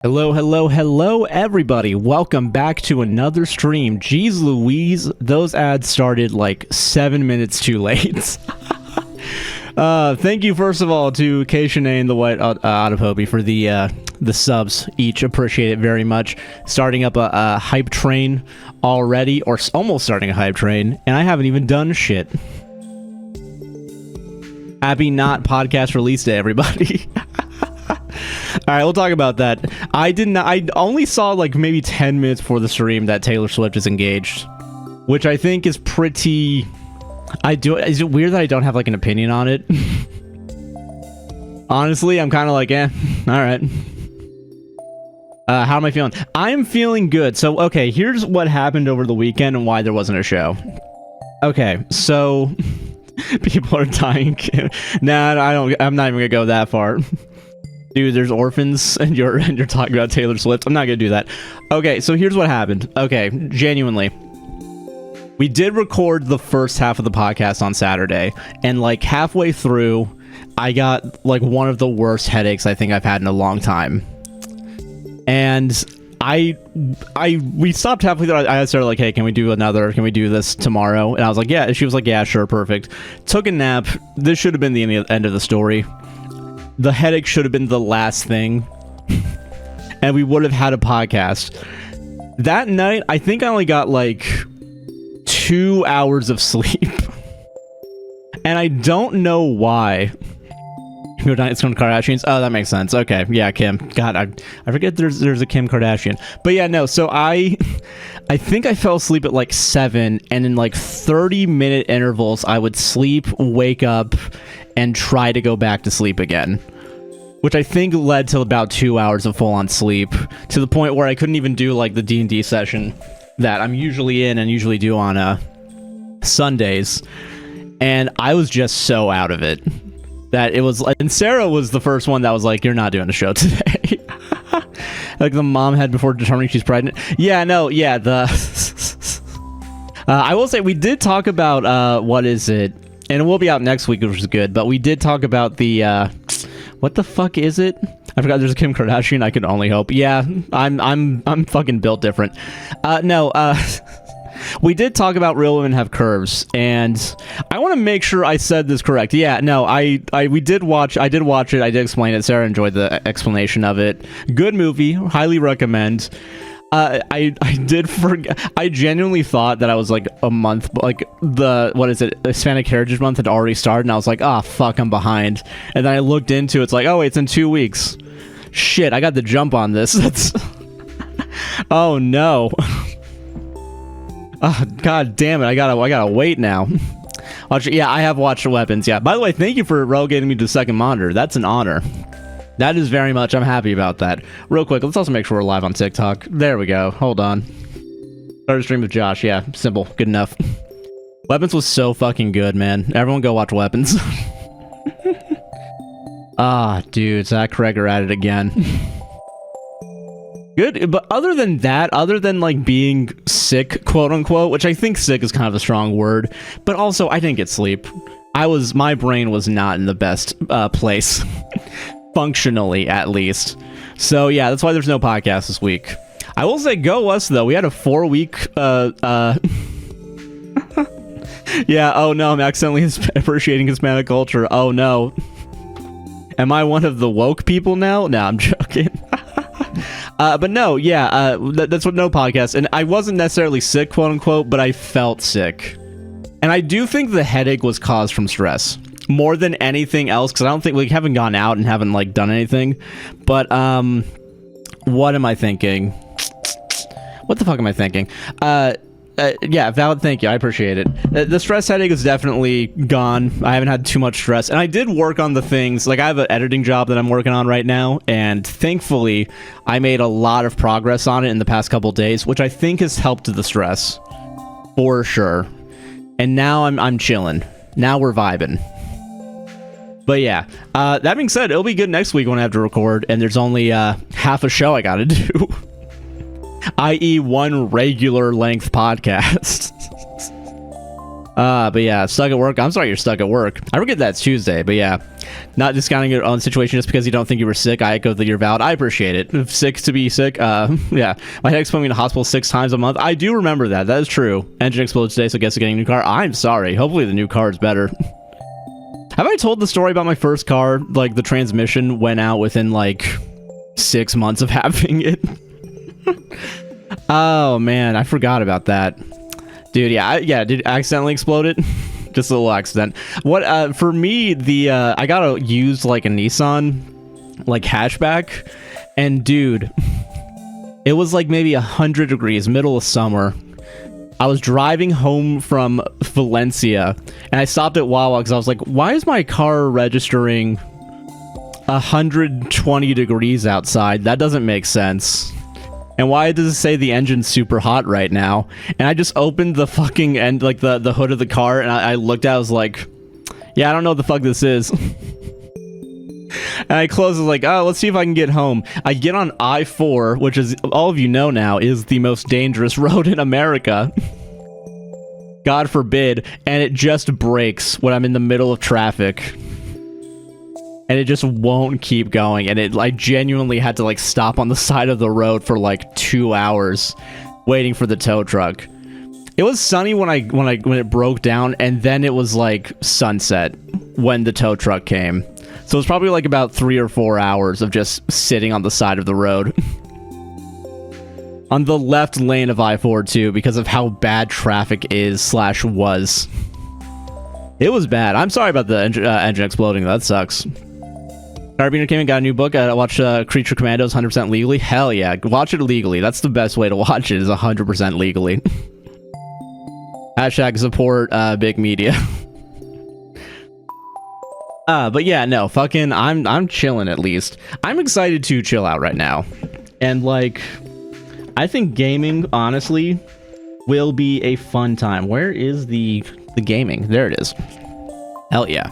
Hello, hello, hello, everybody. Welcome back to another stream. Jeez Louise, those ads started like 7 minutes too late. Thank you, first of all, to K-Shanae and the White Autopoby for the subs. Each appreciate it very much. Starting up a hype train already, or almost starting a hype train, and I haven't even done shit. Happy not podcast release day, everybody. All right, we'll talk about that. I only saw like maybe 10 minutes before the stream that Taylor Swift is engaged, which I think is pretty... Is it weird that I don't have like an opinion on it? Honestly, I'm kind of like, all right. How am I feeling? I'm feeling good. So, okay, here's what happened over the weekend and why there wasn't a show. Okay, so people are dying. Nah, I'm not even gonna go that far. Dude, there's orphans, and you're talking about Taylor Swift. I'm not gonna do that. Okay, so here's what happened. Okay, genuinely. We did record the first half of the podcast on Saturday, and like halfway through, I got like one of the worst headaches I think I've had in a long time. And we stopped halfway through. I started like, hey, can we do this tomorrow? And I was like, yeah. She was like, yeah, sure, perfect. Took a nap. This should have been the end of the story. The headache should have been the last thing, and we would have had a podcast. That night, I think I only got like 2 hours of sleep, and I don't know why. It's from Kardashians. Oh, that makes sense. Okay, yeah, Kim. God, I forget there's a Kim Kardashian. But yeah, no. So I think I fell asleep at like 7, and in like 30-minute intervals, I would sleep, wake up, and try to go back to sleep again, which I think led to about 2 hours of full-on sleep, to the point where I couldn't even do like the D&D session that I'm usually in and usually do on Sundays, and I was just so out of it that it was like, and Sarah was the first one that was like, you're not doing a show today. Like the mom had before determining she's pregnant. Yeah, no, yeah, I will say we did talk about what is it, and it will be out next week, which is good, but we did talk about the what the fuck is it? I forgot there's a Kim Kardashian. I can only hope. Yeah, I'm fucking built different. We did talk about Real Women Have Curves, and I want to make sure I said this correct. Yeah, no, I did watch it. I did explain it. Sarah enjoyed the explanation of it. Good movie. Highly recommend. I did forget. I genuinely thought that I was like a month, like Hispanic Heritage Month had already started, and I was like, oh fuck, I'm behind. And then I looked into it's like, oh wait, it's in 2 weeks. Shit, I got the jump on this. That's oh no. Oh, god damn it, I gotta wait now. Yeah, I have watched Weapons. Yeah. By the way, thank you for relegating me to the second monitor. That's an honor. That is very much. I'm happy about that. Real quick, let's also make sure we're live on TikTok. There we go. Hold on. Started stream with Josh. Yeah, simple. Good enough. Weapons was so fucking good, man. Everyone go watch Weapons. Ah, dude, Zach Kreger at it again. Good, but other than that, other than like being sick, quote unquote, which I think sick is kind of a strong word, but also I didn't get sleep. My brain was not in the best place. Functionally, at least. So yeah, that's why there's no podcast this week. I will say, go us though. We had a 4-week yeah, oh no, I'm accidentally appreciating Hispanic culture. Oh no. Am I one of the woke people now? No, I'm joking. But no, yeah, that's what no podcast. And I wasn't necessarily sick, quote unquote, but I felt sick. And I do think the headache was caused from stress more than anything else, because I don't think we haven't gone out and haven't like done anything. But what am I thinking? What the fuck am I thinking? Yeah, valid. Thank you. I appreciate it. The stress headache is definitely gone. I haven't had too much stress, and I did work on the things. Like I have an editing job that I'm working on right now, and thankfully, I made a lot of progress on it in the past couple days, which I think has helped the stress for sure. And now I'm chilling. Now we're vibing. But yeah, that being said, it'll be good next week when I have to record, and there's only half a show I gotta do. I.e. one regular length podcast. But yeah, stuck at work. I'm sorry you're stuck at work. I forget that's Tuesday, but yeah. Not discounting your own situation just because you don't think you were sick. I echo that you're valid. I appreciate it. If sick to be sick. Yeah. My head's putting me in the hospital 6 times a month. I do remember that. That is true. Engine exploded today, so I guess getting a new car. I'm sorry. Hopefully the new car is better. Have I told the story about my first car? Like, the transmission went out within, like, 6 months of having it. Oh, man. I forgot about that. Dude, yeah, did accidentally explode it? Just a little accident. What, for me, I got a used, like, a Nissan, like, hatchback, and dude, it was, like, maybe 100 degrees, middle of summer. I was driving home from Valencia, and I stopped at Wawa, because I was like, why is my car registering 120 degrees outside? That doesn't make sense. And why does it say the engine's super hot right now? And I just opened the fucking end, like the hood of the car, and I looked at it, I was like, yeah, I don't know what the fuck this is. And I closed, I was like, oh, let's see if I can get home. I get on I-4, which is, all of you know now, is the most dangerous road in America. God forbid. And it just breaks when I'm in the middle of traffic. And it just won't keep going, and I genuinely had to like stop on the side of the road for like 2 hours, waiting for the tow truck. It was sunny when it broke down, and then it was like sunset when the tow truck came. So it was probably like about 3 or 4 hours of just sitting on the side of the road, on the left lane of I-4 too, because of how bad traffic is/was. It was bad. I'm sorry about the engine exploding. That sucks. Carabiner came and got a new book. I watched Creature Commandos 100% legally. Hell yeah. Watch it legally. That's the best way to watch it, is 100% legally. Hashtag support big media. But yeah, no, fucking, I'm chilling at least. I'm excited to chill out right now. And like, I think gaming, honestly, will be a fun time. Where is the gaming? There it is. Hell yeah.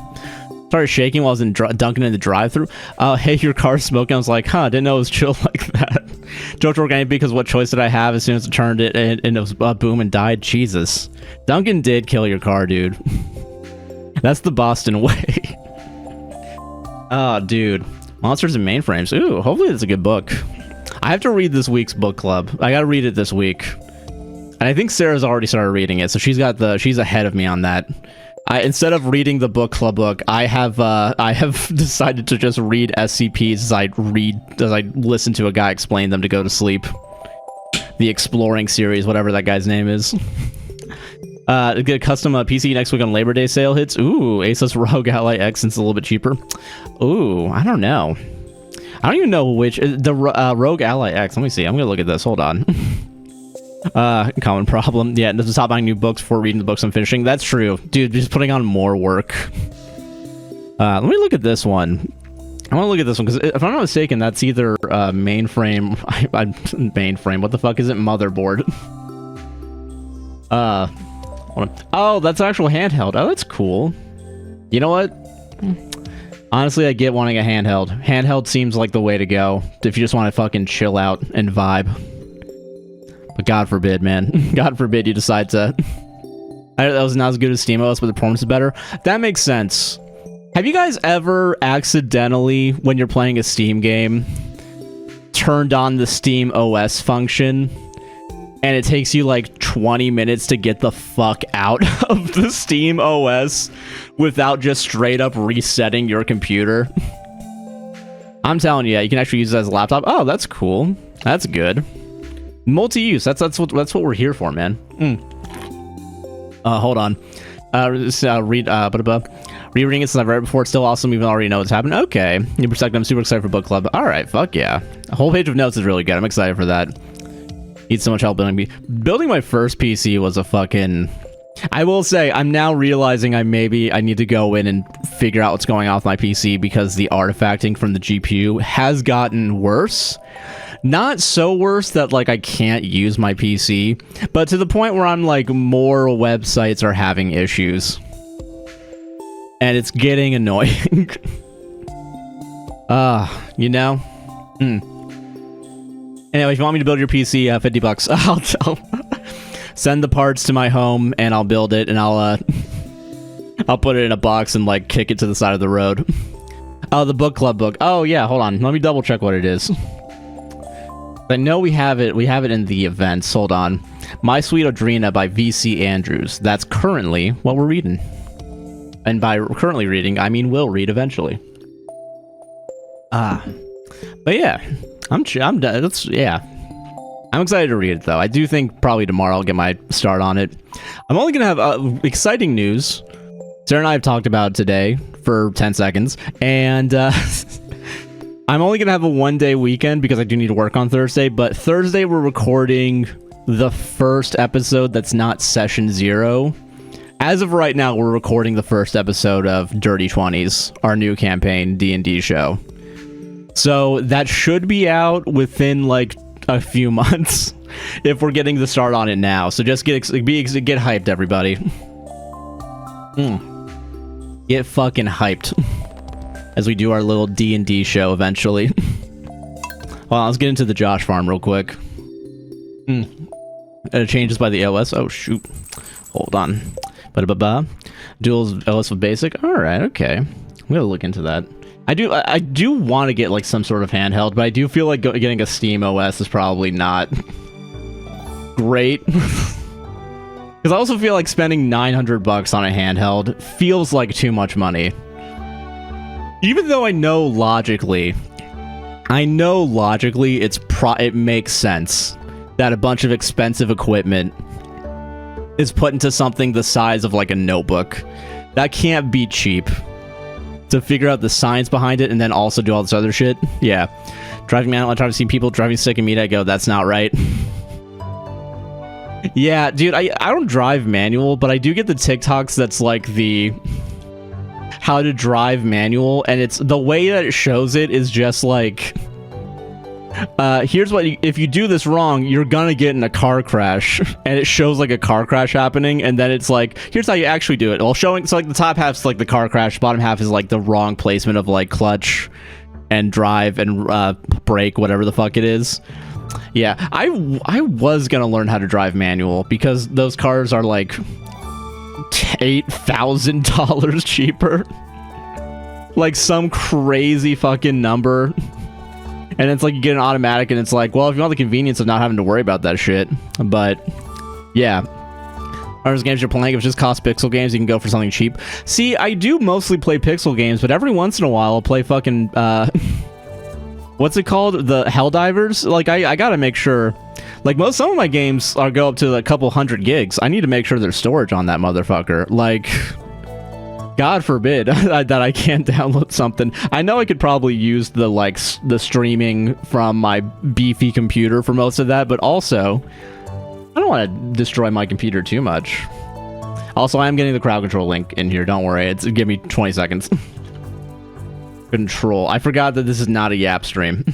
Started shaking while I was dunking in the drive-thru. Hey, your car's smoking. I was like, huh, didn't know it was chill like that. Joked organic because what choice did I have as soon as I turned it and it was boom and died? Jesus. Duncan did kill your car, dude. That's the Boston way. Oh, dude. Monsters and Mainframes. Ooh, hopefully it's a good book. I have to read this week's book club. I gotta read it this week. And I think Sarah's already started reading it, so she's ahead of me on that. Instead of reading the book club book, I have decided to just read SCPs as I listen to a guy explain them to go to sleep. The Exploring series, whatever that guy's name is. Get a custom PC next week on Labor Day sale hits. Ooh, Asus ROG Ally X, since it's a little bit cheaper. Ooh, I don't know. I don't even know which. The ROG Ally X. Let me see. I'm gonna look at this. Hold on. Common problem. Yeah, doesn't stop buying new books before reading the books I'm finishing. That's true. Dude, just putting on more work. Let me look at this one. I want to look at this one, because if I'm not mistaken, that's either mainframe... mainframe. What the fuck is it? Motherboard. Hold on. Oh, that's actual handheld. Oh, that's cool. You know what? Honestly, I get wanting a handheld. Handheld seems like the way to go if you just want to fucking chill out and vibe. But God forbid, man. God forbid you decide to... That was not as good as SteamOS, but the performance is better. That makes sense. Have you guys ever accidentally, when you're playing a Steam game, turned on the Steam OS function, and it takes you like 20 minutes to get the fuck out of the Steam OS without just straight up resetting your computer? I'm telling you, you can actually use it as a laptop. Oh, that's cool. That's good. Multi-use. That's what we're here for, man. Hold on. Rereading it since I've read it before. It's still awesome, even though I already know what's happened. Okay. New perspective. I'm super excited for book club. All right. Fuck yeah. A whole page of notes is really good. I'm excited for that. Need so much help building me. Building my first PC was a fucking... I will say, I'm now realizing I need to go in and figure out what's going on with my PC, because the artifacting from the GPU has gotten worse. Not so worse that, like, I can't use my PC, but to the point where I'm like, more websites are having issues. And it's getting annoying. You know? Anyway, if you want me to build your PC, $50. Send the parts to my home, and I'll build it, and I'll put it in a box and like kick it to the side of the road. Oh, the book club book. Oh yeah, hold on. Let me double check what it is. I know we have it. We have it in the events. Hold on. My Sweet Audrina by VC Andrews. That's currently what we're reading. And by currently reading, I mean will read eventually. But yeah, I'm done. Yeah. I'm excited to read it though. I do think probably tomorrow I'll get my start on it. I'm only gonna have exciting news. Sarah and I have talked about it today for 10 seconds, and I'm only gonna have a one-day weekend because I do need to work on Thursday. But Thursday we're recording the first episode that's not session 0. As of right now, we're recording the first episode of Dirty 20s, our new campaign D&D show. So that should be out within like a few months if we're getting the start on it now. So just get hyped, everybody. Get fucking hyped as we do our little D&D show eventually. Well, let's get into the Josh farm real quick. It changes by the OS. Oh shoot, hold on. Duals OS with basic. All right, okay. I'm gonna look into that. I do want to get like some sort of handheld, but I do feel like getting a Steam OS is probably not great. Because I also feel like spending $900 on a handheld feels like too much money. Even though I know logically it makes sense that a bunch of expensive equipment is put into something the size of like a notebook. That can't be cheap. To figure out the science behind it and then also do all this other shit. Yeah. Driving manual, I try to see people driving stick and meat, I go, that's not right. Yeah, dude, I don't drive manual, but I do get the TikToks that's like the how to drive manual, and it's the way that it shows it is just like here's what if you do this wrong, you're gonna get in a car crash, and it shows like a car crash happening, and then it's like here's how you actually do it. Well, showing so like the top half's like the car crash, bottom half is like the wrong placement of like clutch and drive and brake, whatever the fuck it is. Yeah, I was gonna learn how to drive manual because those cars are like $8,000 cheaper, like some crazy fucking number. And it's like you get an automatic, and it's like, well, if you want the convenience of not having to worry about that shit. But yeah, those games you're playing, if it's just cost pixel games, you can go for something cheap. See, I do mostly play pixel games, but every once in a while I'll play fucking what's it called? The Helldivers? Like I gotta make sure, like some of my games go up to a couple 100 gigs. I need to make sure there's storage on that motherfucker. Like, God forbid that I can't download something. I know I could probably use the streaming from my beefy computer for most of that, but also I don't want to destroy my computer too much. Also, I am getting the crowd control link in here. Don't worry. Give me 20 seconds. Control. I forgot that this is not a Yap stream.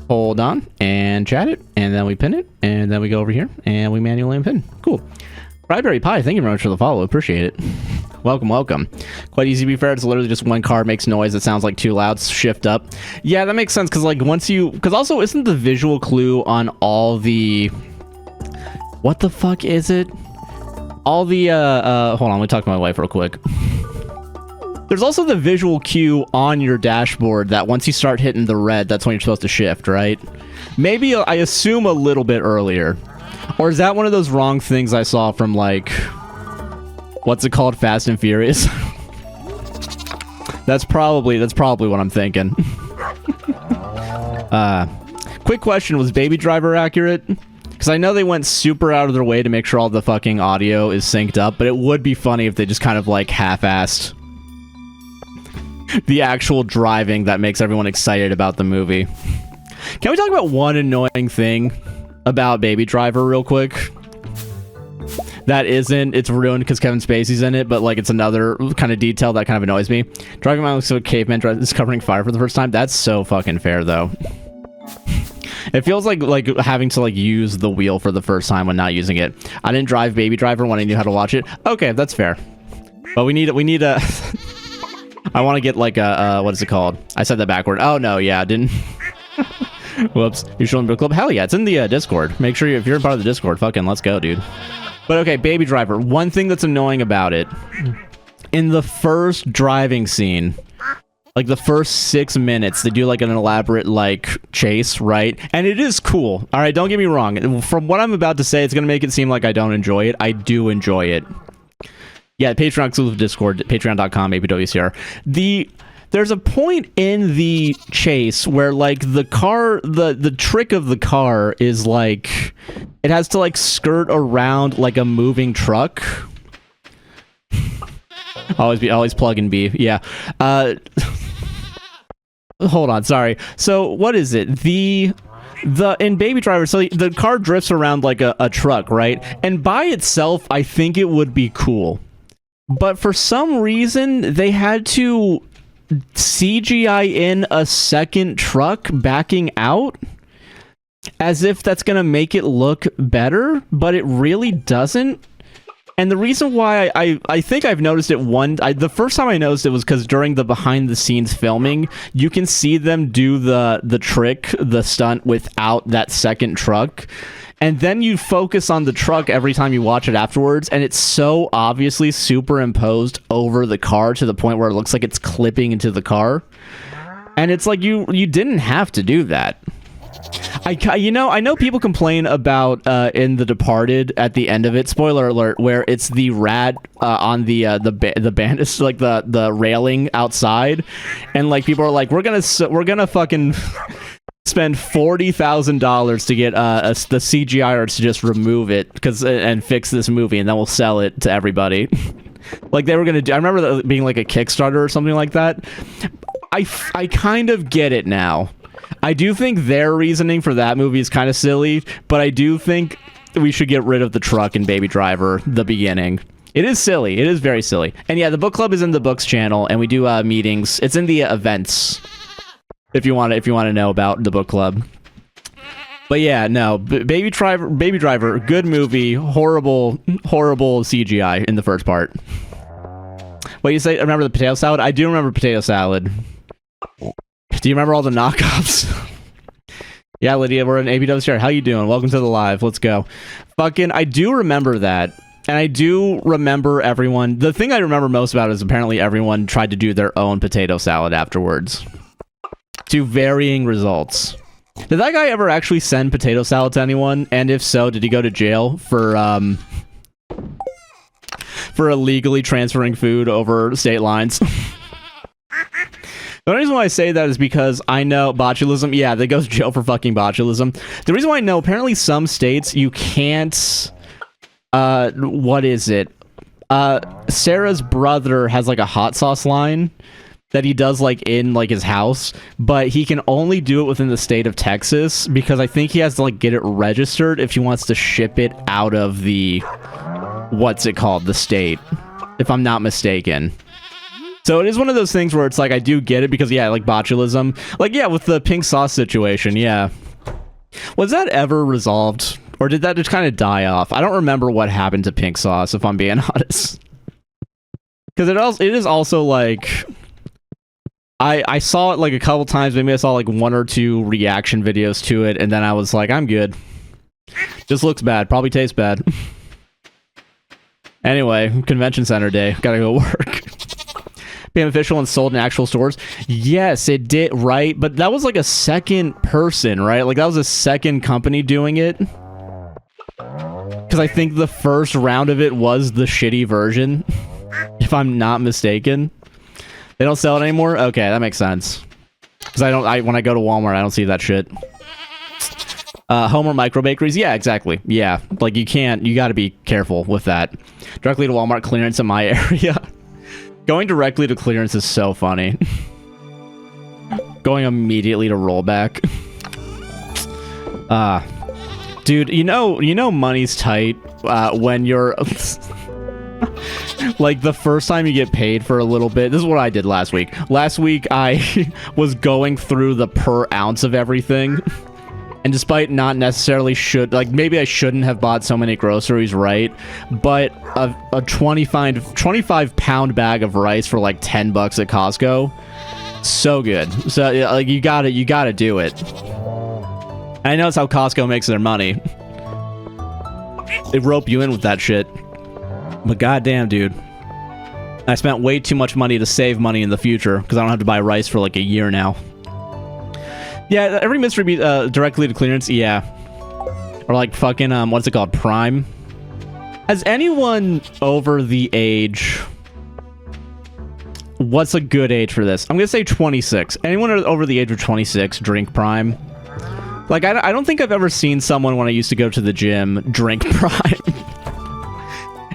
Hold on and chat it, and then we pin it, and then we go over here and we manually pin. Cool. Cryberry Pie, thank you very much for the follow. Appreciate it. Welcome, welcome. Quite easy to be fair. It's literally just one car makes noise that sounds like too loud. Shift up. Yeah, that makes sense because like because also isn't the visual clue on all the what the fuck is it? All the hold on, let me talk to my wife real quick. There's also the visual cue on your dashboard that once you start hitting the red, that's when you're supposed to shift, right? Maybe I assume a little bit earlier. Or is that one of those wrong things I saw from, like, what's it called? Fast and Furious? That's probably what I'm thinking. Quick question, was Baby Driver accurate? Because I know they went super out of their way to make sure all the fucking audio is synced up, but it would be funny if they just kind of, like, half-assed the actual driving that makes everyone excited about the movie. Can we talk about one annoying thing about Baby Driver real quick? It's ruined because Kevin Spacey's in it, but like it's another kind of detail that kind of annoys me. Driving around like a caveman discovering fire for the first time. That's so fucking fair though. It feels like having to like use the wheel for the first time when not using it. I didn't drive Baby Driver when I knew how to watch it. Okay, that's fair. But we need a I want to get like a what is it called? I said that backward. Oh no, yeah, I didn't. Whoops. You showing book club? Hell yeah, it's in the Discord. Make sure if you're part of the Discord, fucking let's go, dude. But okay, Baby Driver. One thing that's annoying about it, in the first driving scene, like the first 6 minutes, they do like an elaborate like chase, right? And it is cool. All right, don't get me wrong. From what I'm about to say, it's gonna make it seem like I don't enjoy it. I do enjoy it. Yeah, Patreon exclusive Discord, patreon.com, APWCR. There's a point in the chase where, like, the car, the trick of the car is, like, it has to, like, skirt around, like, a moving truck. always plug and be, yeah. Hold on, sorry. So, what is it? In Baby Driver, so the car drifts around like a truck, right? And by itself, I think it would be cool. But for some reason, they had to CGI in a second truck backing out as if that's gonna make it look better, but it really doesn't. And the reason why I think I've noticed it the first time I noticed it was because during the behind the scenes filming, you can see them do the trick, the stunt without that second truck. And then you focus on the truck every time you watch it afterwards, and it's so obviously superimposed over the car to the point where it looks like it's clipping into the car. And it's like you didn't have to do that. I know people complain about in The Departed at the end of it, spoiler alert, where it's the rat on the banister, like the railing outside, and like people are like, we're gonna fucking spend $40,000 to get the CGI artists to just remove it and fix this movie, and then we'll sell it to everybody. Like they were gonna do. I remember that being like a Kickstarter or something like that. I kind of get it now. I do think their reasoning for that movie is kind of silly, but I do think we should get rid of the truck in Baby Driver, the beginning. It is silly. It is very silly. And yeah, the book club is in the books channel, and we do meetings. It's in the events. If you want to know about the book club. But yeah, no, Baby Driver, good movie, horrible CGI in the first part. What you say? Remember the potato salad? I do remember potato salad. Do you remember all the knockoffs? Yeah, Lydia, we're in ABWCR. How you doing? Welcome to the live. Let's go. Fucking, I do remember that. And I do remember everyone. The thing I remember most about is apparently everyone tried to do their own potato salad afterwards. To varying results. Did that guy ever actually send potato salad to anyone? And if so, did he go to jail for illegally transferring food over state lines? The reason why I say that is because I know botulism. Yeah, they go to jail for fucking botulism. The reason why I know, apparently some states you can't. What is it? Sarah's brother has like a hot sauce line that he does like in like his house, but he can only do it within the state of Texas because I think he has to like get it registered if he wants to ship it out of the what's it called, the state, if I'm not mistaken. So it is one of those things where it's like I do get it because yeah, like botulism, like yeah, with the pink sauce situation, yeah. Was that ever resolved, or did that just kind of die off? I don't remember what happened to pink sauce, if I'm being honest. Because it is also like I saw it like a couple times. Maybe I saw like 1 or 2 reaction videos to it, and then I was like, I'm good. Just looks bad. Probably tastes bad. Anyway, convention center day. Gotta go work. Became official and sold in actual stores. Yes, it did, right? But that was like a second person, right? Like that was a second company doing it. Because I think the first round of it was the shitty version, if I'm not mistaken. They don't sell it anymore? Okay, that makes sense. Because when I go to Walmart, I don't see that shit. Homer micro bakeries, yeah, exactly. Yeah, like you gotta be careful with that. Directly to Walmart clearance in my area. Going directly to clearance is so funny. Going immediately to rollback. Dude, you know money's tight when you're like the first time you get paid for a little bit. This is what I did last week. Last week I was going through the per ounce of everything. And despite not necessarily maybe I shouldn't have bought so many groceries, right? But a 25 pound bag of rice for like $10 at Costco, so good. So like you gotta do it. I know it's how Costco makes their money. They rope you in with that shit. But goddamn, dude. I spent way too much money to save money in the future because I don't have to buy rice for like a year now. Yeah, every mystery beat directly to clearance, yeah. Or like fucking, what's it called? Prime. Has anyone over the age... What's a good age for this? I'm gonna say 26. Anyone over the age of 26 drink Prime? Like, I don't think I've ever seen someone when I used to go to the gym drink Prime.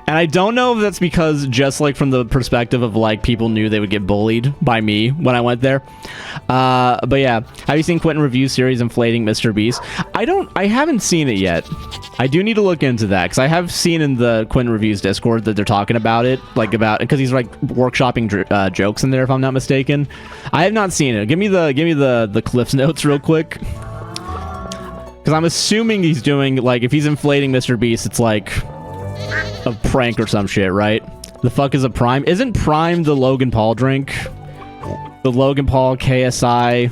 And I don't know if that's because just like from the perspective of like people knew they would get bullied by me when I went there. But yeah, have you seen Quentin Review's series Inflating Mr. Beast? I haven't seen it yet. I do need to look into that because I have seen in the Quentin Reviews Discord that they're talking about it, like about because he's like workshopping jokes in there if I'm not mistaken. I have not seen it. Give me the Cliff's Notes real quick. Because I'm assuming he's doing like if he's inflating Mr. Beast, it's like a prank or some shit, right? The fuck is a Prime? Isn't Prime the Logan Paul drink? The Logan Paul KSI.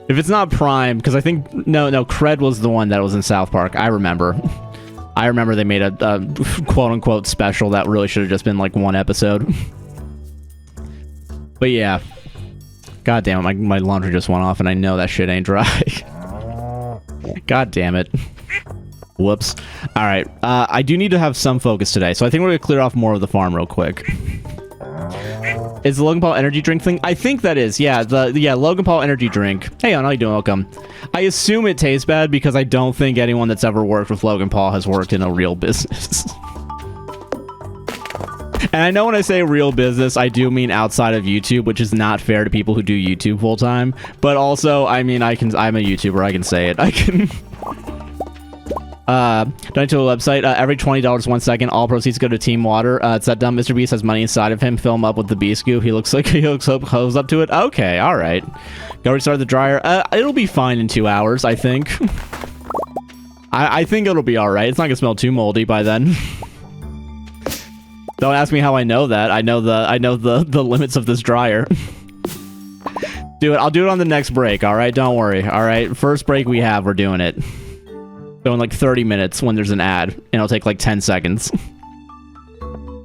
If it's not Prime, because I think no, Cred was the one that was in South Park. I remember they made a quote unquote special that really should have just been like one episode. But yeah, god damn it, my laundry just went off, and I know that shit ain't dry. God damn it. Whoops. All right. I do need to have some focus today, so I think we're gonna clear off more of the farm real quick. Is the Logan Paul energy drink thing? I think that is. Yeah, Logan Paul energy drink. Hey, how you doing? Welcome. I assume it tastes bad because I don't think anyone that's ever worked with Logan Paul has worked in a real business. And I know when I say real business, I do mean outside of YouTube, which is not fair to people who do YouTube full time. But also, I mean, I'm a YouTuber. I can say it. I can. Donate to a website. Every $20 1 second. All proceeds go to Team Water. It's that dumb Mr. Beast has money inside of him. Fill him up with the beast goo. He looks hose up to it. Okay, all right. Go restart the dryer. It'll be fine in 2 hours, I think. I think it'll be all right. It's not gonna smell too moldy by then. Don't ask me how I know that. I know the limits of this dryer. I'll do it on the next break. All right, don't worry. All right, first break we have, we're doing it. So in like 30 minutes when there's an ad, and it'll take like 10 seconds.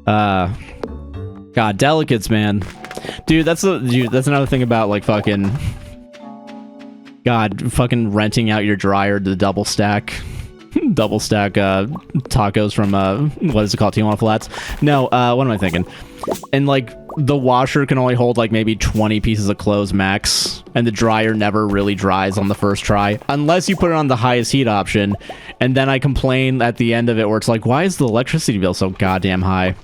God, delicates, man. Dude, that's another thing about like fucking... God, fucking renting out your dryer to double stack tacos from, what is it called? Tijuana Flats? No, what am I thinking? And like, the washer can only hold like maybe 20 pieces of clothes max, and the dryer never really dries on the first try unless you put it on the highest heat option. And then I complain at the end of it where it's like, why is the electricity bill so goddamn high?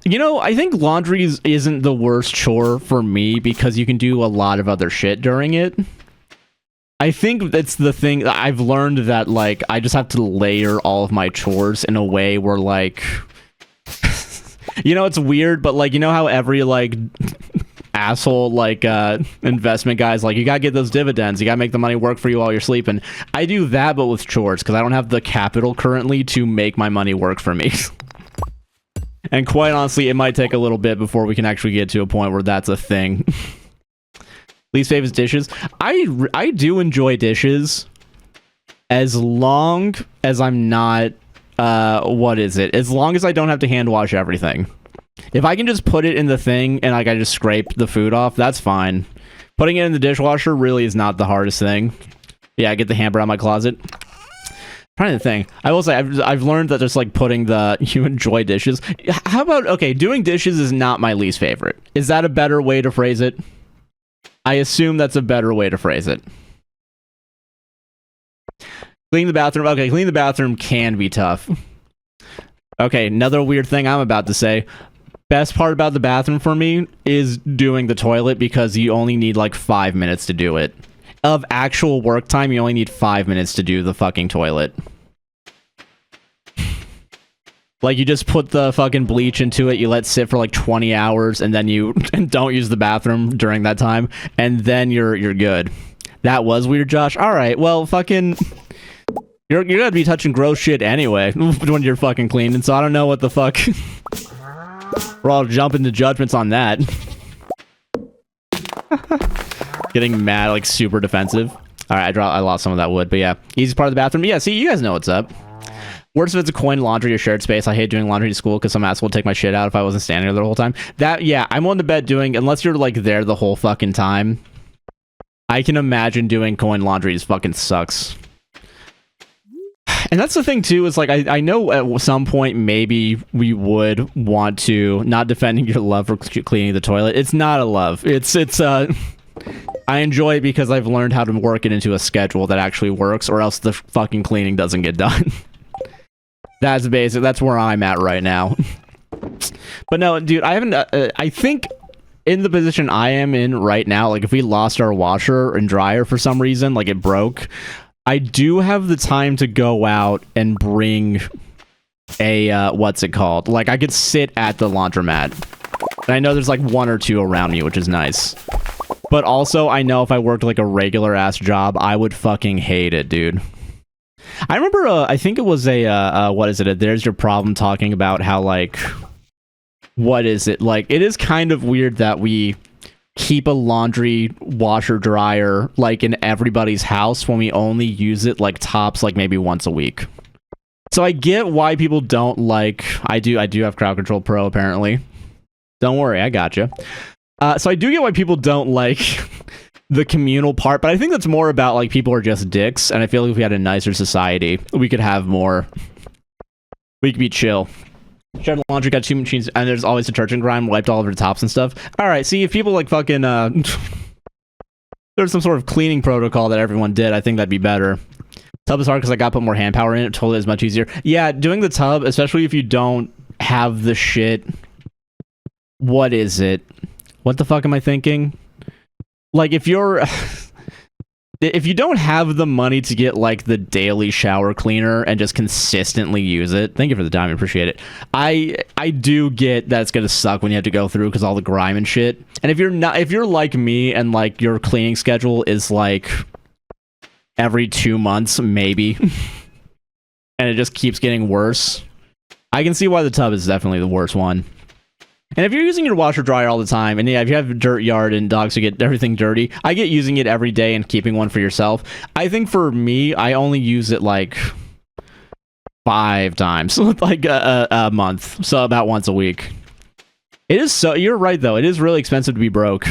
You know, I think laundry isn't the worst chore for me because you can do a lot of other shit during it. I think that's the thing. I've learned that like I just have to layer all of my chores in a way where like you know, it's weird, but like, you know how every like asshole like investment guys like, you gotta get those dividends, you gotta make the money work for you while you're sleeping. I do that, but with chores, because I don't have the capital currently to make my money work for me. And quite honestly, it might take a little bit before we can actually get to a point where that's a thing. Least favorite dishes. I do enjoy dishes as long as I'm not what is it? As long as I don't have to hand wash everything. If I can just put it in the thing and like I just scrape the food off, that's fine. Putting it in the dishwasher really is not the hardest thing. Yeah, I get the hamper out of my closet. Trying to think. I will say I've learned that just like putting you enjoy dishes. How about, okay, doing dishes is not my least favorite. Is that a better way to phrase it? I assume that's a better way to phrase it. Clean the bathroom. Okay, clean the bathroom can be tough. Okay, another weird thing I'm about to say. Best part about the bathroom for me is doing the toilet because you only need like 5 minutes to do it. Of actual work time, you only need 5 minutes to do the fucking toilet. Like, you just put the fucking bleach into it, you let it sit for like 20 hours, and then you don't use the bathroom during that time, and then you're good. That was weird, Josh. All right, well, fucking... You're gonna be touching gross shit anyway when you're fucking cleaning, so I don't know what the fuck... We're all jumping to judgments on that. Getting mad, like, super defensive. All right, I lost some of that wood, but yeah, easy part of the bathroom. Yeah, see, you guys know what's up. Worst if it's a coin, laundry, or shared space. I hate doing laundry to school because some asshole would take my shit out if I wasn't standing there the whole time. That, yeah, I'm on the bed doing, unless you're like there the whole fucking time. I can imagine doing coin laundry just fucking sucks. And that's the thing too, is like, I know at some point maybe we would want to, not defending your love for cleaning the toilet. It's not a love. It's I enjoy it because I've learned how to work it into a schedule that actually works, or else the fucking cleaning doesn't get done. That's basic. That's where I'm at right now. But no, dude, I haven't. I think in the position I am in right now, like if we lost our washer and dryer for some reason, like it broke, I do have the time to go out and bring a what's it called? Like I could sit at the laundromat. And I know there's like one or two around me, which is nice. But also, I know if I worked like a regular ass job, I would fucking hate it, dude. I remember, I think it was a, what is it? There's Your Problem, talking about how, like, what is it? Like, it is kind of weird that we keep a laundry washer dryer, like, in everybody's house when we only use it, like, tops, like, maybe once a week. So I get why people don't like, I do have Crowd Control Pro, apparently. Don't worry, I gotcha. So I do get why people don't like the communal part, but I think that's more about like people are just dicks, and I feel like if we had a nicer society, we could have more. We could be chill. Shared laundry, got 2 machines, and there's always detergent grime wiped all over the tops and stuff. All right, see if people like fucking there's some sort of cleaning protocol that everyone did, I think that'd be better. Tub is hard because I got to put more hand power in it. Totally is much easier. Yeah, doing the tub, especially if you don't have the shit. What is it? What the fuck am I thinking? Like, if you're... if you don't have the money to get, like, the daily shower cleaner and just consistently use it... Thank you for the diamond, appreciate it. I do get that it's gonna suck when you have to go through because all the grime and shit. And if you're like me and, like, your cleaning schedule is, like, every 2 months, maybe, and it just keeps getting worse, I can see why the tub is definitely the worst one. And if you're using your washer dryer all the time, and yeah, if you have a dirt yard and dogs who get everything dirty, I get using it every day and keeping one for yourself. I think for me, I only use it like 5 times, like a month, so about once a week. It is so, you're right though, it is really expensive to be broke.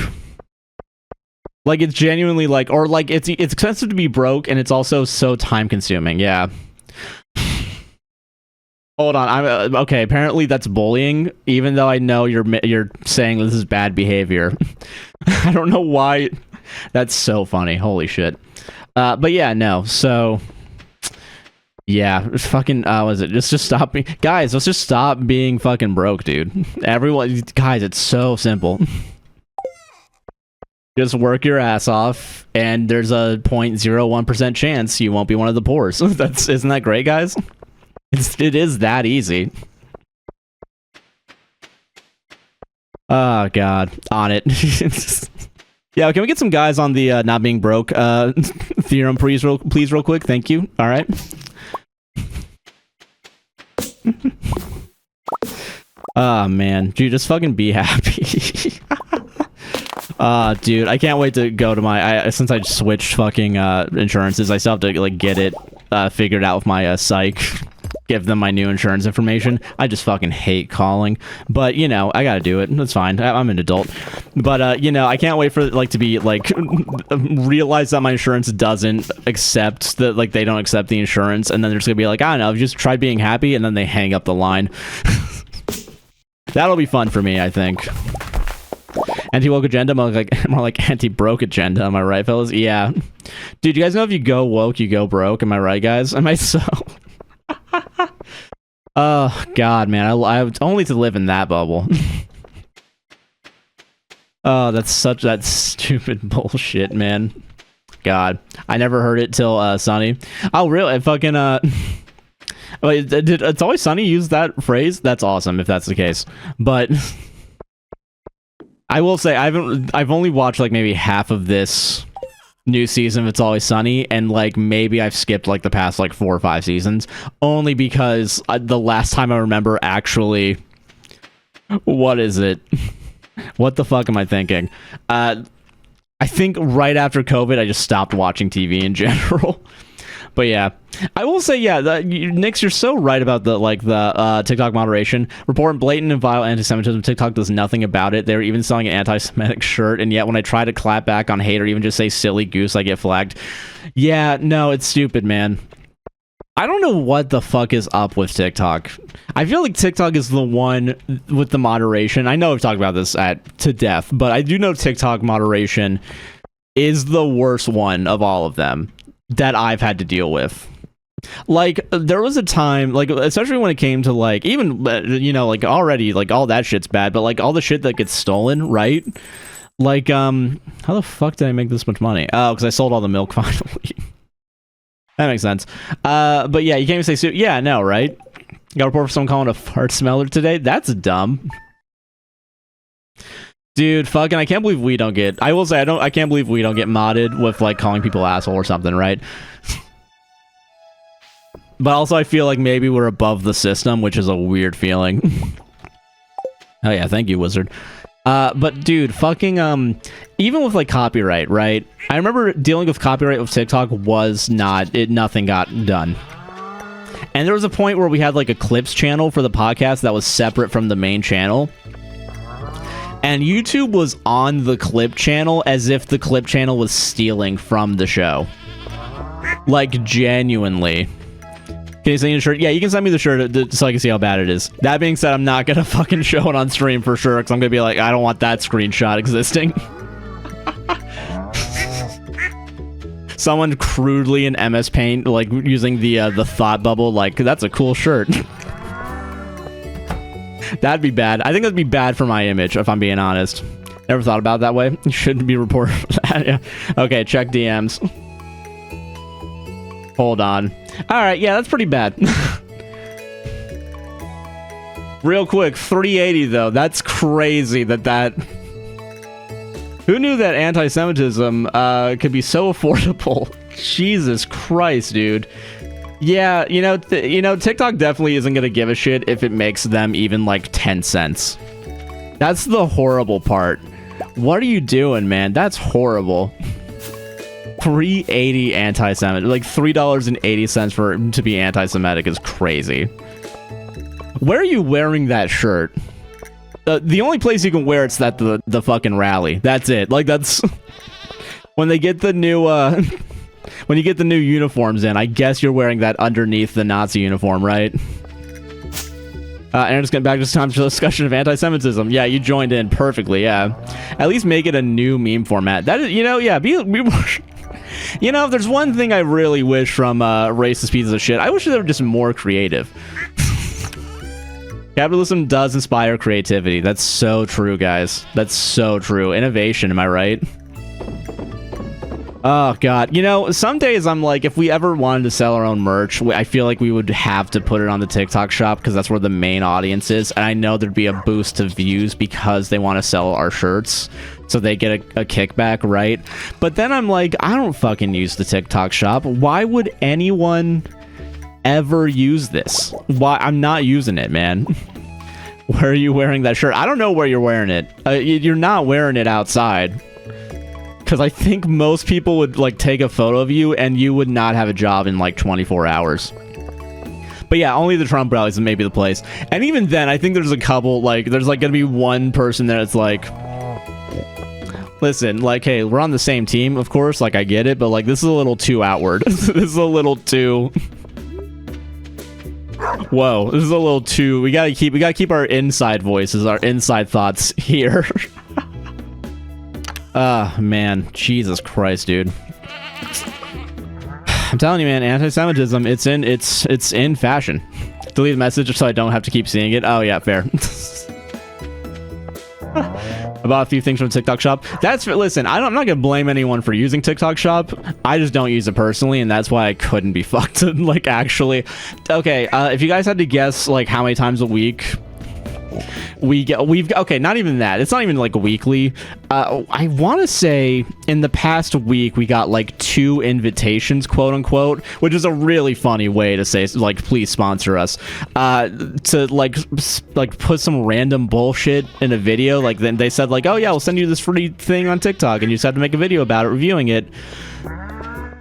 Like it's genuinely like, or like it's expensive to be broke, and it's also so time consuming, yeah. Hold on, I'm okay. Apparently, that's bullying. Even though I know you're saying this is bad behavior, I don't know why. That's so funny. Holy shit. But yeah, no. So yeah, fucking. Was it just stop me, guys? Let's just stop being fucking broke, dude. Everyone, guys, it's so simple. Just work your ass off, and there's a 0.01% chance you won't be one of the poor. So isn't that great, guys? It is that easy. Oh, God. On it. Yeah, can we get some guys on the not being broke theorem, please, real quick? Thank you. All right. Oh, man. Dude, just fucking be happy. Dude, I can't wait to go to my... since I switched fucking insurances, I still have to like get it figured out with my psych. Give them my new insurance information. I just fucking hate calling, but you know, I gotta do it. That's fine. I'm an adult, but you know, I can't wait for like to be like realize that my insurance doesn't accept that, like they don't accept the insurance, and then they're just gonna be like, I don't know, I've just tried being happy, and then they hang up the line. That'll be fun for me, I think. Anti-woke agenda, more like anti-broke agenda. Am I right, fellas? Yeah, dude. You guys know if you go woke, you go broke. Am I right, guys? Am I so? Oh God, man, I only to live in that bubble. Oh, that's that stupid bullshit, man. God, I never heard it till Sunny. Oh, really? Fucking wait, did It's Always Sunny use that phrase? That's awesome if that's the case. But I will say I've only watched like maybe half of this new season of It's Always Sunny, and like maybe I've skipped like the past like 4 or 5 seasons, only because the last time I remember actually, what is it? What the fuck am I thinking? I I think right after COVID, I just stopped watching TV in general. But yeah, I will say, yeah, Nix, you're so right about the TikTok moderation. Reporting blatant and vile anti-Semitism. TikTok does nothing about it. They're even selling an anti-Semitic shirt, and yet when I try to clap back on hate or even just say silly goose, I get flagged. Yeah, no, it's stupid, man. I don't know what the fuck is up with TikTok. I feel like TikTok is the one with the moderation. I know I've talked about this to death, but I do know TikTok moderation is the worst one of all of them that I've had to deal with. Like, there was a time, like, especially when it came to, like, even, you know, like, already, like, all that shit's bad, but, like, all the shit that gets stolen, right? Like, how the fuck did I make this much money? Oh, because I sold all the milk finally. That makes sense. But yeah, you can't even say, yeah, no, right? Got a report for someone calling a fart smeller today? That's dumb. Dude, fucking, I can't believe we don't get... I will say, I can't believe we don't get modded with, like, calling people asshole or something, right? But also, I feel like maybe we're above the system, which is a weird feeling. Oh yeah, thank you, Wizard. But dude, fucking, even with, like, copyright, right? I remember dealing with copyright with TikTok was nothing got done. And there was a point where we had, like, a clips channel for the podcast that was separate from the main channel. And YouTube was on the clip channel as if the clip channel was stealing from the show. Like, genuinely. Can you send me the shirt? Yeah, you can send me the shirt so I can see how bad it is. That being said, I'm not gonna fucking show it on stream for sure, because I'm gonna be like, I don't want that screenshot existing. Someone crudely in MS Paint, like, using the thought bubble, like, that's a cool shirt. That'd be bad. I think that'd be bad for my image, if I'm being honest. Never thought about it that way. You shouldn't be reported for that. Yeah. Okay, check DMs. Hold on. Alright, yeah, that's pretty bad. Real quick, 380 though. That's crazy that... Who knew that anti-Semitism could be so affordable? Jesus Christ, dude. Yeah, you know, TikTok definitely isn't gonna give a shit if it makes them even, like, 10 cents. That's the horrible part. What are you doing, man? That's horrible. 380 anti-Semitic, like $3.80 for to be anti-Semitic is crazy. Where are you wearing that shirt? The only place you can wear it's at the fucking rally. That's it. Like, that's when they get the new when you get the new uniforms in. I guess you're wearing that underneath the Nazi uniform, right? And just getting back to time for the discussion of anti-Semitism. Yeah, you joined in perfectly. Yeah, at least make it a new meme format. That is, you know, yeah, be more. You know, if there's one thing I really wish from racist pieces of shit, I wish they were just more creative. Capitalism does inspire creativity. That's so true, guys. That's so true. Innovation, am I right? Oh, God. You know, some days I'm like, if we ever wanted to sell our own merch, I feel like we would have to put it on the TikTok shop because that's where the main audience is. And I know there'd be a boost to views because they want to sell our shirts. So they get a kickback, right? But then I'm like, I don't fucking use the TikTok shop. Why would anyone ever use this? Why? I'm not using it, man. Where are you wearing that shirt? I don't know where you're wearing it. You're not wearing it outside. Because I think most people would, like, take a photo of you and you would not have a job in, like, 24 hours. But yeah, only the Trump rallies is maybe the place. And even then, I think there's a couple, like, there's, like, gonna be one person there that's like, listen, like, hey, we're on the same team, of course, like, I get it, but, like, this is a little too outward. This is a little too... Whoa, this is a little too... We gotta keep our inside voices, our inside thoughts here. Ah, man. Jesus Christ, dude. I'm telling you, man, anti-Semitism, it's in fashion. Delete the message so I don't have to keep seeing it. Oh, yeah, fair. I bought a few things from TikTok shop. Listen, I'm not gonna blame anyone for using TikTok shop. I just don't use it personally, and that's why I couldn't be fucked. Like, actually. Okay, if you guys had to guess, like, how many times a week okay, not even that. It's not even like weekly. I want to say in the past week we got like 2 invitations, quote unquote, which is a really funny way to say like please sponsor us. To like put some random bullshit in a video. Like then they said like, oh yeah, we'll send you this free thing on TikTok, and you just have to make a video about it, reviewing it.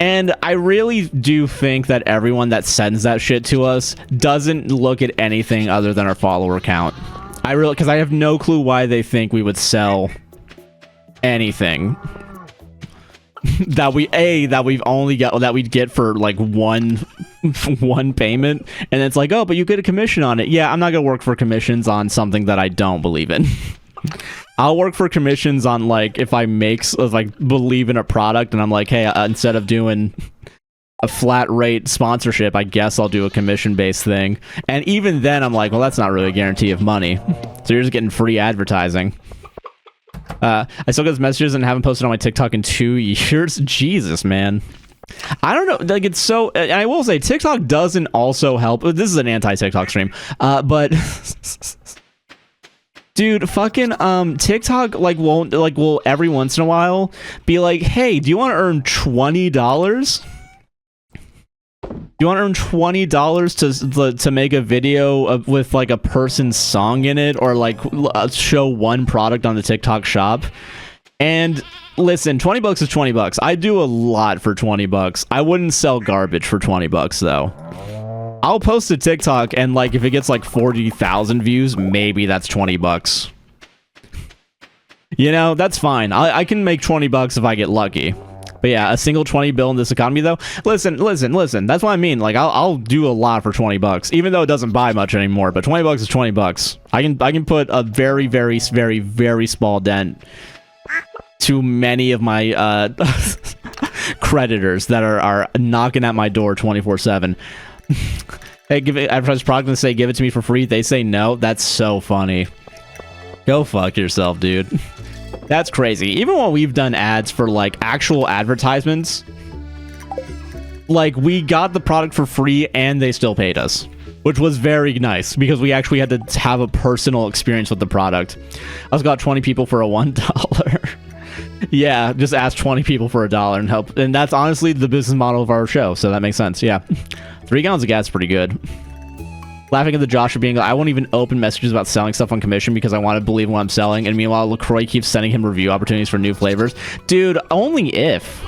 And I really do think that everyone that sends that shit to us doesn't look at anything other than our follower count. Because I have no clue why they think we would sell anything that we'd get for like one payment, and it's like, oh, but you get a commission on it. Yeah, I'm not gonna work for commissions on something that I don't believe in. I'll work for commissions on like if I believe in a product and I'm like, hey, instead of doing a flat rate sponsorship, I guess I'll do a commission based thing. And even then I'm like, well, that's not really a guarantee of money, so you're just getting free advertising. I still get messages and haven't posted on my TikTok in 2 years. Jesus, man. I don't know, like, it's so, and I will say TikTok doesn't also help. This is an anti-TikTok stream, but dude, fucking TikTok will every once in a while be like, hey, do you want to earn $20? Do you want to earn $20 to make a video with like a person's song in it, or like show one product on the TikTok shop? And listen, $20 is $20. I do a lot for $20. I wouldn't sell garbage for $20 though. I'll post a TikTok and like if it gets like 40,000 views, maybe that's $20. You know, that's fine. I can make $20 if I get lucky. But yeah, a single 20 bill in this economy though. Listen. That's what I mean. Like I'll do a lot for $20, even though it doesn't buy much anymore. But $20 is $20. I can put a very, very, very, very small dent to many of my creditors that are knocking at my door 24/7. Hey, give it advertise product and say give it to me for free. They say no. That's so funny. Go fuck yourself, dude. That's crazy. Even when we've done ads for like actual advertisements, like we got the product for free and they still paid us, which was very nice because we actually had to have a personal experience with the product. I was got 20 people for a $1. Yeah, just ask 20 people for $1 and help. And that's honestly the business model of our show, so that makes sense. Yeah. 3 gallons of gas is pretty good. Laughing at the Joshua being like, I won't even open messages about selling stuff on commission because I want to believe in what I'm selling. And meanwhile, LaCroix keeps sending him review opportunities for new flavors. Dude, only if.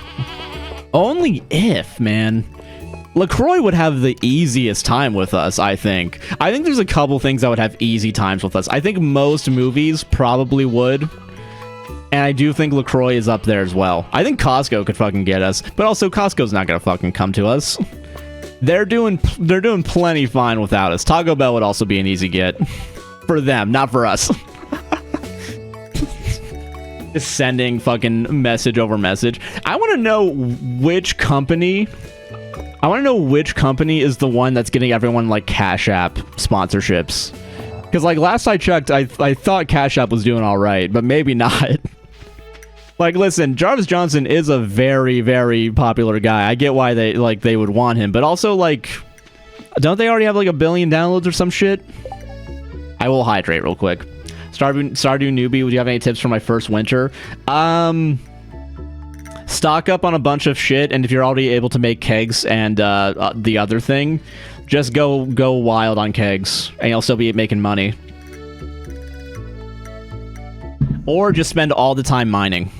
Only if, man. LaCroix would have the easiest time with us, I think. I think there's a couple things that would have easy times with us. I think most movies probably would. And I do think LaCroix is up there as well. I think Costco could fucking get us. But also, Costco's not going to fucking come to us. They're doing plenty fine without us. Taco Bell would also be an easy get for them, not for us. Just sending fucking message over message. I want to know which company. I want to know which company is the one that's getting everyone like Cash App sponsorships. Because like last I checked, I thought Cash App was doing all right, but maybe not. Like, listen, Jarvis Johnson is a very, very popular guy. I get why they would want him, but also, like, don't they already have, like, 1 billion downloads or some shit? I will hydrate real quick. Stardew newbie, would you have any tips for my first winter? Stock up on a bunch of shit, and if you're already able to make kegs and the other thing, just go wild on kegs, and you'll still be making money. Or just spend all the time mining.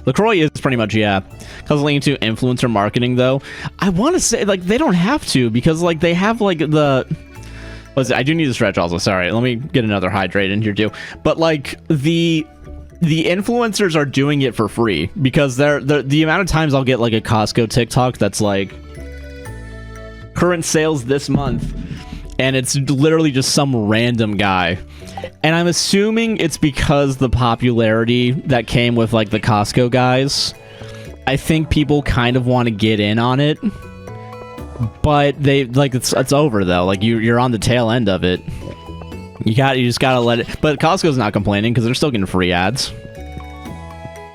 LaCroix is pretty much, yeah. Because leaning to influencer marketing, though. I want to say, like, they don't have to, because, like, they have, like, the... What's it? I do need to stretch also, sorry. Let me get another hydrate in here, too. But, like, the influencers are doing it for free, because the amount of times I'll get, like, a Costco TikTok that's, like, current sales this month, and it's literally just some random guy. And I'm assuming it's because the popularity that came with, like, the Costco guys. I think people kind of want to get in on it. But they, like, it's over, though. Like, you're on the tail end of it. You just gotta let it... But Costco's not complaining, because they're still getting free ads.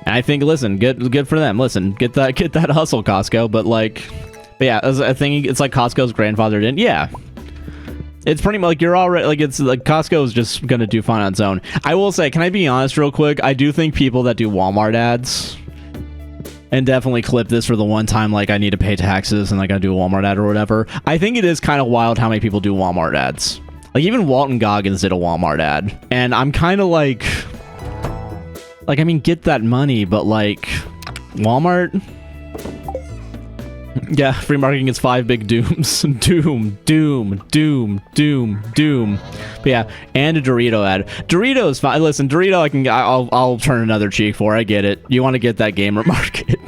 And I think, listen, good for them. Listen, get that hustle, Costco. But, like... But yeah, I think it's like Costco's grandfathered in. Yeah. It's pretty much like you're already like it's like Costco is just gonna do fine on its own. I will say, can I be honest real quick? I do think people that do Walmart ads, and definitely clip this for the one time like I need to pay taxes and like I do a Walmart ad or whatever. I think it is kind of wild how many people do Walmart ads. Like even Walton Goggins did a Walmart ad, and I'm kind of like I mean, get that money, but like Walmart. Yeah, free marketing is 5 big dooms. Doom. But yeah, and a Dorito ad. Dorito's fine. Listen, Dorito, I'll turn another cheek for. I get it. You want to get that gamer market.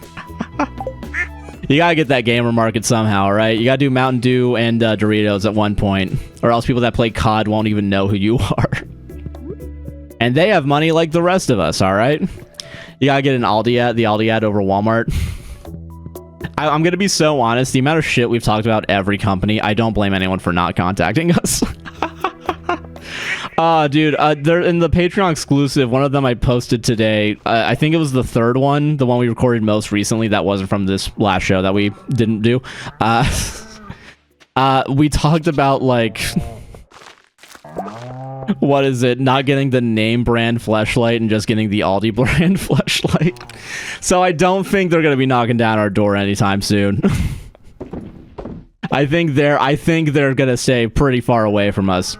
You gotta get that gamer market somehow, right? You gotta do Mountain Dew and Doritos at one point, or else people that play COD won't even know who you are. And they have money like the rest of us, all right? You gotta get the Aldi ad over Walmart. I'm gonna be so honest, the amount of shit we've talked about every company, I don't blame anyone for not contacting us. Dude, they're in the Patreon exclusive. One of them I posted today. I think it was the third one, the one we recorded most recently that wasn't from this last show that we didn't do. We talked about like what is it? Not getting the name brand fleshlight and just getting the Aldi brand fleshlight. So I don't think they're gonna be knocking down our door anytime soon. I think they're gonna stay pretty far away from us.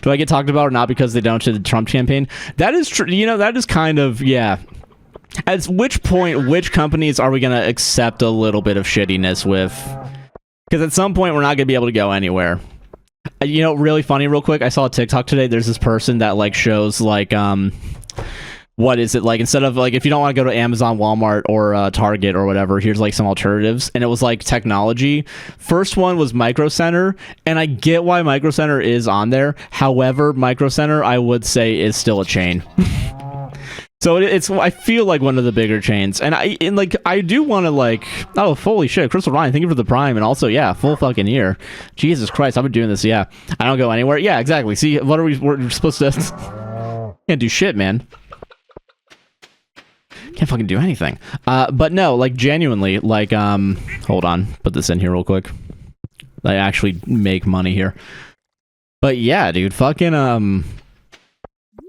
Do I get talked about or not because they don't to the Trump campaign? That is true. You know, that is kind of, yeah. At which point, which companies are we gonna accept a little bit of shittiness with? Because at some point, we're not gonna be able to go anywhere. You know, really funny, real quick. I saw a TikTok today. There's this person that like shows like what is it like, instead of like if you don't want to go to Amazon, Walmart, or Target or whatever, here's like some alternatives, and it was like technology. First one was Micro Center, and I get why Micro Center is on there. However, Micro Center, I would say, is still a chain. So it's I feel like one of the bigger chains, and I do want to like, oh holy shit, Crystal Ryan, thank you for the Prime, and also yeah, full fucking year. Jesus Christ, I've been doing this. Yeah, I don't go anywhere. Yeah, exactly. See, what are we're supposed to? Can't do shit, man. Can't fucking do anything. But no, like genuinely, like hold on, put this in here real quick. I actually make money here. But yeah, dude, fucking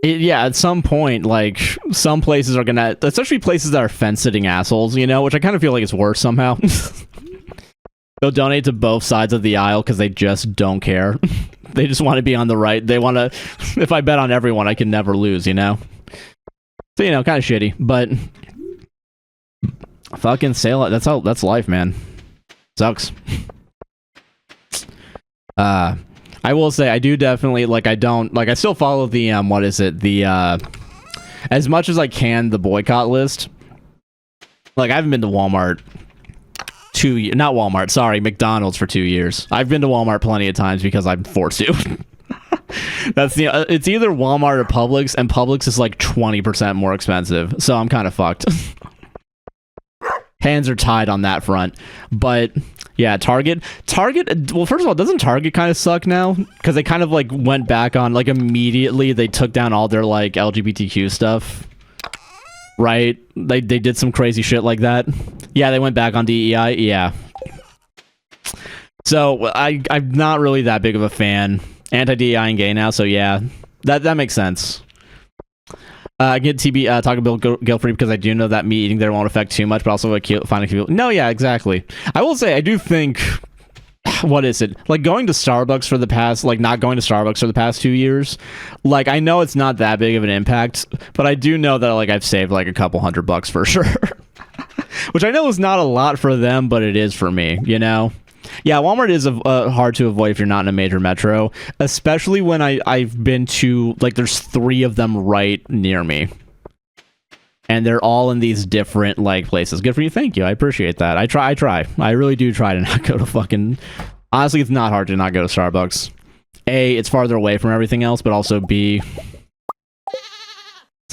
yeah, at some point, like, some places are gonna, especially places that are fence-sitting assholes, you know, which I kind of feel like is worse somehow. They'll donate to both sides of the aisle because they just don't care. They just want to be on the right. They want to, if I bet on everyone, I can never lose, you know? So, you know, kind of shitty, but fucking sale, that's life, man. Sucks. I will say, I do definitely, like, I still follow the, what is it, the, as much as I can, the boycott list. Like, I haven't been to Walmart not Walmart, sorry, McDonald's for 2 years. I've been to Walmart plenty of times because I'm forced to. That's the, it's either Walmart or Publix, and Publix is like 20% more expensive, so I'm kind of fucked. Hands are tied on that front, but... yeah, Target, well, first of all, doesn't Target kind of suck now? Because they kind of, like, went back on, like, immediately they took down all their, like, LGBTQ stuff. Right? They did some crazy shit like that. Yeah, they went back on DEI, yeah. So, I'm not really that big of a fan. Anti-DEI and gay now, so yeah. That makes sense. I get Taco Bell guilt-free because I do know that me eating there won't affect too much, but also finding people. No, yeah, exactly. I will say, I do think, what is it? Like, going to Starbucks for the past, like, not going to Starbucks for the past 2 years, like, I know it's not that big of an impact, but I do know that, like, I've saved, like, a couple $100 for sure. Which I know is not a lot for them, but it is for me, you know? Yeah, Walmart is hard to avoid if you're not in a major metro, especially when I've been to, like, there's 3 of them right near me. And they're all in these different, like, places. Good for you, thank you, I appreciate that. I try. I really do try to not go to fucking... Honestly, it's not hard to not go to Starbucks. A, it's farther away from everything else, but also B...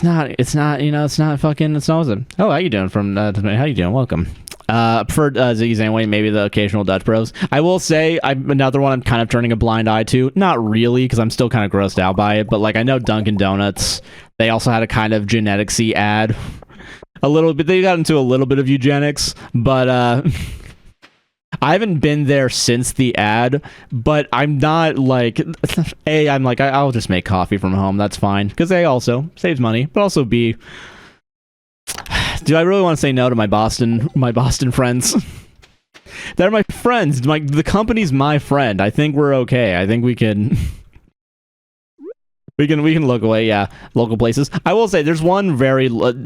It's not, you know, it's not fucking, it's not... Oh, how you doing how you doing? Welcome. Preferred Ziggy's anyway, maybe the occasional Dutch Bros. I will say, another one I'm kind of turning a blind eye to. Not really, because I'm still kind of grossed out by it, but like I know Dunkin' Donuts, they also had a kind of genetics-y ad. A little bit, they got into a little bit of eugenics, but I haven't been there since the ad, but I'm not like A, I'm like I'll just make coffee from home. That's fine because A also saves money, but also B, do I really want to say no to my Boston friends? They're my friends. The company's my friend. I think we're okay. I think we can look away. Yeah, local places. I will say there's one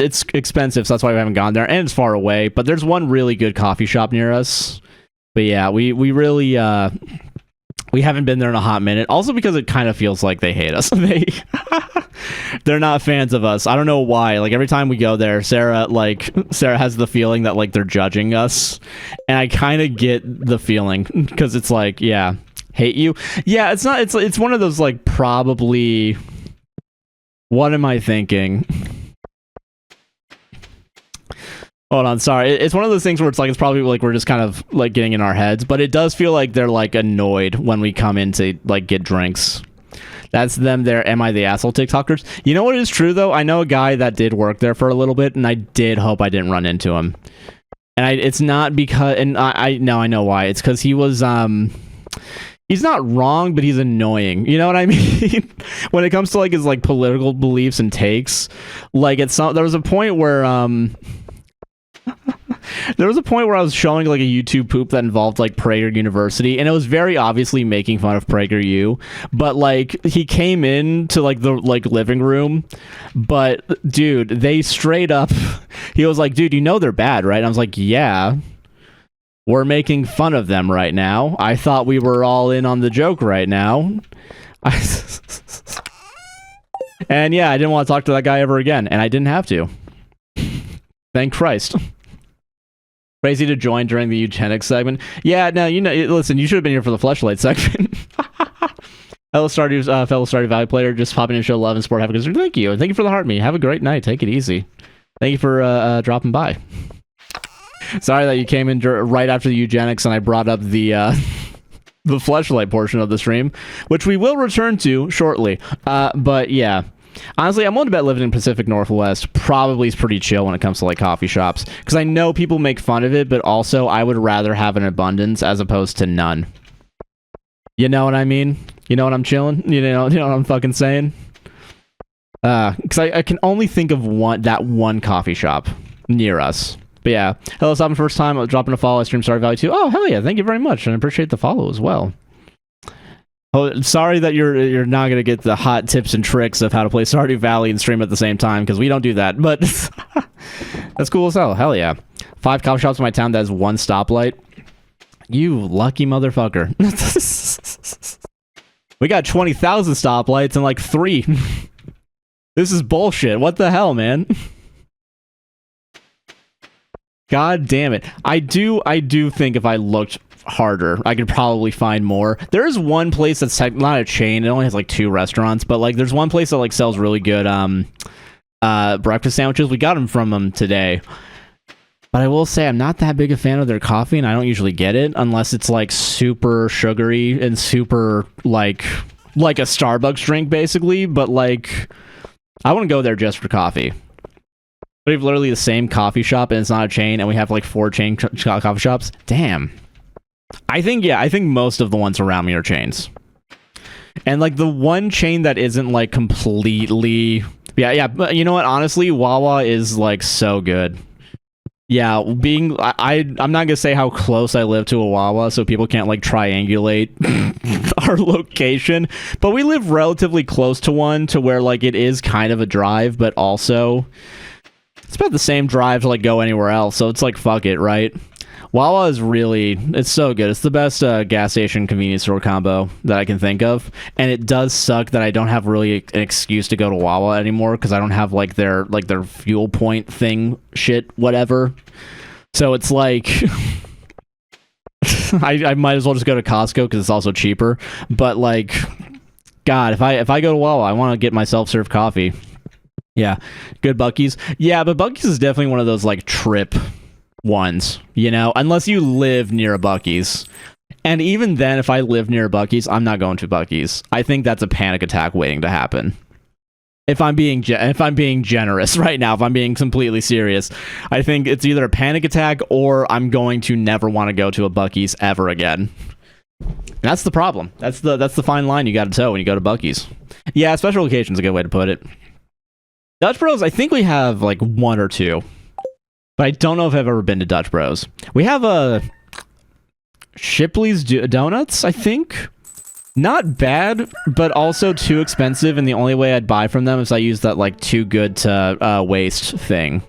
it's expensive, so that's why we haven't gone there, and it's far away. But there's one really good coffee shop near us. But yeah, we really we haven't been there in a hot minute. Also because it kind of feels like they hate us. They're not fans of us. I don't know why. Like every time we go there, Sarah has the feeling that like they're judging us, and I kind of get the feeling because it's like, yeah, hate you. Yeah, it's not. It's one of those like probably. What am I thinking? Hold on, sorry. It's one of those things where it's probably like we're just kind of like getting in our heads, but it does feel like they're like annoyed when we come in to like get drinks. That's them there. Am I the asshole TikTokers? You know what is true though? I know a guy that did work there for a little bit, and I did hope I didn't run into him. And it's not because, and I know why. It's because he was he's not wrong, but he's annoying. You know what I mean? When it comes to like his like political beliefs and takes, like there was a point where there was a point where I was showing like a YouTube poop that involved like Prager University, and it was very obviously making fun of PragerU, but like he came in to like the like living room, but dude, they straight up, he was like, dude, you know they're bad, right? And I was like, yeah, we're making fun of them right now. I thought we were all in on the joke right now. And yeah, I didn't want to talk to that guy ever again, and I didn't have to. Thank Christ. Crazy to join during the eugenics segment. Yeah, no, you know, listen, you should have been here for the fleshlight segment. Hello, Stardew, fellow Stardew Valley player, just popping in to show love and support. Have a good day. Thank you. And thank you for the heart me. Have a great night. Take it easy. Thank you for dropping by. Sorry that you came in right after the eugenics and I brought up the fleshlight portion of the stream, which we will return to shortly. But yeah. Honestly, I'm willing to bet living in Pacific Northwest probably is pretty chill when it comes to like coffee shops, because I know people make fun of it, but also I would rather have an abundance as opposed to none. You know what I mean? You know what I'm chilling? You know what I'm fucking saying? Because I can only think of that one coffee shop near us. But yeah, hello, it's my first time dropping a follow. I stream Stardew Valley 2. Oh hell yeah, thank you very much, and I appreciate the follow as well. Oh, sorry that you're not gonna get the hot tips and tricks of how to play Stardew Valley and stream at the same time, because we don't do that. But that's cool as hell. Hell yeah! 5 coffee shops in my town that has 1 stoplight. You lucky motherfucker. We got 20,000 stoplights and like 3. This is bullshit. What the hell, man? God damn it! I do think if I looked harder, I could probably find more. There is one place that's not a chain. It only has like 2 restaurants, but like there's one place that like sells really good breakfast sandwiches. We got them from them today. But I will say I'm not that big a fan of their coffee, and I don't usually get it unless it's like super sugary and super like a Starbucks drink basically, but like I wouldn't go there just for coffee. We have literally the same coffee shop, and it's not a chain, and we have like 4 chain coffee shops. Damn. I think most of the ones around me are chains. And like the one chain that isn't like completely... Yeah, but you know what? Honestly, Wawa is like so good. Yeah, I'm not gonna say how close I live to a Wawa, so people can't like triangulate our location, but we live relatively close to one to where like it is kind of a drive, but also it's about the same drive to like go anywhere else, so it's like fuck it, right? Wawa is it's so good. It's the best gas station convenience store combo that I can think of, and it does suck that I don't have really an excuse to go to Wawa anymore because I don't have like their fuel point thing shit whatever. So it's like I might as well just go to Costco because it's also cheaper. But like, God, if I go to Wawa, I want to get my self-serve coffee. Yeah, good Buc-ee's. Yeah, but Buc-ee's is definitely one of those like trip ones, you know, unless you live near a Buc-ee's. And even then, if I live near a Buc-ee's, I'm not going to Buc-ee's. I think that's a panic attack waiting to happen. If I'm being generous right now, if I'm being completely serious, I think it's either a panic attack or I'm going to never want to go to a Buc-ee's ever again. And that's the problem. That's the fine line you got to toe when you go to Buc-ee's. Yeah, special occasion's a good way to put it. Dutch Bros, I think we have like 1 or 2, but I don't know if I've ever been to Dutch Bros. We have a Shipley's Donuts, I think. Not bad, but also too expensive, and the only way I'd buy from them is I use that, like, too good to waste thing.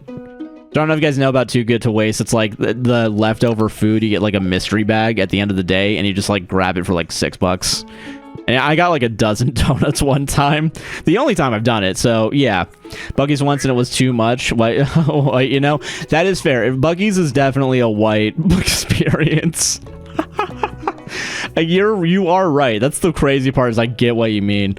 Don't know if you guys know about too good to waste. It's like the leftover food, you get, like, a mystery bag at the end of the day, and you just, like, grab it for, like, $6. And I got, like, a dozen donuts one time. The only time I've done it, so, yeah. Buc-ee's once, and it was too much. White, you know? That is fair. Buc-ee's is definitely a white experience. You are right. That's the crazy part, is I get what you mean.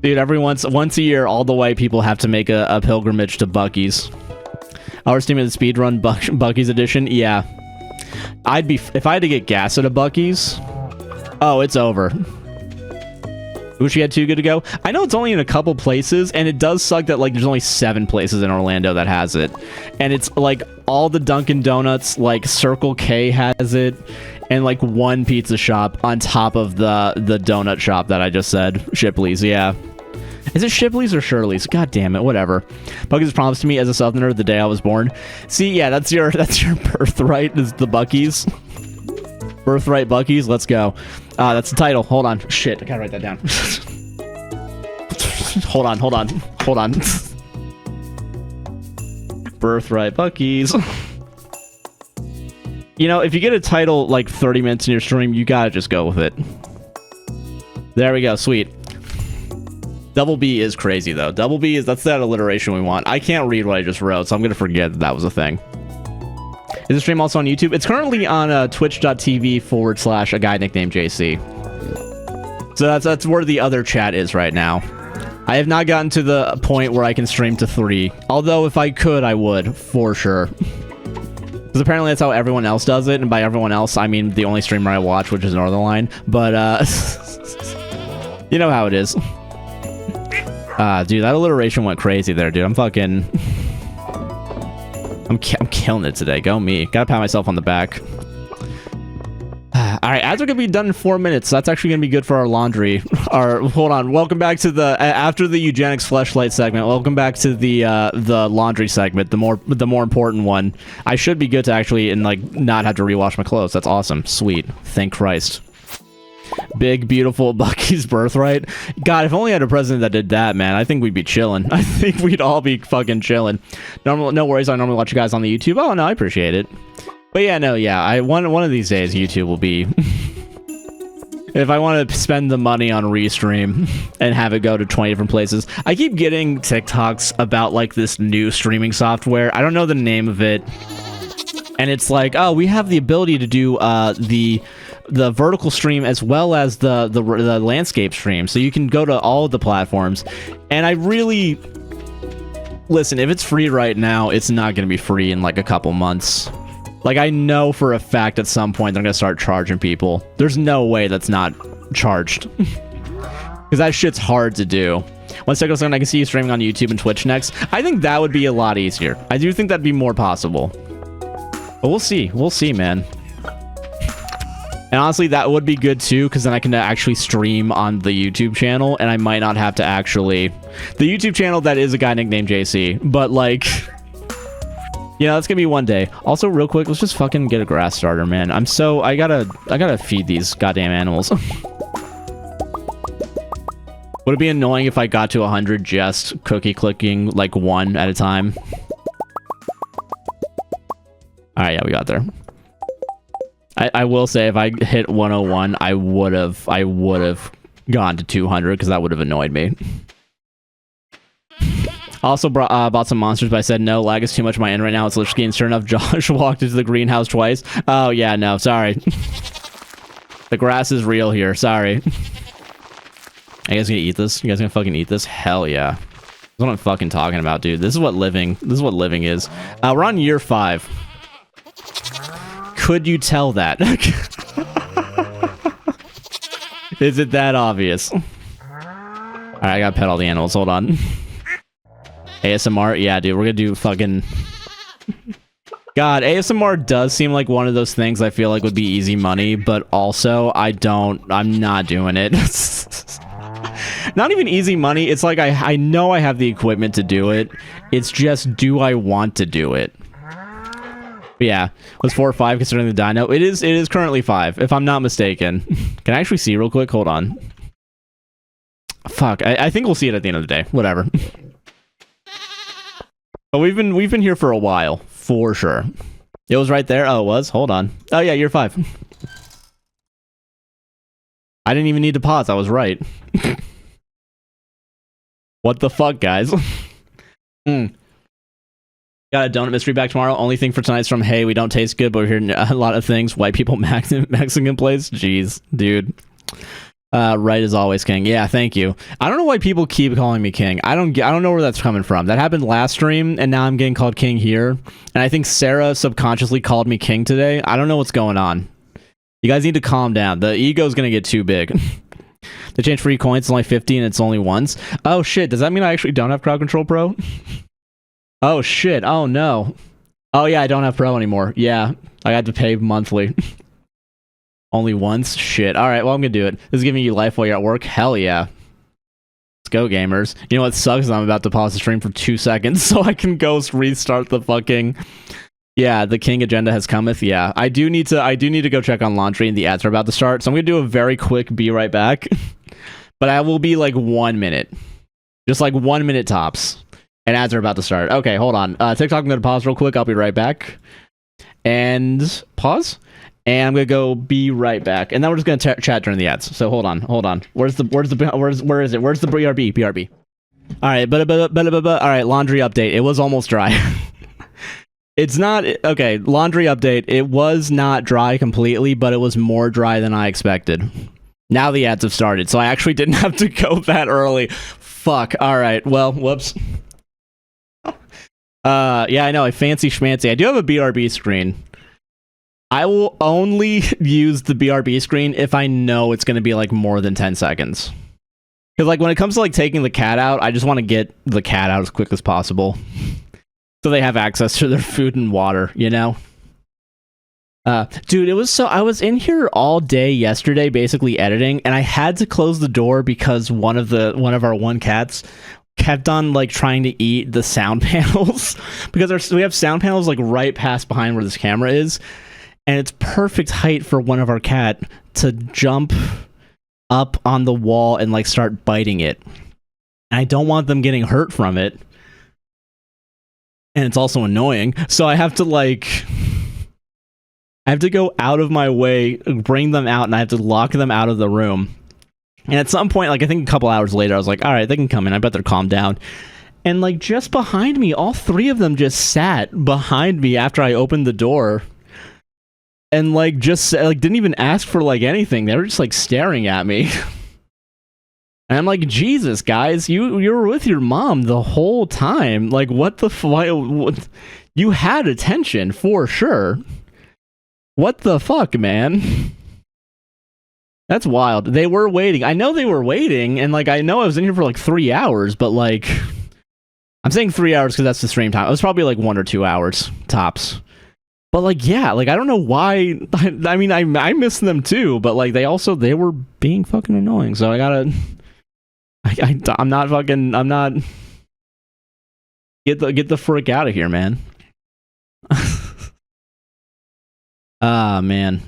Dude, once a year, all the white people have to make a pilgrimage to Buc-ee's. Our team of the speedrun Buc-ee's edition. Yeah, if I had to get gas at a Buc-ee's. Oh, it's over. Wish we had Too Good to Go. I know it's only in a couple places, and it does suck that, like, there's only 7 places in Orlando that has it. And it's, like, all the Dunkin' Donuts, like, Circle K has it, and, like, 1 pizza shop on top of the donut shop that I just said. Shipley's, yeah. Is it Shipley's or Shirley's? God damn it, whatever. Buc-ee's promised to me as a Southerner the day I was born. See, yeah, that's your birthright, is the Buc-ee's. Birthright Buc-ee's, let's go. That's the title. Hold on. Shit, I gotta write that down. Hold on. Birthright Buc-ee's. You know, if you get a title like 30 minutes in your stream, you gotta just go with it. There we go, sweet. Double B is crazy, though. Double B that's that alliteration we want. I can't read what I just wrote, so I'm gonna forget that was a thing. Is the stream also on YouTube? It's currently on twitch.tv/AGuyNicknamedJC. So that's where the other chat is right now. I have not gotten to the point where I can stream to 3. Although if I could, I would, for sure. Because apparently that's how everyone else does it. And by everyone else, I mean the only streamer I watch, which is Northernline. But, you know how it is. Dude, that alliteration went crazy there, dude. I'm killing it today. Go me. Gotta pat myself on the back. Alright, ads are gonna be done in 4 minutes. So that's actually gonna be good for our laundry. Hold on. Welcome back to the after the eugenics fleshlight segment. Welcome back to the laundry segment, the more important one. I should be good to actually not have to rewash my clothes. That's awesome. Sweet. Thank Christ. Big, beautiful Buc-ee's birthright. God, if only I had a president that did that, man. I think we'd be chilling. I think we'd all be fucking chilling. No worries. I normally watch you guys on the YouTube. Oh, no, I appreciate it. But yeah, no, yeah. One of these days, YouTube will be... if I want to spend the money on Restream and have it go to 20 different places. I keep getting TikToks about, like, this new streaming software. I don't know the name of it. And it's like, oh, we have the ability to do the vertical stream as well as the landscape stream, so you can go to all of the platforms. And I really... Listen, if it's free right now, it's not going to be free in, like, a couple months. Like, I know for a fact at some point they're going to start charging people. There's no way that's not charged. Because that shit's hard to do. One second, I can see you streaming on YouTube and Twitch next. I think that would be a lot easier. I do think that'd be more possible. But we'll see. We'll see, man. And honestly, that would be good too, because then I can actually stream on the YouTube channel, and I might not have to actually... The YouTube channel that is a guy nicknamed JC, but like... You know, that's gonna be one day. Also, real quick, let's just fucking get a grass starter, man. I gotta feed these goddamn animals. Would it be annoying if I got to 100 just cookie clicking, like, 1 at a time? Alright, yeah, we got there. I will say, if I hit 101, I would have gone to 200, because that would have annoyed me. Also bought some monsters, but I said no, lag is too much on my end right now. It's literally getting sure enough. Josh walked into the greenhouse twice. Oh, yeah, no, sorry. The grass is real here, sorry. Are you guys gonna eat this? You guys gonna fucking eat this? Hell yeah. That's what I'm fucking talking about, dude. This is what living is. We're on year 5. Could you tell that? Is it that obvious? Alright, I gotta pet all the animals. Hold on. ASMR? Yeah, dude, we're gonna do fucking... God, ASMR does seem like one of those things I feel like would be easy money, but also I'm not doing it. Not even easy money, it's like I know I have the equipment to do it. It's just, do I want to do it? But yeah, was 4 or 5 considering the dino? It is currently 5, if I'm not mistaken. Can I actually see real quick? Hold on. Fuck, I think we'll see it at the end of the day. Whatever. But we've been here for a while, for sure. It was right there. Oh, it was? Hold on. Oh yeah, you're 5. I didn't even need to pause. I was right. What the fuck, guys? Got a donut mystery back tomorrow. Only thing for tonight's from, hey, we don't taste good, but we're hearing a lot of things. White people Mexican place. Jeez, dude. Right as always, King. Yeah, thank you. I don't know why people keep calling me King. I don't know where that's coming from. That happened last stream, and now I'm getting called King here. And I think Sarah subconsciously called me King today. I don't know what's going on. You guys need to calm down. The ego's gonna get too big. They changed free coins. It's only 50, and it's only once. Oh shit! Does that mean I actually don't have Crowd Control Pro? Oh shit! Oh no! Oh yeah, I don't have Pro anymore. Yeah, I had to pay monthly. Only once? Shit. Alright, well, I'm gonna do it. This is giving you life while you're at work? Hell yeah. Let's go, gamers. You know what sucks is I'm about to pause the stream for 2 seconds so I can go restart the fucking... Yeah, the King agenda has cometh. Yeah, I do need to go check on laundry and the ads are about to start. So I'm gonna do a very quick be right back. But I will be like 1 minute. Just like 1 minute tops. And ads are about to start. Okay, hold on. TikTok, I'm gonna pause real quick. I'll be right back. And pause. And I'm gonna go be right back, and then we're just gonna chat during the ads. So hold on. Where is it? Where's the BRB? All right, all right. Laundry update. It was almost dry. It's not okay. Laundry update. It was not dry completely, but it was more dry than I expected. Now the ads have started, so I actually didn't have to go that early. Fuck. All right. Well, whoops. Yeah, I know. I fancy schmancy. I do have a BRB screen. I will only use the BRB screen if I know it's going to be like more than 10 seconds. Because like when it comes to like taking the cat out, I just want to get the cat out as quick as possible. So they have access to their food and water, you know? Dude, it was so... I was in here all day yesterday basically editing, and I had to close the door because one of our cats kept on like trying to eat the sound panels. Because we have sound panels like right past behind where this camera is. And it's perfect height for one of our cat to jump up on the wall and like start biting it. And I don't want them getting hurt from it. And it's also annoying. So I have to go out of my way, bring them out, and I have to lock them out of the room. And at some point, like I think a couple hours later, I was like, all right, they can come in. I bet they're calmed down. And like just behind me, all 3 of them just sat behind me after I opened the door. And like just like didn't even ask for like anything. They were just like staring at me. And I'm like, Jesus, guys, you were with your mom the whole time. Like, what the fuck? You had attention for sure. What the fuck, man? That's wild. They were waiting. I know they were waiting, and like I know I was in here for like 3 hours, but like I'm saying 3 hours because that's the stream time. It was probably like 1 or 2 hours tops. But like, yeah, like I don't know why. I mean, I miss them too, but like they were being fucking annoying. So I gotta. I'm not get the frick out of here, man. Ah, man.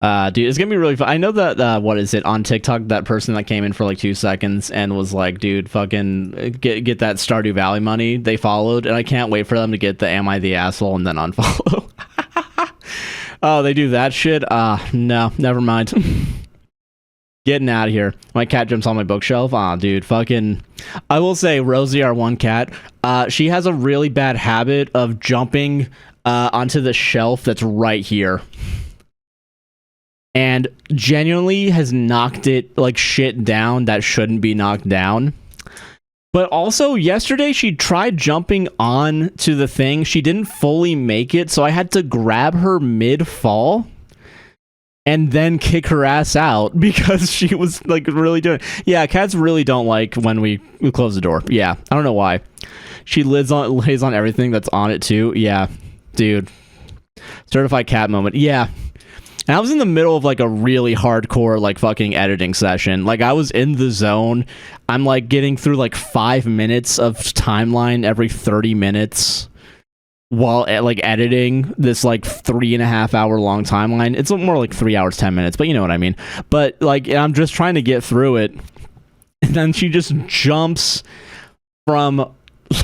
Dude, it's gonna be really fun. I know that what is it on TikTok, that person that came in for like 2 seconds and was like, dude, fucking get that Stardew Valley money, they followed, and I can't wait for them to get the am I the asshole and then unfollow. Oh, they do that shit? No, never mind. Getting out of here. My cat jumps on my bookshelf. Aw, dude, fucking... I will say, Rosie, our one cat, she has a really bad habit of jumping onto the shelf that's right here. And genuinely has knocked it like shit down that shouldn't be knocked down. But also, yesterday she tried jumping on to the thing. She didn't fully make it, so I had to grab her mid-fall. and then kick her ass out because she was like really doing it. Yeah, cats really don't like when we close the door. Yeah, I don't know why. She lays on everything that's on it too. Yeah, dude. Certified cat moment. Yeah. And I was in the middle of like a really hardcore like fucking editing session. Like I was in the zone. I'm like getting through like 5 minutes of timeline every 30 minutes while like editing this like 3.5 hour long timeline. It's more like 3 hours 10 minutes, but you know what I mean. But like I'm just trying to get through it, and then she just jumps from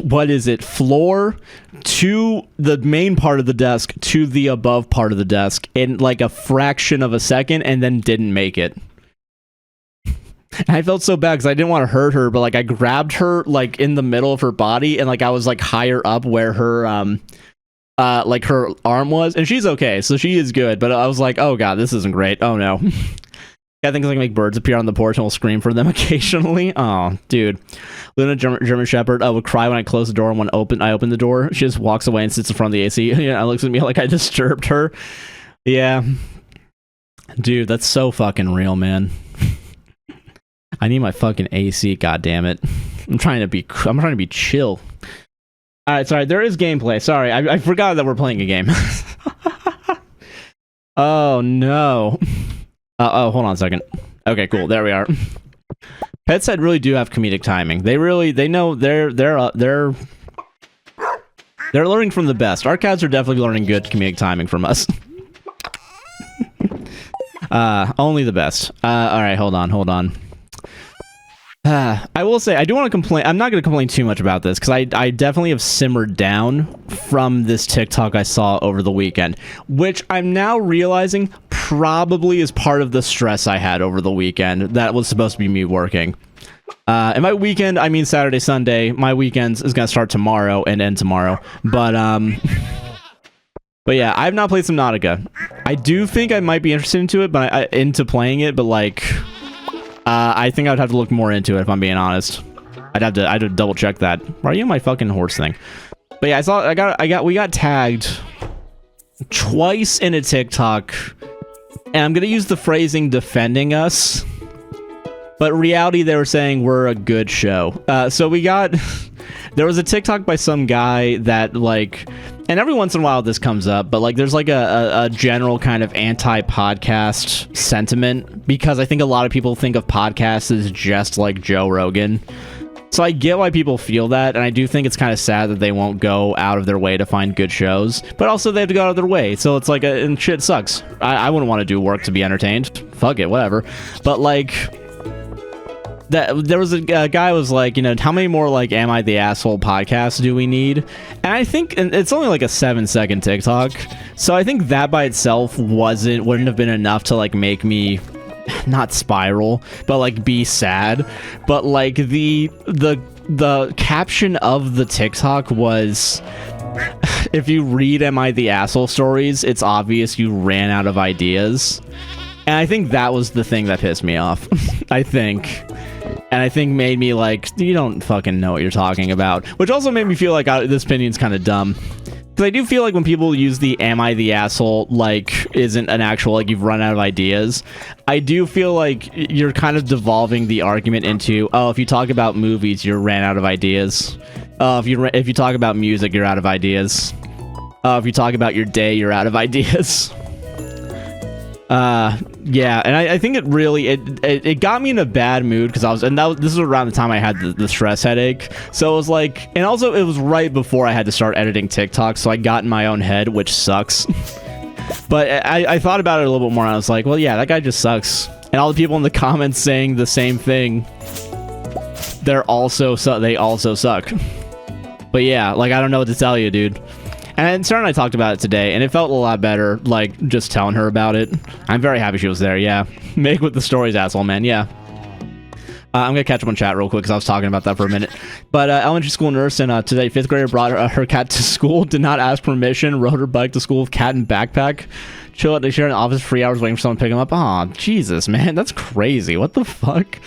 what is it, floor to the main part of the desk to the above part of the desk in like a fraction of a second, and then didn't make it. And I felt so bad because I didn't want to hurt her, but like I grabbed her like in the middle of her body, and like I was like higher up where her like her arm was, and she's okay, so she is good. But I was like, oh god, this isn't great. Oh no. I think I can make birds appear on the porch and will scream for them occasionally. Oh, dude. Luna, German Shepherd, would cry when I close the door, and when I open the door, she just walks away and sits in front of the AC. Yeah, looks at me like I disturbed her. Yeah. Dude, that's so fucking real, man. I need my fucking AC, goddammit. I'm trying to be chill. Alright, sorry, there is gameplay. Sorry, I forgot that we're playing a game. Oh, no. Oh, hold on a second. Okay, cool. There we are. Pets that really do have comedic timing. They know they're learning from the best. Our cats are definitely learning good comedic timing from us. Only the best. All right, hold on. I will say, I do want to complain. I'm not going to complain too much about this, because I definitely have simmered down from this TikTok I saw over the weekend, which I'm now realizing probably is part of the stress I had over the weekend. That was supposed to be me working. And my weekend, I mean Saturday, Sunday. My weekends is going to start tomorrow and end tomorrow. But yeah, I have not played Subnautica. I do think I might be interested into playing it, but like... I think I would have to look more into it if I'm being honest. I'd have to double check that. Why are you on my fucking horse thing? But yeah, we got tagged twice in a TikTok, and I'm gonna use the phrasing defending us, but in reality they were saying we're a good show. So we got there was a TikTok by some guy that like, and every once in a while this comes up, but like there's like a general kind of anti-podcast sentiment, because I think a lot of people think of podcasts as just like Joe Rogan. So I get why people feel that, and I do think it's kind of sad that they won't go out of their way to find good shows, but also they have to go out of their way, so it's like, and shit sucks. I wouldn't want to do work to be entertained. Fuck it, whatever. But like... there was a guy was like, you know, how many more like Am I the Asshole podcasts do we need? And I think it's only like a 7-second TikTok, so I think that by itself wouldn't have been enough to like make me not spiral, but like be sad. But like the caption of the TikTok was, if you read Am I the Asshole stories, it's obvious you ran out of ideas. And I think that was the thing that pissed me off. I think. And I think made me like, you don't fucking know what you're talking about. Which also made me feel like this opinion's kind of dumb. Because I do feel like when people use the Am I the Asshole, like, isn't an actual, like, you've run out of ideas, I do feel like you're kind of devolving the argument into, oh, if you talk about movies, you ran out of ideas. If you talk about music, you're out of ideas. If you talk about your day, you're out of ideas. Yeah, and I think it really it got me in a bad mood, because this was around the time I had the stress headache, so it was like, and also it was right before I had to start editing TikTok, so I got in my own head, which sucks. But I thought about it a little bit more, and I was like, well, yeah, that guy just sucks. And all the people in the comments saying the same thing, they also suck. But yeah, like, I don't know what to tell you, dude. And Sarah and I talked about it today, and it felt a lot better, like, just telling her about it. I'm very happy she was there, yeah. Make with the stories, asshole, man, yeah. I'm gonna catch up on chat real quick, because I was talking about that for a minute. But elementary school nurse, and today, 5th grader brought her cat to school, did not ask permission, rode her bike to school with cat and backpack, chill they share an office for 3 hours waiting for someone to pick him up. Aw, Jesus, man, that's crazy. What the fuck?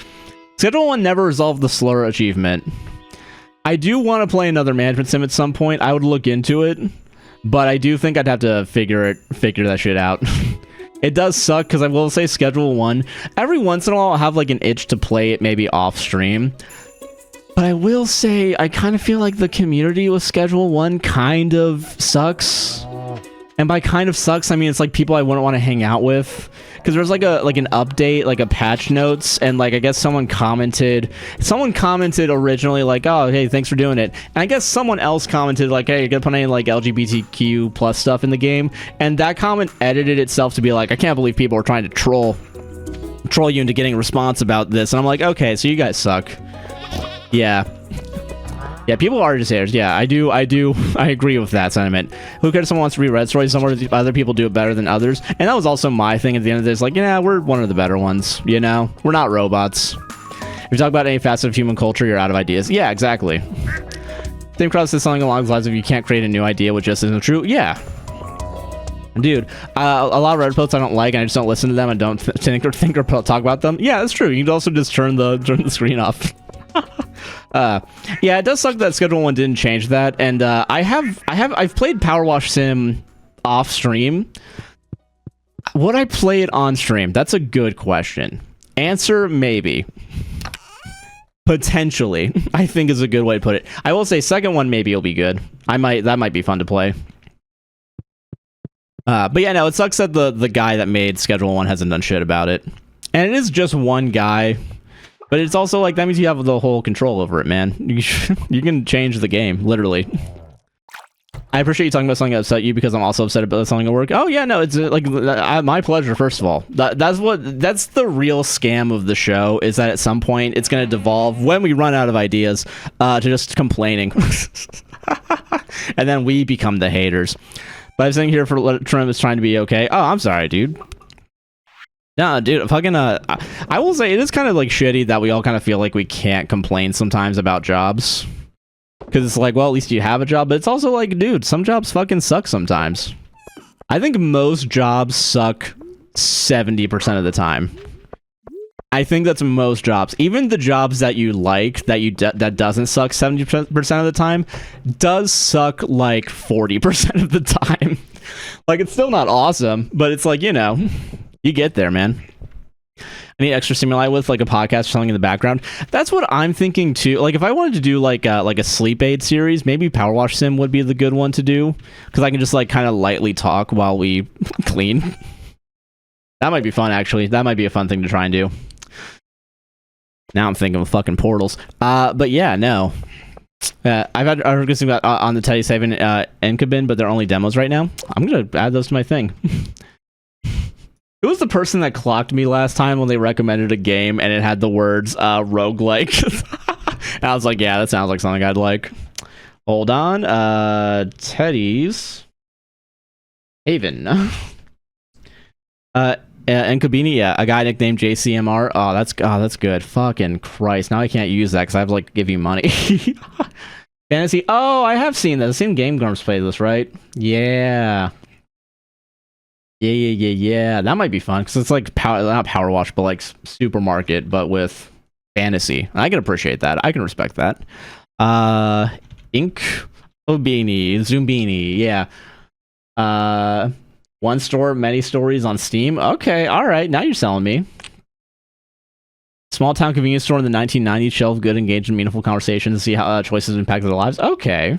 Schedule 1 never resolved the slur achievement. I do want to play another management sim at some point. I would look into it, but I do think I'd have to figure that shit out. It does suck because I will say Schedule 1. Every once in a while I'll have like an itch to play it maybe off stream. But I will say I kind of feel like the community with Schedule 1 kind of sucks. And by kind of sucks, I mean it's like people I wouldn't want to hang out with. Because there's like an update, like a patch notes, and like I guess someone commented originally like, oh hey, thanks for doing it. And I guess someone else commented like, hey, you're gonna put any like LGBTQ plus stuff in the game, and that comment edited itself to be like, I can't believe people are trying to troll you into getting a response about this. And I'm like, okay, so you guys suck. Yeah, people are just haters. Yeah, I agree with that sentiment. Who cares if someone wants to read Red Stories? Some other people do it better than others. And that was also my thing at the end of this. Like, yeah, we're one of the better ones, you know? We're not robots. If you talk about any facet of human culture, you're out of ideas. Yeah, exactly. Same crowd says something along the lines of you can't create a new idea which just isn't true. Yeah. Dude, a lot of Reddit posts I don't like, and I just don't listen to them and don't think or talk about them. Yeah, that's true. You can also just turn the screen off. Yeah, it does suck that Schedule 1 didn't change that, and I've played Power Wash Sim off stream. Would I play it on stream? That's a good question. Answer, maybe. Potentially, I think is a good way to put it. I will say second one maybe will be good. That might be fun to play. But yeah, no, it sucks that the guy that made Schedule 1 hasn't done shit about it. And it is just one guy. But it's also like, that means you have the whole control over it, man. You can change the game, literally. I appreciate you talking about something that upset you because I'm also upset about something at work. Oh yeah, no, it's like my pleasure. First of all, that's the real scam of the show, is that at some point it's going to devolve when we run out of ideas to just complaining, and then we become the haters. But I'm sitting here for Trim is trying to be okay. Oh, I'm sorry, dude. No, dude, fucking, I will say it is kind of like shitty that we all kind of feel like we can't complain sometimes about jobs. Because it's like, well, at least you have a job, but it's also like, dude, some jobs fucking suck sometimes. I think most jobs suck 70% of the time. I think that's most jobs. Even the jobs that you like, that doesn't suck 70% of the time, does suck like 40% of the time. Like, it's still not awesome, but it's like, you know... You get there, man. I need extra stimuli with like a podcast or something in the background. That's what I'm thinking too. Like if I wanted to do like a sleep aid series, maybe Power Wash Sim would be the good one to do, because I can just like kind of lightly talk while we clean. That might be fun, actually. That might be a fun thing to try and do. Now I'm thinking of fucking portals. But yeah, no. I've heard good thing about on the Teddy Saving Enkabin, but they're only demos right now. I'm gonna add those to my thing. Who was the person that clocked me last time when they recommended a game and it had the words roguelike? And I was like, yeah, that sounds like something I'd like. Hold on. Teddy's Haven. And Kabini, yeah, a guy nicknamed JCMR. Oh, that's good. Fucking Christ. Now I can't use that because I have to like give you money. Fantasy. Oh, I have seen that. I've seen Game Grumps play this, right? Yeah. Yeah. That might be fun because it's like not Power Wash, but like Supermarket, but with fantasy. I can appreciate that. I can respect that. Ink Obini, Zumbini, yeah. One store, many stories on Steam. Okay, all right. Now you're selling me. Small town convenience store in the 1990s. Shelf good, engaged in meaningful conversations to see how choices impacted their lives. Okay.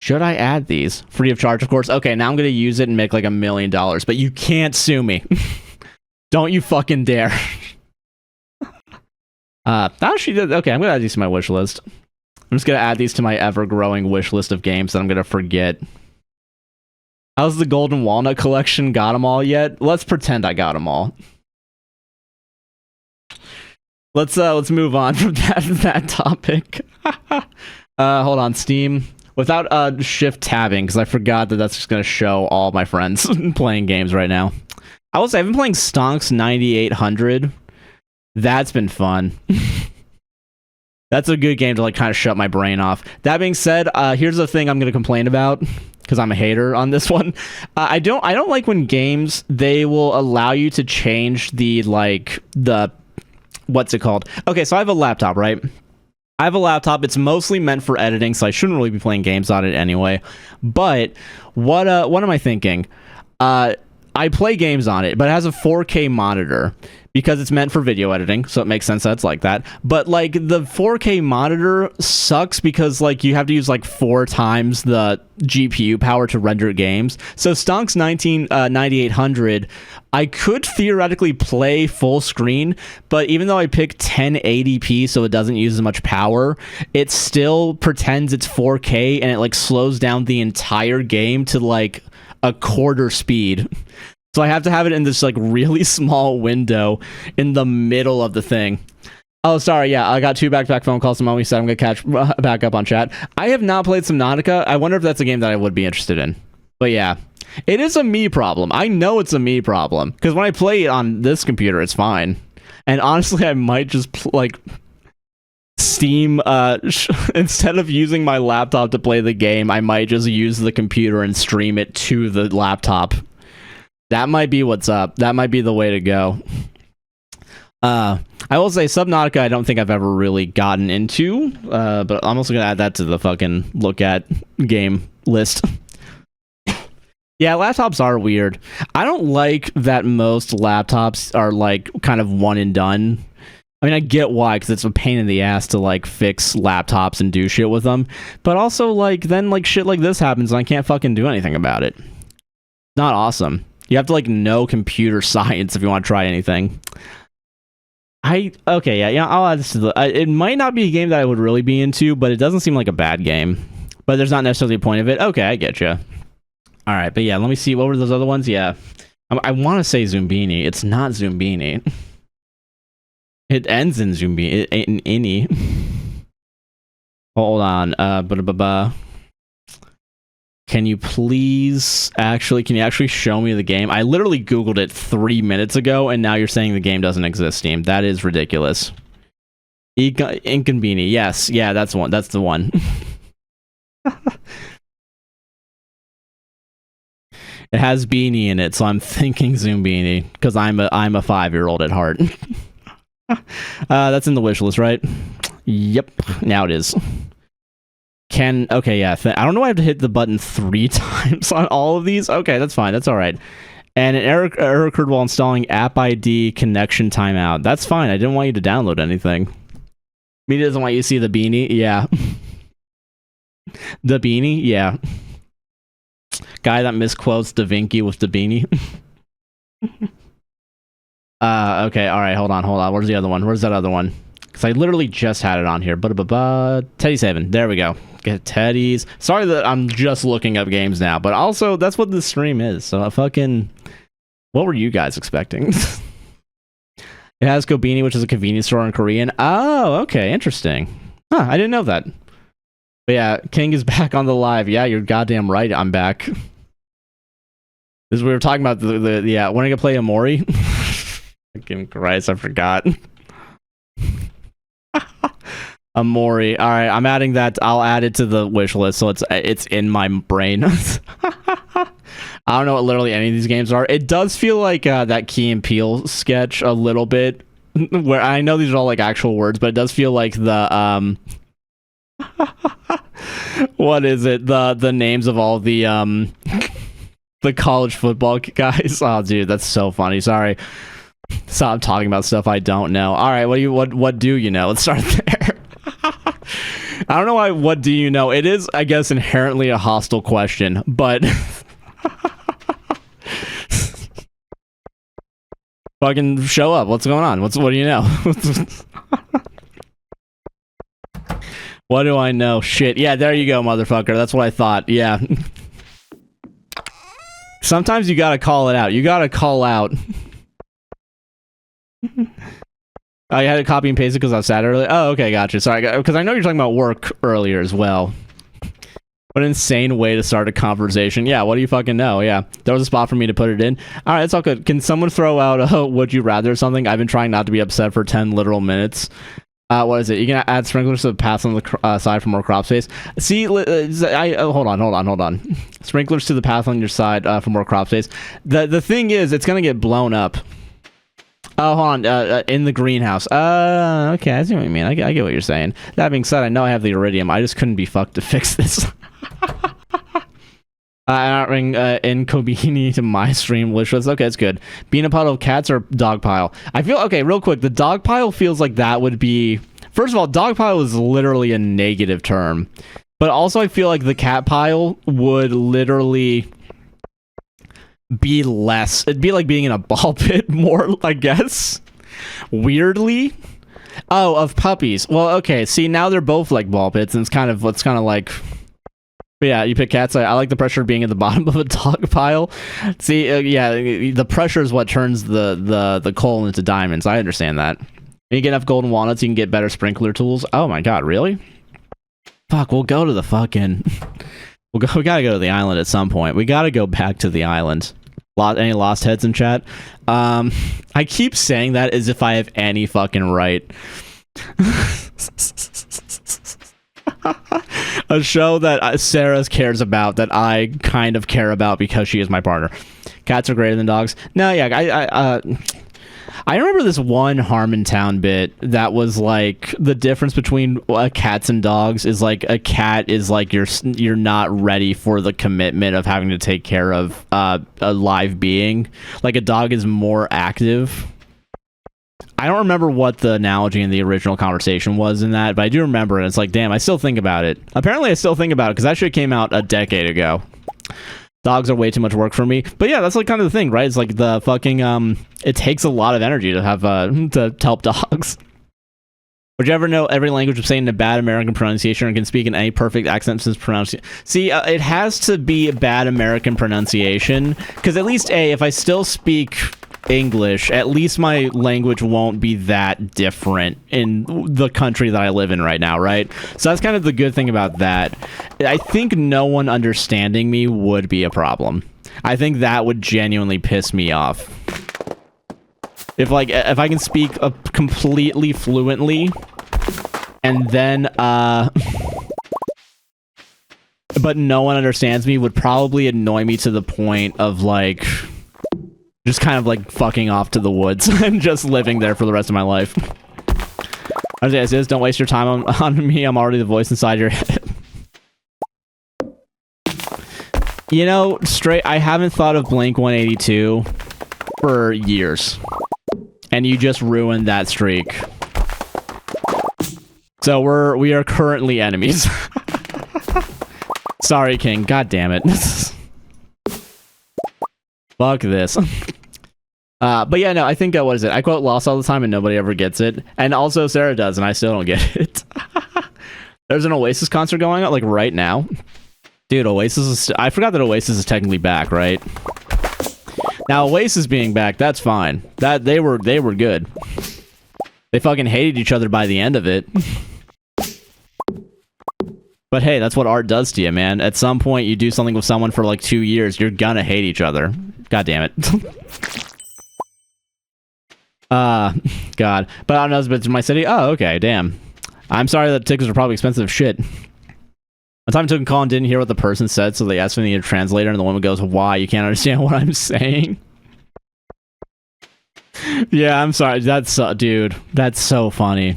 Should I add these? Free of charge, of course. Okay, now I'm going to use it and make like $1 million, but you can't sue me. Don't you fucking dare. Actually, okay, I'm going to add these to my wish list. I'm just going to add these to my ever-growing wish list of games that I'm going to forget. How's the Golden Walnut collection? Got them all yet? Let's pretend I got them all. Let's move on from that topic. Hold on, Steam. Without shift tabbing, because I forgot that that's just going to show all my friends playing games right now. I will say, I've been playing Stonks 9800. That's been fun. That's a good game to like kind of shut my brain off. That being said, here's the thing I'm going to complain about, because I'm a hater on this one. I don't like when games, they will allow you to change the what's it called? Okay, so I have a laptop, right? I have a laptop. It's mostly meant for editing, so I shouldn't really be playing games on it anyway. But what am I thinking? I play games on it, but it has a 4K monitor because it's meant for video editing, so it makes sense that it's like that. But like the 4K monitor sucks because like you have to use like 4 times the GPU power to render games. So Stonk's 9800, I could theoretically play full screen, but even though I pick 1080p so it doesn't use as much power, it still pretends it's 4K and it like slows down the entire game to like a quarter speed. So I have to have it in this like really small window in the middle of the thing. Oh, sorry. Yeah, I got 2 back-to-back phone calls. Mommy said I'm going to catch back up on chat. I have not played Subnautica. I wonder if that's a game that I would be interested in. But yeah, it is a me problem. I know it's a me problem because when I play it on this computer, it's fine. And honestly, I might just like Steam, instead of using my laptop to play the game, I might just use the computer and stream it to the laptop. That might be what's up. That might be the way to go. I will say Subnautica I don't think I've ever really gotten into, but I'm also gonna add that to the fucking look at game list. Yeah, laptops are weird. I don't like that most laptops are like kind of one and done. I mean, I get why, because it's a pain in the ass to like fix laptops and do shit with them. But also, like, then like shit like this happens and I can't fucking do anything about it. Not awesome. You have to like know computer science if you want to try anything. Okay, yeah, I'll add this to the. It might not be a game that I would really be into, but it doesn't seem like a bad game. But there's not necessarily a point of it. Okay, I get you. All right, but yeah, let me see. What were those other ones? Yeah, I want to say Zumbini. It's not Zumbini. It ends in Zumbini. In Ini. Hold on. Can you actually show me the game? I literally Googled it 3 minutes ago, and now you're saying the game doesn't exist, Steam. That is ridiculous. Inconveni. Yes. Yeah, that's one. That's the one. It has Beanie in it, so I'm thinking Zumbini, because I'm a 5-year-old at heart. That's in the wish list, right? Yep. Now it is. Okay, yeah. I don't know why I have to hit the button 3 times on all of these. Okay, that's fine. That's all right. And an error occurred while installing app ID connection timeout. That's fine. I didn't want you to download anything. Media doesn't want you to see the beanie. Yeah. The beanie? Yeah. Guy that misquotes Da Vinci with the beanie. Okay, alright, hold on. Where's the other one? Where's that other one? Because I literally just had it on here. Teddy 7. There we go. Get Teddy's. Sorry that I'm just looking up games now, but also that's what this stream is. So what were you guys expecting? It has Kobini, which is a convenience store in Korean. Oh, okay, interesting. Huh, I didn't know that. But yeah, King is back on the live. Yeah, you're goddamn right. I'm back. We were talking about yeah. When are you gonna play Amori? Fucking Christ, I forgot. Amori. All right, I'm adding that. I'll add it to the wish list, so it's in my brain. I don't know what literally any of these games are. It does feel like that Key and Peele sketch a little bit, where I know these are all like actual words, but it does feel like the what is it? The names of all the college football guys. Oh, dude, that's so funny. Sorry. Stop talking about stuff I don't know. All right, what do you know? Let's start there. I don't know why. What do you know? It is, I guess, inherently a hostile question, but fucking show up. What's going on? What do you know? What do I know? Shit. Yeah, there you go, motherfucker. That's what I thought. Yeah. Sometimes you gotta call it out. You gotta call out. I had to copy and paste it because I was sad earlier. Oh, okay, gotcha. Sorry, because I know you're talking about work earlier as well. What an insane way to start a conversation. Yeah, what do you fucking know? Yeah, there was a spot for me to put it in. All right, it's all good. Can someone throw out a would you rather or something? I've been trying not to be upset for 10 literal minutes. What is it? You can add sprinklers to the path on the side for more crop space. See, hold on. Sprinklers to the path on your side for more crop space. The thing is, it's gonna get blown up. Oh, hold on. In the greenhouse. Okay, I see what you mean. I get what you're saying. That being said, I know I have the iridium. I just couldn't be fucked to fix this. Adding in Kobini to my stream wish list. Okay, it's good. Being a puddle of cats or dog pile? I feel okay. Real quick, the dog pile feels like that would be. First of all, dog pile is literally a negative term, but also I feel like the cat pile would literally be less. It'd be like being in a ball pit more, I guess. Weirdly. Oh, of puppies. Well, okay. See, now they're both like ball pits, and it's kind of like. But yeah, you pick cats. I like the pressure of being at the bottom of a dog pile. See, yeah, the pressure is what turns the coal into diamonds. I understand that. When you get enough golden walnuts, you can get better sprinkler tools. Oh my god, really? Fuck, we'll go to the fucking... We gotta go to the island at some point. We gotta go back to the island. Any lost heads in chat? I keep saying that as if I have any fucking right. A show that Sarah cares about that I kind of care about because she is my partner. Cats are greater than dogs. No, yeah, I remember this one Harmontown bit that was like the difference between cats and dogs is like a cat is like you're not ready for the commitment of having to take care of a live being. Like a dog is more active. I don't remember what the analogy in the original conversation was in that, but I do remember it. It's like, damn, I still think about it. Apparently, I still think about it because that shit came out a decade ago. Dogs are way too much work for me. But yeah, that's like kind of the thing, right? It's like the fucking, it takes a lot of energy to have, to help dogs. Would you ever know every language of saying a bad American pronunciation and can speak in any perfect accent since pronunciation? See, it has to be a bad American pronunciation because at least, if I still speak English, at least my language won't be that different in the country that I live in right now, right? So that's kind of the good thing about that. I think no one understanding me would be a problem. I think that would genuinely piss me off. If I can speak completely fluently and then but no one understands me would probably annoy me to the point of like just kind of like fucking off to the woods and just living there for the rest of my life. As is, don't waste your time on me. I'm already the voice inside your head. You know, I haven't thought of Blink 182 for years. And you just ruined that streak. So we are currently enemies. Sorry, King. God damn it. Fuck this. But yeah, no, I think, what is it? I quote Lost all the time and nobody ever gets it. And also Sarah does, and I still don't get it. There's an Oasis concert going on, like, right now. Dude, Oasis is... I forgot that Oasis is technically back, right? Now, Oasis being back, that's fine. They were good. They fucking hated each other by the end of it. But hey, that's what art does to you, man. At some point, you do something with someone for like 2 years, you're gonna hate each other. God damn it. God. But I don't know, it's my city. Oh, okay, damn. I'm sorry that tickets are probably expensive shit. One time I took a call and didn't hear what the person said, so they asked me to need a translator, and the woman goes, "Why? You can't understand what I'm saying?" Yeah, I'm sorry. Dude, that's so funny.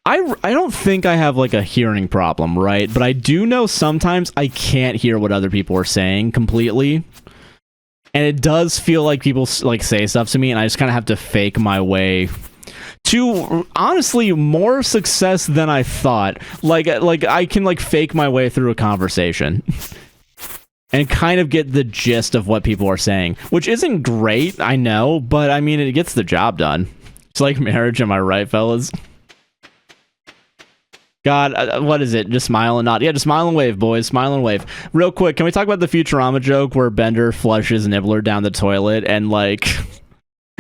I don't think I have like a hearing problem, right? But I do know sometimes I can't hear what other people are saying completely. And it does feel like people like say stuff to me and I just kind of have to fake my way to honestly more success than I thought. Like I can like fake my way through a conversation and kind of get the gist of what people are saying, which isn't great, I know, but I mean it gets the job done. It's like marriage, am I right, fellas? God, what is it? Just smile and nod. Yeah, just smile and wave, boys. Smile and wave. Real quick, can we talk about the Futurama joke where Bender flushes Nibbler down the toilet and, like,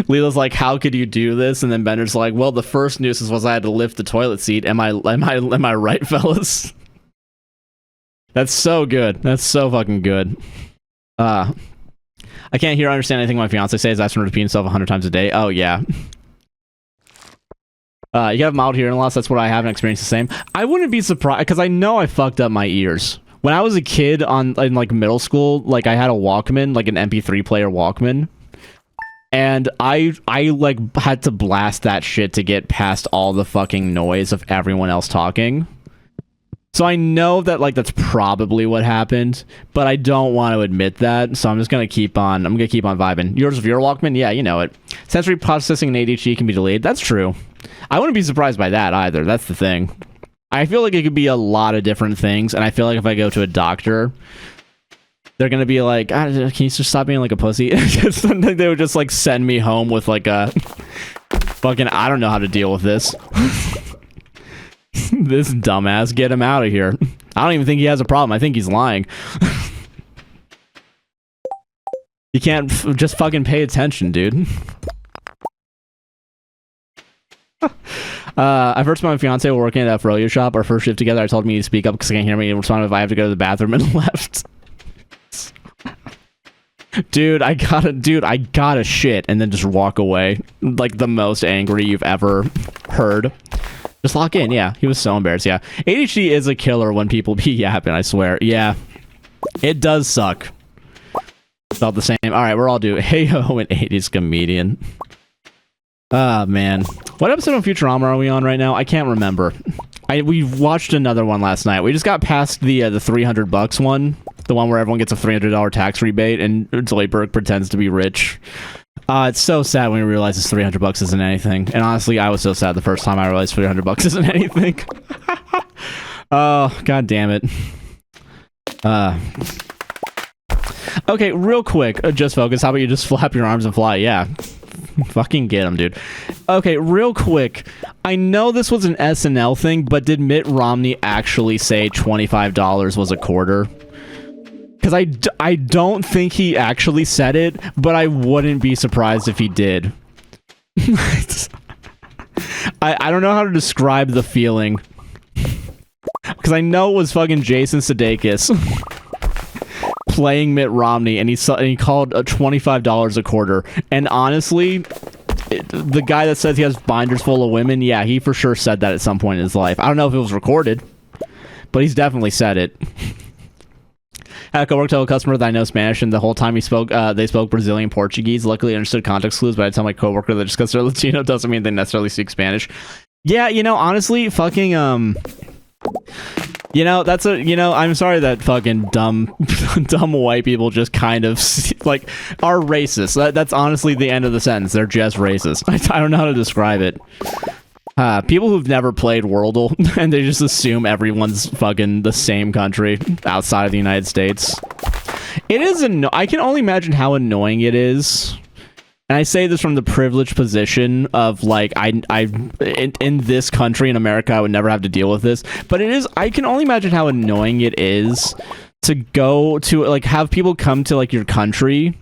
Leela's like, how could you do this? And then Bender's like, well, the first nuisance was I had to lift the toilet seat. Am I right, fellas? That's so good. That's so fucking good. I can't hear or understand anything my fiance says. Asking her to repeat himself 100 times a day. Oh, yeah. You have mild hearing loss. That's what I haven't experienced the same. I wouldn't be surprised because I know I fucked up my ears. When I was a kid in like middle school, like I had a Walkman, like an MP3 player Walkman. And I like had to blast that shit to get past all the fucking noise of everyone else talking. So I know that like that's probably what happened, but I don't want to admit that. So I'm just gonna keep on. I'm gonna keep on vibing. Yours of your Walkman, yeah, you know it. Sensory processing and ADHD can be delayed. That's true. I wouldn't be surprised by that either. That's the thing. I feel like it could be a lot of different things, and I feel like if I go to a doctor, they're gonna be like, "Can you just stop being like a pussy?" They would just like send me home with like a fucking I don't know how to deal with this. This dumbass, get him out of here. I don't even think he has a problem. I think he's lying. You can't just fucking pay attention, dude. I've heard from my fiance while working at a froyo shop. Our first shift together, I told him he to speak up because I can't hear me and respond if I have to go to the bathroom and left. Dude, I gotta shit and then just walk away. Like the most angry you've ever heard. Just lock in, yeah. He was so embarrassed, yeah. ADHD is a killer when people be yapping, I swear. Yeah. It does suck. Felt the same. Alright, we're all due. Hey-ho, an 80s comedian. Ah, man. What episode of Futurama are we on right now? I can't remember. We watched another one last night. We just got past the $300 one. The one where everyone gets a $300 tax rebate and Zoidberg pretends to be rich. It's so sad when you realize this $300 isn't anything. And honestly, I was so sad the first time I realized $300 isn't anything. Oh, god damn it. Okay, real quick, just focus. How about you just flap your arms and fly? Yeah. Fucking get him, dude. Okay, real quick. I know this was an SNL thing, but did Mitt Romney actually say $25 was a quarter? Because I don't think he actually said it, but I wouldn't be surprised if he did. I don't know how to describe the feeling. Because I know it was fucking Jason Sudeikis playing Mitt Romney, and he called $25 a quarter. And honestly, the guy that says he has binders full of women, yeah, he for sure said that at some point in his life. I don't know if it was recorded, but he's definitely said it. I had a coworker tell a customer that I know Spanish, and the whole time they spoke Brazilian Portuguese. Luckily, I understood context clues, but I tell my coworker that just because they're Latino doesn't mean they necessarily speak Spanish. Yeah, you know, honestly, fucking, you know, that's a, you know, I'm sorry that fucking dumb white people just kind of, like, are racist. That's honestly the end of the sentence. They're just racist. I don't know how to describe it. People who've never played Wordle and they just assume everyone's fucking the same country outside of the United States. It is I can only imagine how annoying it is. And I say this from the privileged position of like in this country in America I would never have to deal with this, but it is I can only imagine how annoying it is to go to like have people come to like your country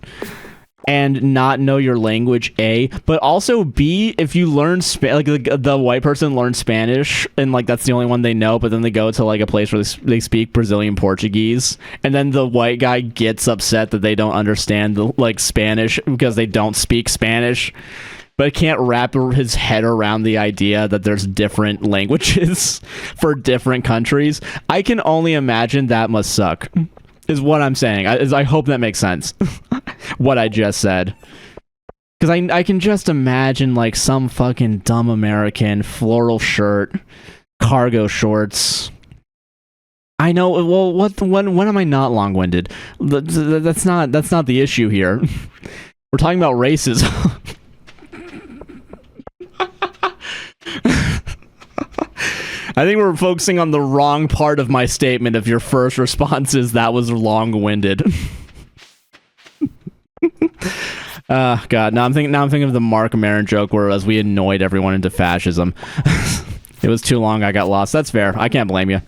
and not know your language, A, but also B, if you learn like the white person learns Spanish and like that's the only one they know, but then they go to like a place where they speak Brazilian Portuguese, and then the white guy gets upset that they don't understand the like Spanish because they don't speak Spanish, but can't wrap his head around the idea that there's different languages for different countries. I can only imagine that must suck. Is what I'm saying. I hope that makes sense. What I just said. Because I can just imagine, like, some fucking dumb American, floral shirt, cargo shorts. I know, well, when am I not long-winded? That's not the issue here. We're talking about racism. I think we're focusing on the wrong part of my statement if your first response is that was long-winded. God, now I'm thinking of the Mark Maron joke where as we annoyed everyone into fascism. It was too long, I got lost. That's fair. I can't blame you.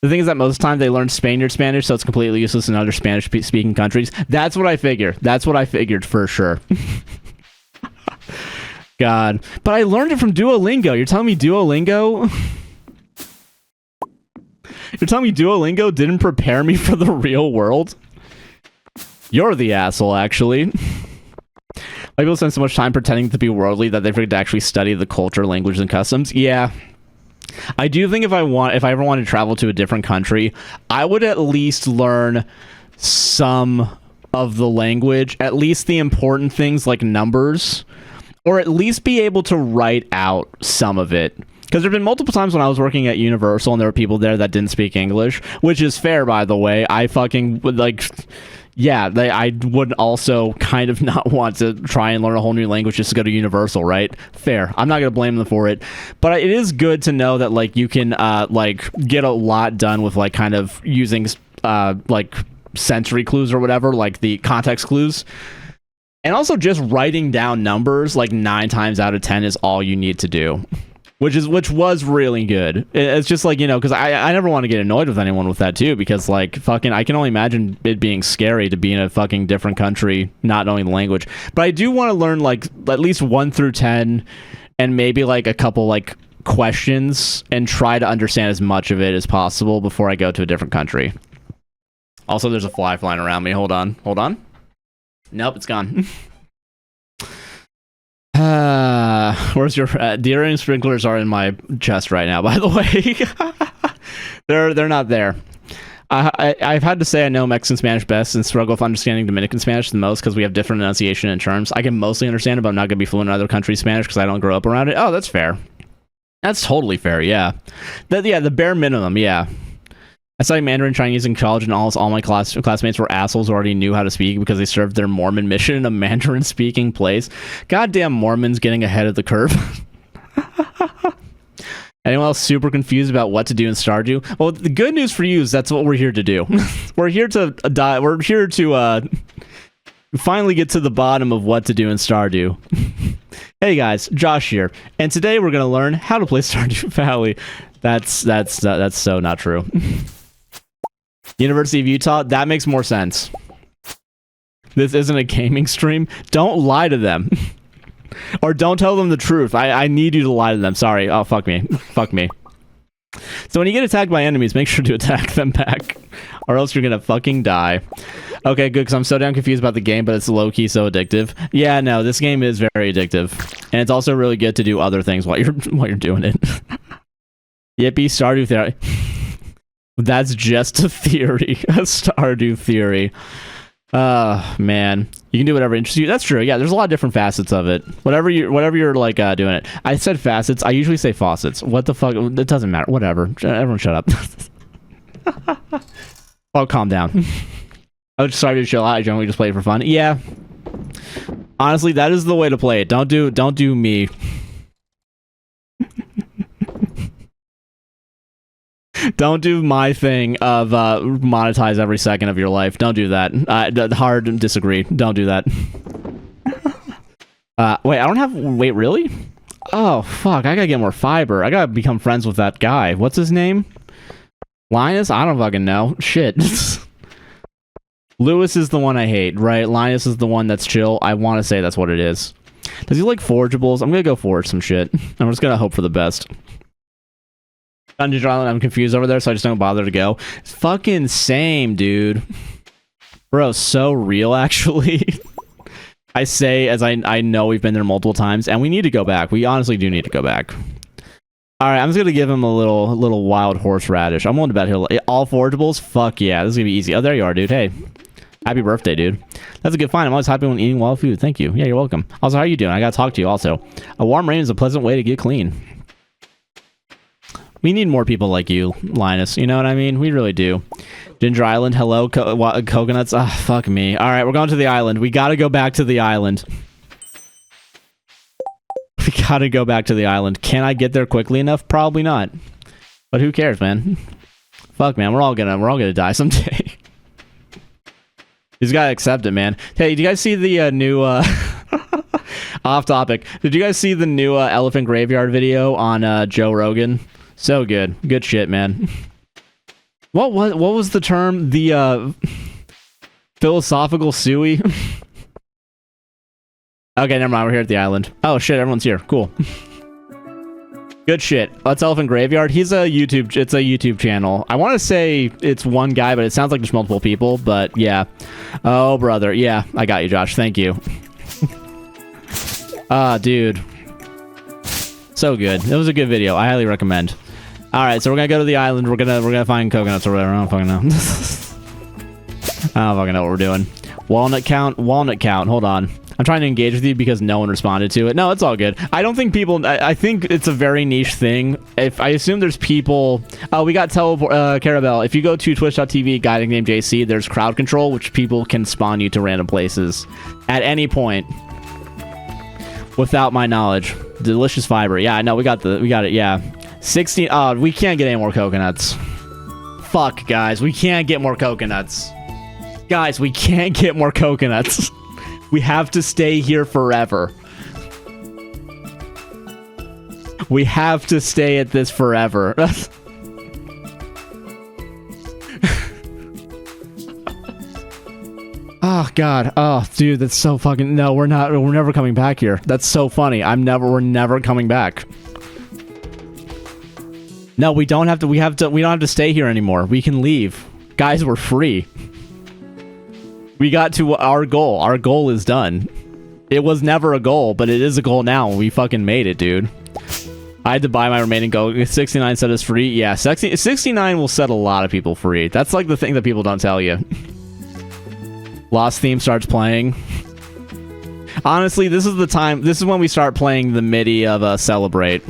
The thing is that most of the time they learn Spaniard Spanish, so it's completely useless in other Spanish-speaking countries. That's what I figure. That's what I figured for sure. God. But I learned it from Duolingo. You're telling me Duolingo? You're telling me Duolingo didn't prepare me for the real world? You're the asshole, actually. Like, people spend so much time pretending to be worldly that they forget to actually study the culture, language, and customs. Yeah. I do think if I ever want to travel to a different country, I would at least learn some of the language, at least the important things like numbers, or at least be able to write out some of it. Because there've been multiple times when I was working at Universal and there were people there that didn't speak English, which is fair, by the way. I fucking would like, yeah, I would also kind of not want to try and learn a whole new language just to go to Universal, right? Fair. I'm not gonna blame them for it, but it is good to know that like you can like get a lot done with like kind of using like sensory clues or whatever, like the context clues. And also just writing down numbers like 9 times out of 10 is all you need to do. Which was really good. It's just like, you know, because I never want to get annoyed with anyone with that too, because like fucking I can only imagine it being scary to be in a fucking different country not knowing the language. But I do want to learn like at least 1 through 10 and maybe like a couple like questions and try to understand as much of it as possible before I go to a different country. Also, there's a fly flying around me. Hold on. Nope, it's gone. Where's your the air sprinklers are in my chest right now, by the way. they're not there. I've had to say I know Mexican Spanish best and struggle with understanding Dominican Spanish the most because we have different enunciation and terms. I can mostly understand it, but I'm not going to be fluent in other countries' Spanish because I don't grow up around it. Oh, that's fair. That's totally fair, yeah. The bare minimum, yeah. I studied Mandarin Chinese in college, and all my classmates were assholes who already knew how to speak because they served their Mormon mission in a Mandarin-speaking place. Goddamn Mormons getting ahead of the curve. Anyone else super confused about what to do in Stardew? Well, the good news for you is that's what we're here to do. We're here to We're here to finally get to the bottom of what to do in Stardew. Hey guys, Josh here, and today we're gonna learn how to play Stardew Valley. That's so not true. University of Utah, that makes more sense. This isn't a gaming stream. Don't lie to them. Or don't tell them the truth. I need you to lie to them. Sorry. Oh, fuck me. Fuck me. So when you get attacked by enemies, make sure to attack them back. Or else you're gonna fucking die. Okay, good, because I'm so damn confused about the game, but it's low-key so addictive. Yeah, no, this game is very addictive. And it's also really good to do other things while you're doing it. Yippee, Stardew theory. That's just a theory. A Stardew theory. Man. You can do whatever interests you. That's true. Yeah, there's a lot of different facets of it. Whatever you're like doing it. I said facets. I usually say faucets. What the fuck? It doesn't matter. Whatever. Everyone shut up. Oh, calm down. I was sorry to chill out. I generally just play it for fun. Yeah. Honestly, that is the way to play it. Don't do me. Don't do my thing of monetize every second of your life. Don't do that. Hard disagree. Don't do that. Wait, I don't have... Wait, really? Oh, fuck. I gotta get more fiber. I gotta become friends with that guy. What's his name? Linus? I don't fucking know. Shit. Lewis is the one I hate, right? Linus is the one that's chill. I want to say that's what it is. Does he like forageables? I'm gonna go forage some shit. I'm just gonna hope for the best. Dungeon Island, I'm confused over there, so I just don't bother to go. Fucking same, dude. Bro, so real, actually. I say as I know we've been there multiple times, and we need to go back. We honestly do need to go back. Alright, I'm just gonna give him a little wild horseradish. I'm willing to bet he'll... All forageables? Fuck yeah, this is gonna be easy. Oh, there you are, dude. Hey. Happy birthday, dude. That's a good find. I'm always happy when eating wild food. Thank you. Yeah, you're welcome. Also, how are you doing? I gotta talk to you also. A warm rain is a pleasant way to get clean. We need more people like you, Linus. You know what I mean? We really do. Ginger Island, hello, coconuts. Ah, fuck me. All right, we're going to the island. We gotta go back to the island. We gotta go back to the island. Can I get there quickly enough? Probably not. But who cares, man? Fuck, man. We're all gonna die someday. You just gotta accept it, man. Hey, did you guys see the new off topic? Did you guys see the new Elephant Graveyard video on Joe Rogan? So good. Good shit, man. What was the term? The philosophical suey? Okay, never mind. We're here at the island. Oh shit, everyone's here. Cool. Good shit. That's Elephant Graveyard. It's a YouTube channel. I want to say it's one guy, but it sounds like there's multiple people, but yeah. Oh, brother. Yeah, I got you, Josh. Thank you. Dude. So good. It was a good video. I highly recommend. Alright, so we're gonna go to the island. We're gonna find coconuts or whatever. I don't fucking know. I don't fucking know what we're doing. Walnut count. Hold on. I'm trying to engage with you because no one responded to it. No, it's all good. I don't think people... I think it's a very niche thing. If I assume there's people... Oh, we got Carabelle. If you go to twitch.tv, AGuyNicknamedJC, there's crowd control, which people can spawn you to random places at any point without my knowledge. Delicious fiber. Yeah, I know. We got it. Yeah. 16... we can't get any more coconuts. Fuck, guys. We can't get more coconuts. Guys, we can't get more coconuts. We have to stay here forever. We have to stay at this forever. Oh, God. Oh, dude, that's so fucking... No, we're never coming back here. That's so funny. We're never coming back. No, we don't have to... We don't have to stay here anymore. We can leave. Guys, we're free. We got to our goal. Our goal is done. It was never a goal, but it is a goal now. We fucking made it, dude. I had to buy my remaining goal. 69 set us free. Yeah, 69 will set a lot of people free. That's like the thing that people don't tell you. Lost theme starts playing. Honestly, this is the time. This is when we start playing the MIDI of a celebration.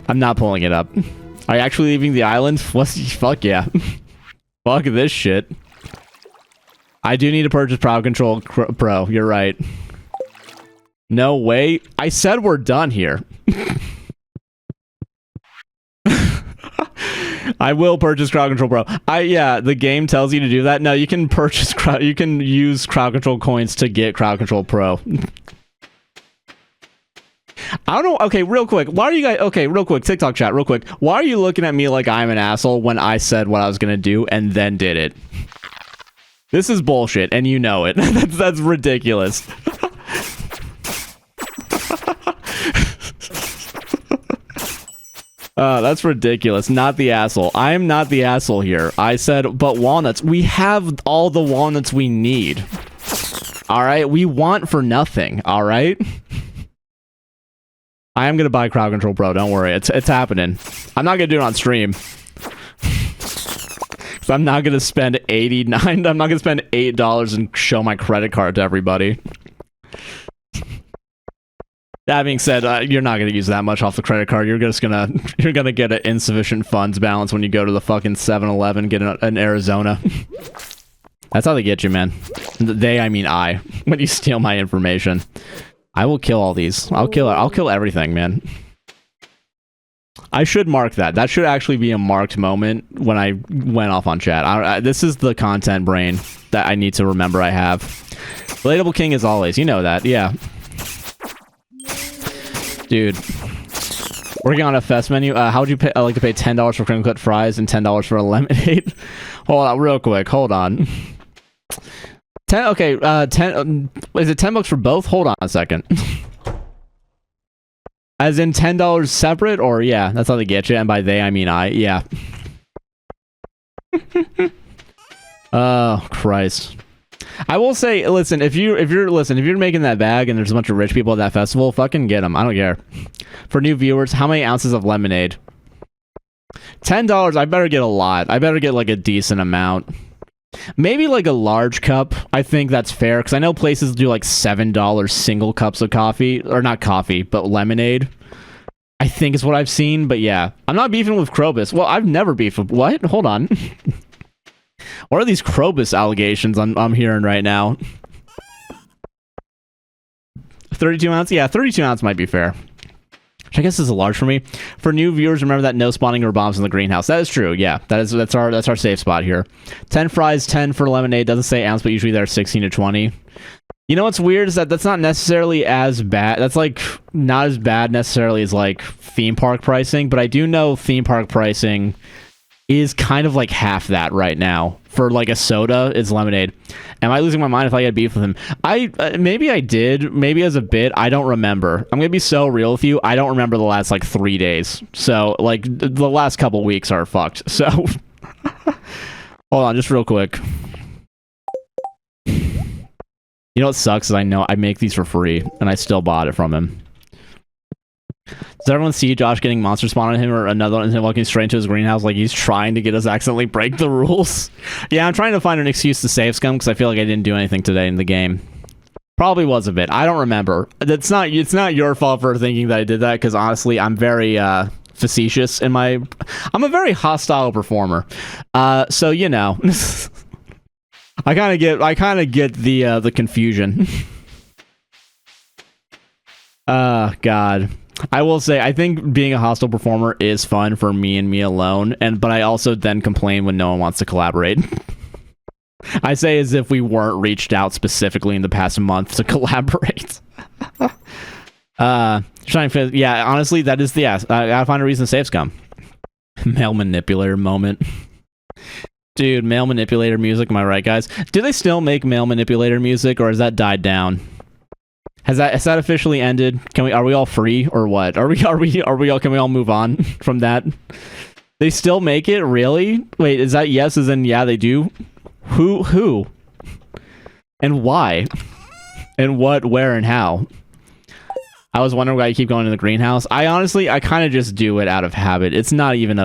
I'm not pulling it up. Are you actually leaving the island? Fuck yeah. Fuck this shit. I do need to purchase Crowd Control Pro. You're right. No way. I said we're done here. I will purchase Crowd Control Pro. Yeah, the game tells you to do that. No, you can purchase you can use Crowd Control coins to get Crowd Control Pro. I don't know. Okay, real quick. Why are you guys... Okay, real quick. TikTok chat, real quick. Why are you looking at me like I'm an asshole when I said what I was going to do and then did it? This is bullshit, and you know it. That's ridiculous. That's ridiculous. Not the asshole. I am not the asshole here. I said, but walnuts. We have all the walnuts we need. All right? We want for nothing. All right? I am gonna buy Crowd Control Pro. Don't worry, it's happening. I'm not gonna do it on stream. So I'm not gonna spend $89. I'm not gonna spend $8 and show my credit card to everybody. That being said, you're not gonna use that much off the credit card. You're gonna get an insufficient funds balance when you go to the fucking 7-Eleven, get an Arizona. That's how they get you, man. They, I mean I. When you steal my information. I will kill all these. I'll kill everything, man. I should mark that. That should actually be a marked moment when I went off on chat. This is the content brain that I need to remember I have. Relatable King as always. You know that. Yeah. Dude. Working on a fest menu. How would you pay? I like to pay $10 for crinkle cut fries and $10 for a lemonade. Hold on, real quick. Hold on. 10, okay, 10, is it $10 for both? Hold on a second. As in $10 separate, or yeah, that's how they get you, and by they, I mean I, yeah. Oh, Christ. I will say, listen, if you're making that bag and there's a bunch of rich people at that festival, fucking get them, I don't care. For new viewers, how many ounces of lemonade? $10, I better get a lot. I better get like a decent amount. Maybe like a large cup. I think that's fair because I know places do like $7 single cups of coffee, or not coffee, but lemonade. I think is what I've seen, but yeah, I'm not beefing with Krobus. Well, I've never beefed with what? Hold on. What are these Krobus allegations I'm hearing right now? 32 ounce? Yeah, 32 ounce might be fair. Which I guess is a large for me. For new viewers, remember that no spawning or bombs in the greenhouse. That is true. Yeah, that's our safe spot here. 10 fries, 10 for lemonade. Doesn't say ounce, but usually they're 16 to 20. You know what's weird is that's not necessarily as bad. That's like not as bad necessarily as like theme park pricing, but I do know theme park pricing is kind of like half that right now. For like a soda, it's lemonade. Am I losing my mind if I get beef with him? Maybe I did. Maybe as a bit. I don't remember. I'm gonna be so real with you. I don't remember the last like 3 days. So like the last couple weeks are fucked. So hold on, just real quick. You know what sucks is I know I make these for free and I still bought it from him. Does everyone see Josh getting monster spawn on him or another one and him walking straight into his greenhouse like he's trying to get us accidentally break the rules? Yeah, I'm trying to find an excuse to save scum because I feel like I didn't do anything today in the game. Probably was a bit. I don't remember. It's not your fault for thinking that I did that because honestly, I'm very facetious in my... I'm a very hostile performer. So, you know. I kind of get the confusion. God. I will say, I think being a hostile performer is fun for me and me alone, but I also then complain when no one wants to collaborate. I say as if we weren't reached out specifically in the past month to collaborate. Yeah, honestly, that is the ass. I gotta find a reason to save scum. Male manipulator moment. Dude, male manipulator music, am I right, guys? Do they still make male manipulator music, or has that died down? Has that officially ended? Are we all free or what? Can we all move on from that? They still make it? Really? Wait, is that yes as in yeah they do? Who? And why? And what, where, and how? I was wondering why you keep going to the greenhouse. I kind of just do it out of habit. It's not even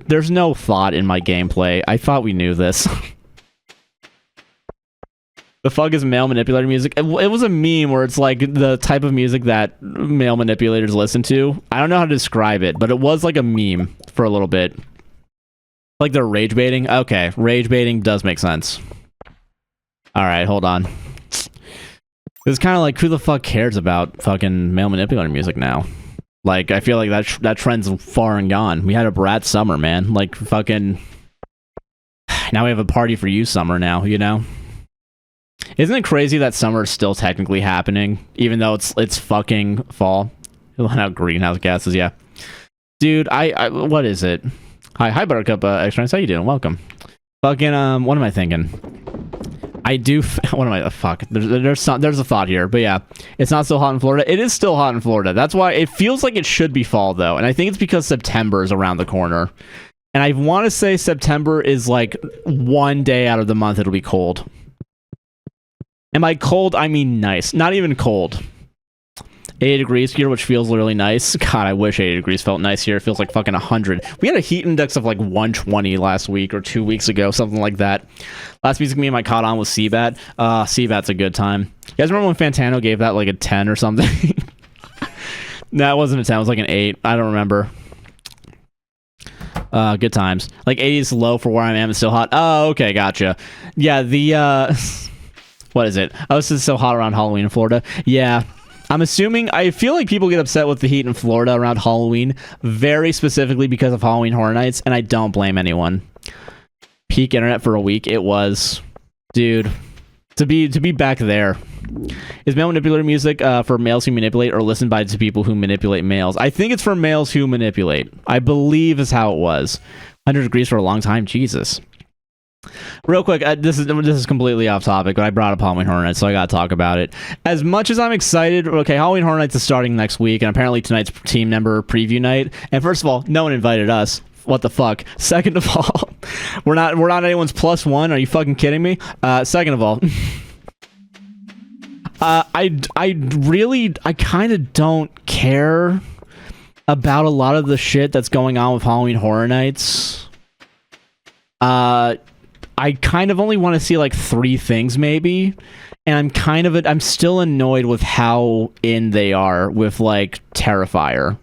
there's no thought in my gameplay. I thought we knew this. The fuck is male manipulator music? It was a meme where it's like the type of music that male manipulators listen to. I don't know how to describe it, but it was like a meme for a little bit. Like they're rage baiting? Okay, rage baiting does make sense. Alright, hold on. It's kind of like, who the fuck cares about fucking male manipulator music now? Like, I feel like that trend's far and gone. We had a Brat summer, man. Like, fucking... Now we have a party for you summer now, you know? Isn't it crazy that summer is still technically happening, even though it's fucking fall? It'll let out greenhouse gases, yeah. Dude, what is it? Hi, Buttercup Extra. How you doing? Welcome. Fucking, what am I thinking? What am I, fuck. There's a thought here, but yeah. It's not still hot in Florida. It is still hot in Florida. That's why it feels like it should be fall, though. And I think it's because September is around the corner. And I want to say September is like one day out of the month it'll be cold. And by cold, I mean nice. Not even cold. 80 degrees here, which feels really nice. God, I wish 80 degrees felt nice here. It feels like fucking 100. We had a heat index of like 120 last week or 2 weeks ago, something like that. Last music me and I caught on was Seabat. Seabat's a good time. You guys remember when Fantano gave that like a 10 or something? No, it wasn't a 10. It was like an 8. I don't remember. Good times. Like 80 is low for where I am. It's still hot. Oh, okay, gotcha. Yeah, what is it? Oh, it's so hot around Halloween in Florida. Yeah. I'm assuming, I feel like people get upset with the heat in Florida around Halloween, very specifically because of Halloween Horror Nights, and I don't blame anyone. Peak internet for a week, it was. Dude, to be back there. Is male manipulator music for males who manipulate or listened by to people who manipulate males? I think it's for males who manipulate. I believe is how it was. 100 degrees for a long time, Jesus. Real quick, this is completely off topic, but I brought up Halloween Horror Nights, so I gotta talk about it. As much as I'm excited, okay, Halloween Horror Nights is starting next week, and apparently tonight's team member preview night. And first of all, no one invited us. What the fuck? Second of all, we're not anyone's +1. Are you fucking kidding me? Second of all, I kind of don't care about a lot of the shit that's going on with Halloween Horror Nights. I kind of only want to see like 3 things maybe, and I'm still annoyed with how in they are with like Terrifier.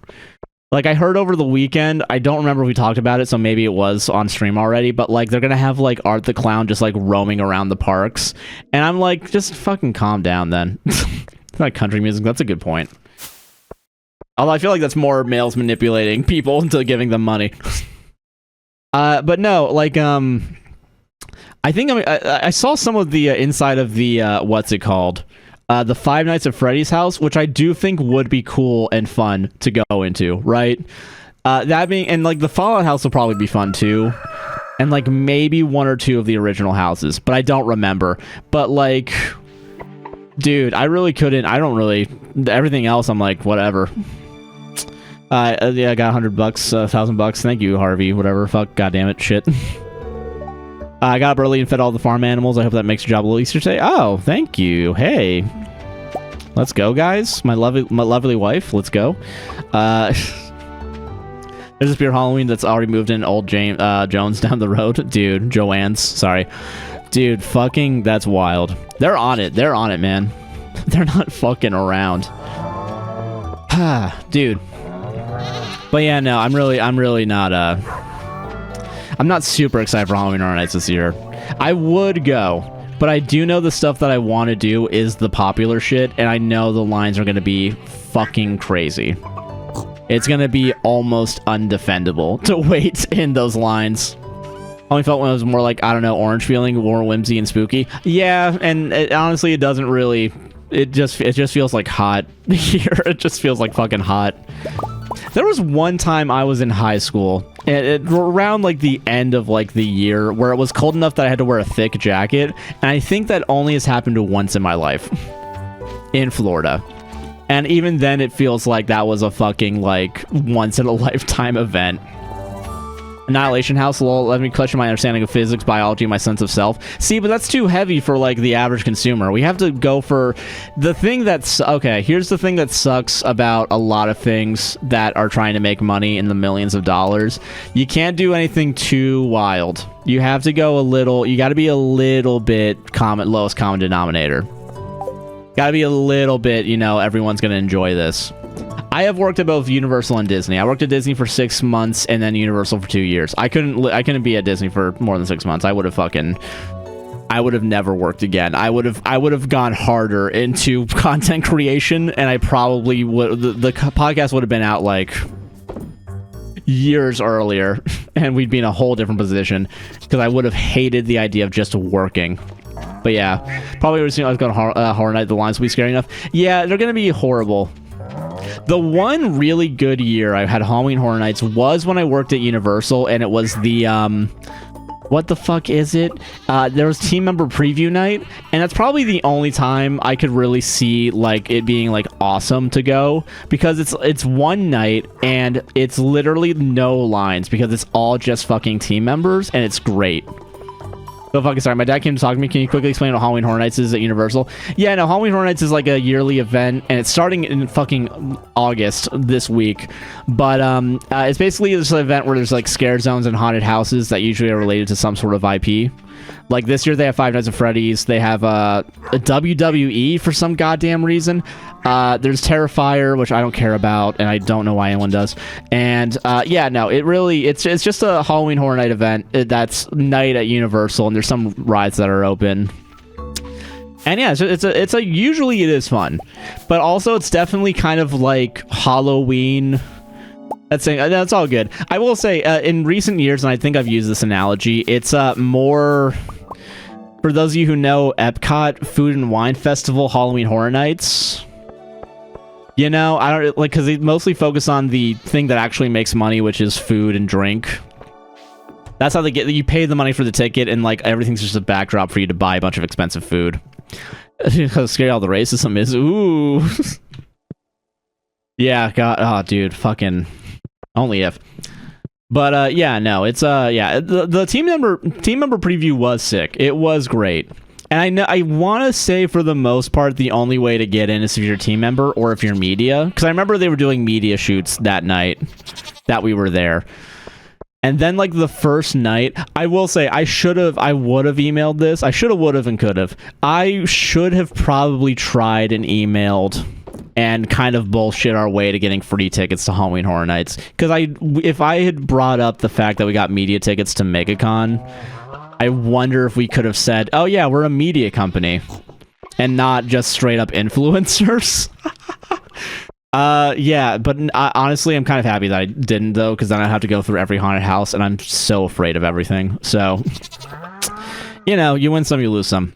Like I heard over the weekend, I don't remember if we talked about it, so maybe it was on stream already, but like they're gonna have like Art the Clown just like roaming around the parks, and I'm like, just fucking calm down then. It's not country music, that's a good point. Although I feel like that's more males manipulating people into giving them money. But no, like I think I saw some of the inside of the what's it called, the Five Nights at Freddy's house, which I do think would be cool and fun to go into, right? That being, and like the Fallout house will probably be fun too, and like maybe 1 or 2 of the original houses, but I don't remember. But like, dude, I really couldn't. I don't really. Everything else, I'm like, whatever. Yeah, I got $100, $1,000. Thank you, Harvey. Whatever. Fuck. Goddamn it. Shit. I got up early and fed all the farm animals. I hope that makes your job a little easier today. Oh, thank you. Hey. Let's go, guys. My lovely wife. Let's go. There's this beer Halloween that's already moved in old Jones down the road. Dude, Joanne's. Sorry. Dude, fucking, that's wild. They're on it. They're on it, man. They're not fucking around. Dude. But yeah, no, I'm really not, I'm not super excited for Halloween Horror Nights this year. I would go, but I do know the stuff that I want to do is the popular shit, and I know the lines are going to be fucking crazy. It's going to be almost undefendable to wait in those lines. Only felt when it was more like, I don't know, orange feeling, more whimsy and spooky. Yeah, and honestly, it doesn't really... It just feels like hot here. It just feels like fucking hot. There was one time I was in high school, and around like the end of like the year, where it was cold enough that I had to wear a thick jacket, and I think that only has happened once in my life. In Florida. And even then, it feels like that was a fucking, like, once-in-a-lifetime event. Annihilation House, lol, let me question my understanding of physics, biology, and my sense of self. See, but that's too heavy for, like, the average consumer. We have to go for the thing that's... Okay, here's the thing that sucks about a lot of things that are trying to make money in the millions of dollars. You can't do anything too wild. You have to go a little... You gotta be a little bit lowest common denominator. Gotta be a little bit, you know, everyone's gonna enjoy this. I have worked at both Universal and Disney. I worked at Disney for 6 months and then Universal for 2 years. I couldn't be at Disney for more than 6 months. I would have never worked again. I would have gone harder into content creation, and I probably would. The podcast would have been out like years earlier, and we'd be in a whole different position because I would have hated the idea of just working. But yeah, probably would have seen I was going to Horror Night. The lines will be scary enough. Yeah, they're going to be horrible. The one really good year I had Halloween Horror Nights was when I worked at Universal, and it was the, what the fuck is it? There was team member preview night, and that's probably the only time I could really see, like, it being, like, awesome to go, because it's one night, and it's literally no lines, because it's all just fucking team members, and it's great. So fucking sorry, my dad came to talk to me. Can you quickly explain what Halloween Horror Nights is at Universal? Yeah, no, Halloween Horror Nights is like a yearly event, and it's starting in fucking August this week. But it's basically this event where there's like scare zones and haunted houses that usually are related to some sort of IP. Like this year they have Five Nights at Freddy's. They have a WWE for some goddamn reason. There's Terrifier, which I don't care about, and I don't know why anyone does. And yeah, no, it's just a Halloween Horror Night event. That's night at Universal, and there's some rides that are open. And yeah, it's a usually it is fun, but also it's definitely kind of like Halloween. That's all good. I will say, in recent years, and I think I've used this analogy, it's more, for those of you who know Epcot Food and Wine Festival Halloween Horror Nights. You know, I don't like, because they mostly focus on the thing that actually makes money, which is food and drink. That's how they get, you pay the money for the ticket, and like everything's just a backdrop for you to buy a bunch of expensive food. How scary all the racism is. Ooh. Yeah, God, oh, dude, fucking. Only if. But yeah, no, it's yeah, the team member preview was sick. It was great. And I want to say for the most part the only way to get in is if you're a team member or if you're media, cuz I remember they were doing media shoots that night that we were there. And then like the first night, I will say I would have emailed this. I should have, would have, and could have. I should have probably tried and emailed and kind of bullshit our way to getting free tickets to Halloween Horror Nights. Because if I had brought up the fact that we got media tickets to MegaCon, I wonder if we could have said, oh yeah, we're a media company, and not just straight up influencers. Yeah, but honestly, I'm kind of happy that I didn't, though, because then I'd have to go through every haunted house, and I'm so afraid of everything. So, you know, you win some, you lose some.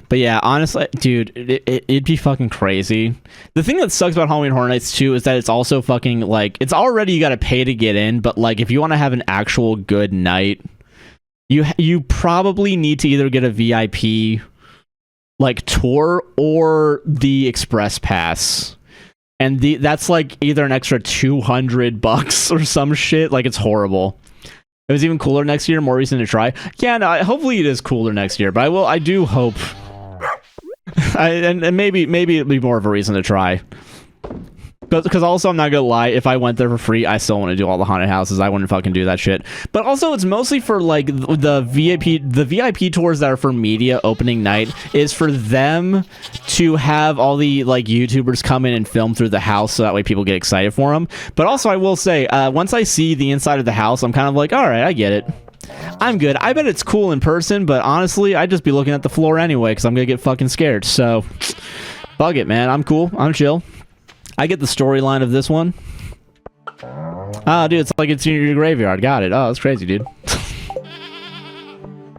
But yeah, honestly, dude, it'd be fucking crazy. The thing that sucks about Halloween Horror Nights, too, is that it's also fucking, like, it's already you gotta pay to get in, but, like, if you want to have an actual good night, you probably need to either get a VIP, like, tour or the Express Pass. And that's, like, either an extra $200 or some shit. Like, it's horrible. It was even cooler next year, more reason to try. Yeah, no, hopefully it is cooler next year, but I do hope... and maybe it'd be more of a reason to try. Because also, I'm not gonna lie, if I went there for free, I still want to do all the haunted houses. I wouldn't fucking do that shit. But also, it's mostly for like the VIP tours that are for media opening night is for them to have all the like YouTubers come in and film through the house, so that way people get excited for them. But also, I will say, once I see the inside of the house, I'm kind of like, all right, I get it. I'm good. I bet it's cool in person, but honestly, I'd just be looking at the floor anyway because I'm gonna get fucking scared. So, fuck it, man. I'm cool. I'm chill. I get the storyline of this one. Oh, dude, it's like it's in your graveyard. Got it. Oh, that's crazy, dude.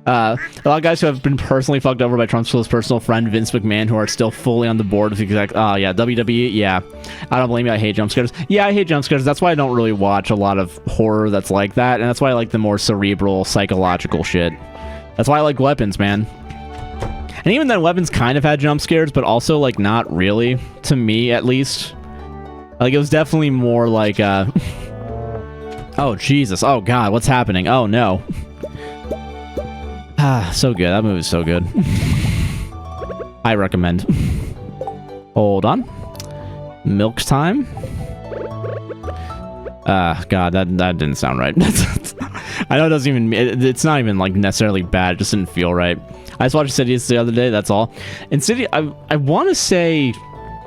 A lot of guys who have been personally fucked over by Trump's close personal friend Vince McMahon who are still fully on the board with exact. Oh, yeah, WWE. Yeah, I don't blame you. I hate jump scares. Yeah, I hate jump scares. That's why I don't really watch a lot of horror that's like that, and that's why I like the more cerebral, psychological shit. That's why I like Weapons, man. And even then, Weapons kind of had jump scares, but also like not really, to me at least. Like, it was definitely more like, oh, Jesus. Oh, God. What's happening? Oh, no. Ah, so good. That movie's so good. I recommend. Hold on. Milk time. God, that didn't sound right. I know it doesn't even... It's not even, like, necessarily bad. It just didn't feel right. I just watched Insidious the other day. That's all. Insidious... I want to say...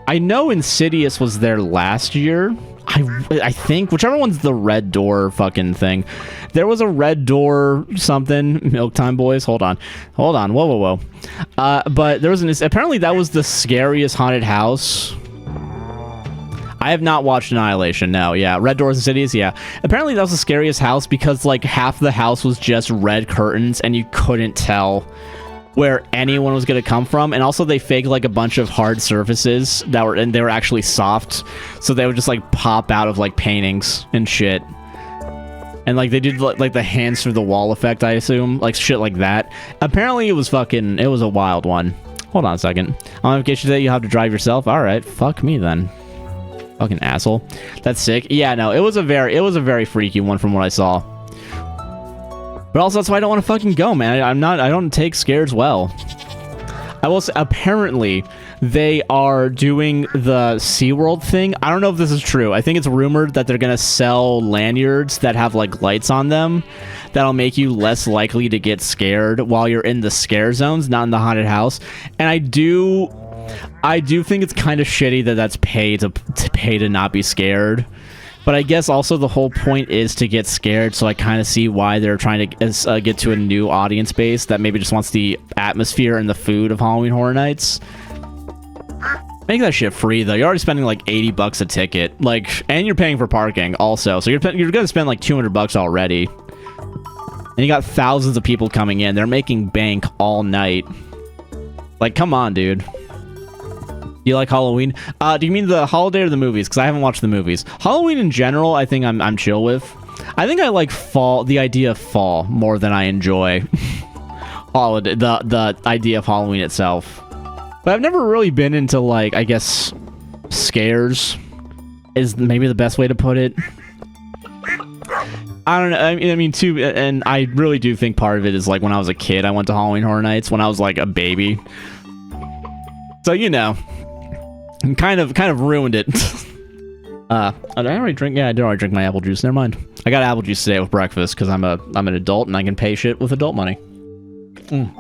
I know Insidious was there last year. I think, whichever one's the red door fucking thing. There was a red door something. Milk time, boys. Hold on. Whoa. But there was apparently that was the scariest haunted house. I have not watched Annihilation. No, yeah. Red Doors Insidious, yeah. Apparently that was the scariest house because like half the house was just red curtains and you couldn't tell where anyone was going to come from, and also they faked like a bunch of hard surfaces they were actually soft, so they would just like pop out of like paintings and shit, and like they did like the hands through the wall effect, I assume, like shit like that. Apparently it was a wild one. Hold on a second. On vacation today, you have to drive yourself. All right, fuck me then. Fucking asshole. That's sick. Yeah, no, it was a very freaky one from what I saw. But also, that's why I don't want to fucking go, man. I don't take scares well. I will say, apparently, they are doing the SeaWorld thing. I don't know if this is true. I think it's rumored that they're going to sell lanyards that have, like, lights on them that'll make you less likely to get scared while you're in the scare zones, not in the haunted house. And I do think it's kind of shitty that that's pay to not be scared. But I guess also the whole point is to get scared, so I kind of see why they're trying to get to a new audience base that maybe just wants the atmosphere and the food of Halloween Horror Nights. Make that shit free, though. You're already spending like $80 a ticket, like, and you're paying for parking also, so you're gonna spend like $200 already. And you got thousands of people coming in. They're making bank all night. Like, come on, dude. You like Halloween? Do you mean the holiday or the movies? Because I haven't watched the movies. Halloween in general, I think I'm chill with. I think I like fall, the idea of fall, more than I enjoy holiday, the idea of Halloween itself. But I've never really been into, like, I guess, scares is maybe the best way to put it. I don't know. I mean, too, and I really do think part of it is, like, when I was a kid, I went to Halloween Horror Nights when I was, like, a baby. So, you know. Kind of ruined it. Did I already drink? Yeah, I did already drink my apple juice. Never mind. I got apple juice today with breakfast because I'm an adult and I can pay shit with adult money. Depends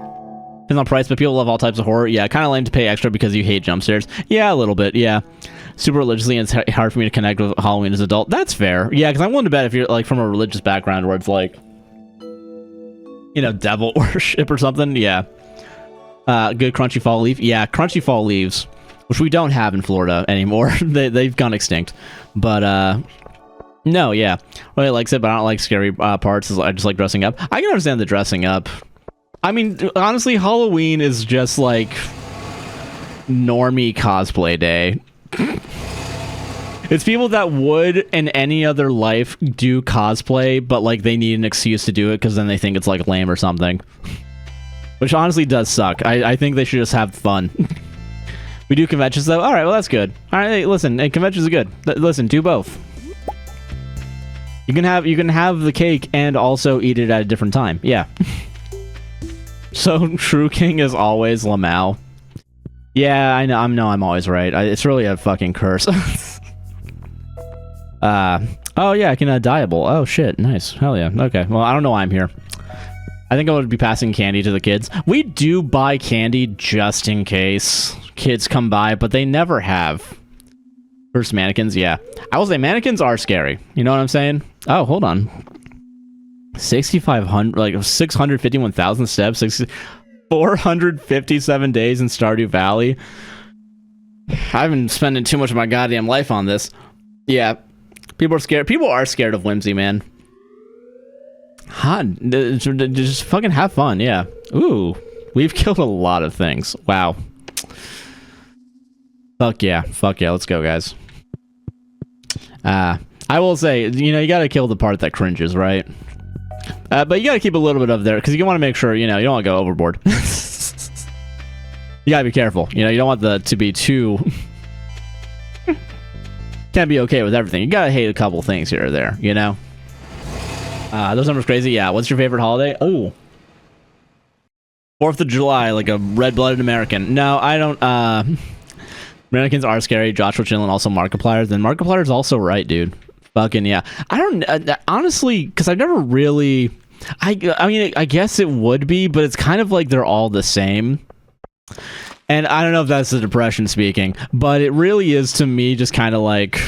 on price, but people love all types of horror. Yeah, kind of lame to pay extra because you hate jump scares. Yeah, a little bit. Yeah, super religiously, and it's hard for me to connect with Halloween as an adult. That's fair. Yeah, because I'm willing to bet if you're like from a religious background where it's like, you know, devil worship or something. Yeah. Good crunchy fall leaf. Yeah, crunchy fall leaves. Which we don't have in Florida anymore. They've gone extinct. But, no, yeah. Really likes it, but I don't like scary parts. I just like dressing up. I can understand the dressing up. I mean, honestly, Halloween is just, like, normie cosplay day. It's people that would, in any other life, do cosplay, but, like, they need an excuse to do it because then they think it's, like, lame or something. Which honestly does suck. I think they should just have fun. We do conventions, though? Alright, well, that's good. Alright, hey, listen, hey, conventions are good. Listen, do both. You can have the cake and also eat it at a different time. Yeah. So, True King is always Lamau. Yeah, I know. I'm always right. It's really a fucking curse. Oh yeah, I can dieable. Oh shit, nice. Hell yeah. Okay. Well, I don't know why I'm here. I think I would be passing candy to the kids. We do buy candy just in case kids come by, but they never have. First mannequins, yeah. I will say mannequins are scary. You know what I'm saying? Oh, hold on. 6,500, like 651,000 steps, 457 days in Stardew Valley. I've been spending too much of my goddamn life on this. Yeah. People are scared. People are scared of whimsy, man. Just fucking have fun, yeah. Ooh. We've killed a lot of things. Wow. Fuck yeah. Fuck yeah. Let's go, guys. I will say, you know, you gotta kill the part that cringes, right? But you gotta keep a little bit of there, because you want to make sure, you know, you don't want to go overboard. You gotta be careful. You know, you don't want the to be too... Can't be okay with everything. You gotta hate a couple things here or there, you know? Those numbers crazy? Yeah. What's your favorite holiday? Oh. 4th of July, like a red-blooded American. No, I don't, Americans are scary. Joshua Chinlin, also Markiplier's. Then Markiplier's also right, dude. Fucking yeah. I don't honestly, because I've never really. I mean, I guess it would be, but it's kind of like they're all the same. And I don't know if that's the depression speaking, but it really is to me just kind of like,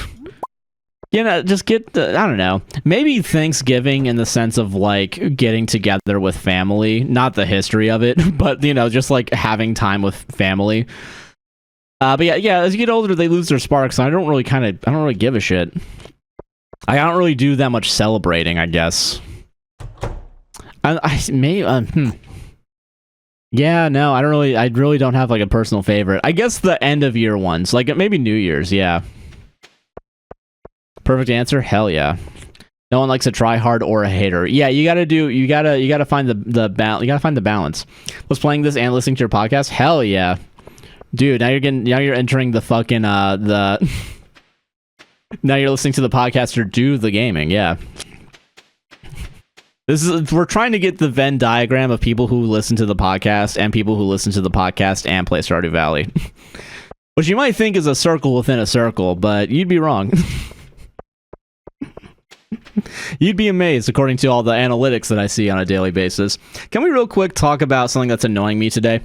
you know, just get the, I don't know, maybe Thanksgiving in the sense of like getting together with family, not the history of it, but you know, just like having time with family. But yeah, as you get older, they lose their sparks, and I don't really give a shit. I don't really do that much celebrating, I guess. Yeah, no, I really don't have like a personal favorite. I guess the end of year ones, like maybe New Year's, yeah. Perfect answer, hell yeah. No one likes a try hard or a hater. Yeah, you gotta find the balance. Was playing this and listening to your podcast? Hell yeah. Dude, now you're entering the fucking now you're listening to the podcaster do the gaming, yeah. We're trying to get the Venn diagram of people who listen to the podcast and people who listen to the podcast and play Stardew Valley. Which you might think is a circle within a circle, but you'd be wrong. You'd be amazed according to all the analytics that I see on a daily basis. Can we real quick talk about something that's annoying me today?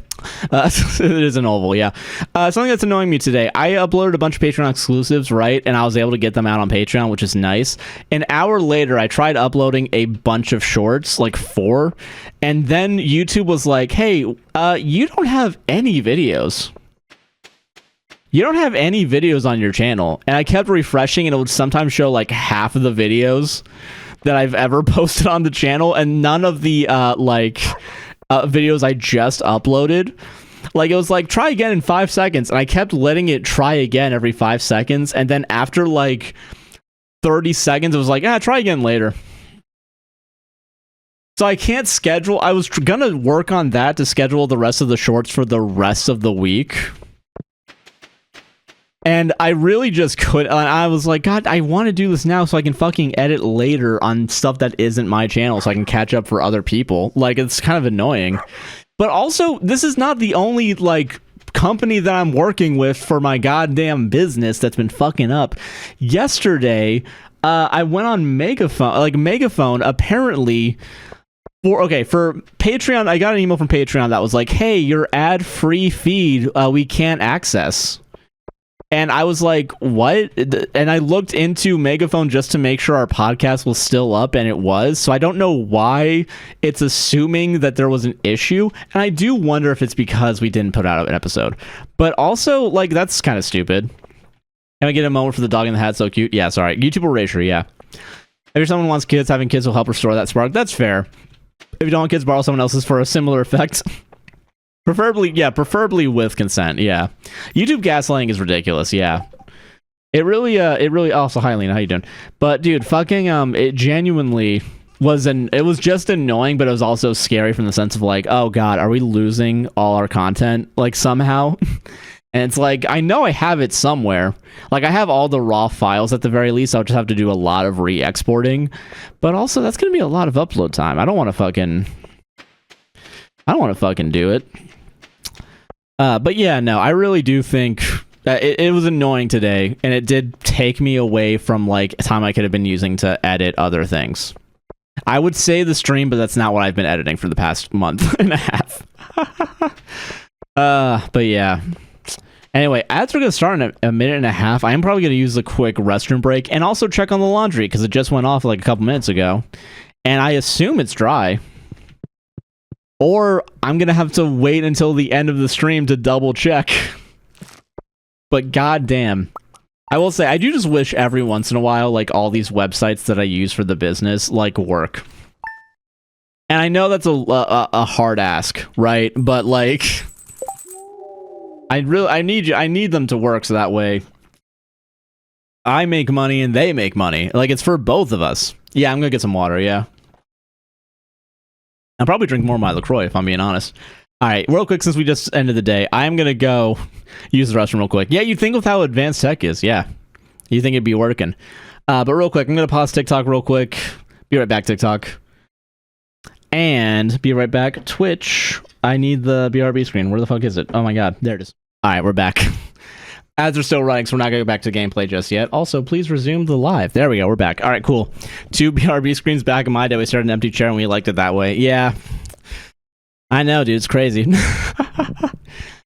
It is an oval, yeah. Something that's annoying me today. I uploaded a bunch of Patreon exclusives, right? And I was able to get them out on Patreon, which is nice. An hour later, I tried uploading a bunch of shorts, like 4. And then YouTube was like, hey, you don't have any videos. You don't have any videos on your channel. And I kept refreshing, and it would sometimes show like half of the videos that I've ever posted on the channel, and none of the videos I just uploaded. Like, it was like, try again in 5 seconds, and I kept letting it try again every 5 seconds, and then after like 30 seconds, it was like, try again later. So I can't schedule. I was gonna work on that to schedule the rest of the shorts for the rest of the week. And I really just couldn't. I was like, God, I want to do this now so I can fucking edit later on stuff that isn't my channel so I can catch up for other people. Like, it's kind of annoying. But also, this is not the only, like, company that I'm working with for my goddamn business that's been fucking up. Yesterday, I went on Megaphone. Like, Megaphone apparently... For Patreon, I got an email from Patreon that was like, hey, your ad-free feed, we can't access. And I was like, what? And I looked into Megaphone just to make sure our podcast was still up, and it was. So I don't know why it's assuming that there was an issue. And I do wonder if it's because we didn't put out an episode. But also, like, that's kind of stupid. Can I get a moment for the dog in the hat? So cute. Yeah, sorry. YouTube erasure, yeah. If someone wants kids, having kids will help restore that spark. That's fair. If you don't want kids, borrow someone else's for a similar effect. Preferably with consent, yeah. YouTube gaslighting is ridiculous, yeah. It really, also, hi Lena, how you doing? But dude, fucking, it genuinely it was just annoying, but it was also scary from the sense of like, oh god, are we losing all our content, like, somehow? And it's like, I know I have it somewhere. Like, I have all the raw files at the very least. I'll just have to do a lot of re-exporting. But also, that's gonna be a lot of upload time. I don't want to fucking do it. But yeah, no, I really do think it was annoying today, and it did take me away from like time I could have been using to edit other things. I would say the stream, but that's not what I've been editing for the past month and a half. But yeah. Anyway, ads are going to start in a minute and a half. I am probably going to use a quick restroom break and also check on the laundry because it just went off like a couple minutes ago. And I assume it's dry. Or I'm going to have to wait until the end of the stream to double check. But goddamn. I will say, I do just wish every once in a while, like, all these websites that I use for the business, like, work. And I know that's a hard ask, right? But, like, I need them to work so that way I make money and they make money. Like, it's for both of us. Yeah, I'm gonna get some water, yeah. I'll probably drink more of my LaCroix, if I'm being honest. Alright, real quick, since we just ended the day, I'm gonna go use the restroom real quick. Yeah, you'd think with how advanced tech is, yeah. You think it'd be working. But real quick, I'm gonna pause TikTok real quick. Be right back, TikTok. And be right back, Twitch. I need the BRB screen. Where the fuck is it? Oh my god, there it is. Alright, we're back. Ads are still running, so we're not going to go back to gameplay just yet. Also, please resume the live. There we go, we're back. Alright, cool. 2 BRB screens back in my day. We started an empty chair and we liked it that way. Yeah. I know, dude, it's crazy.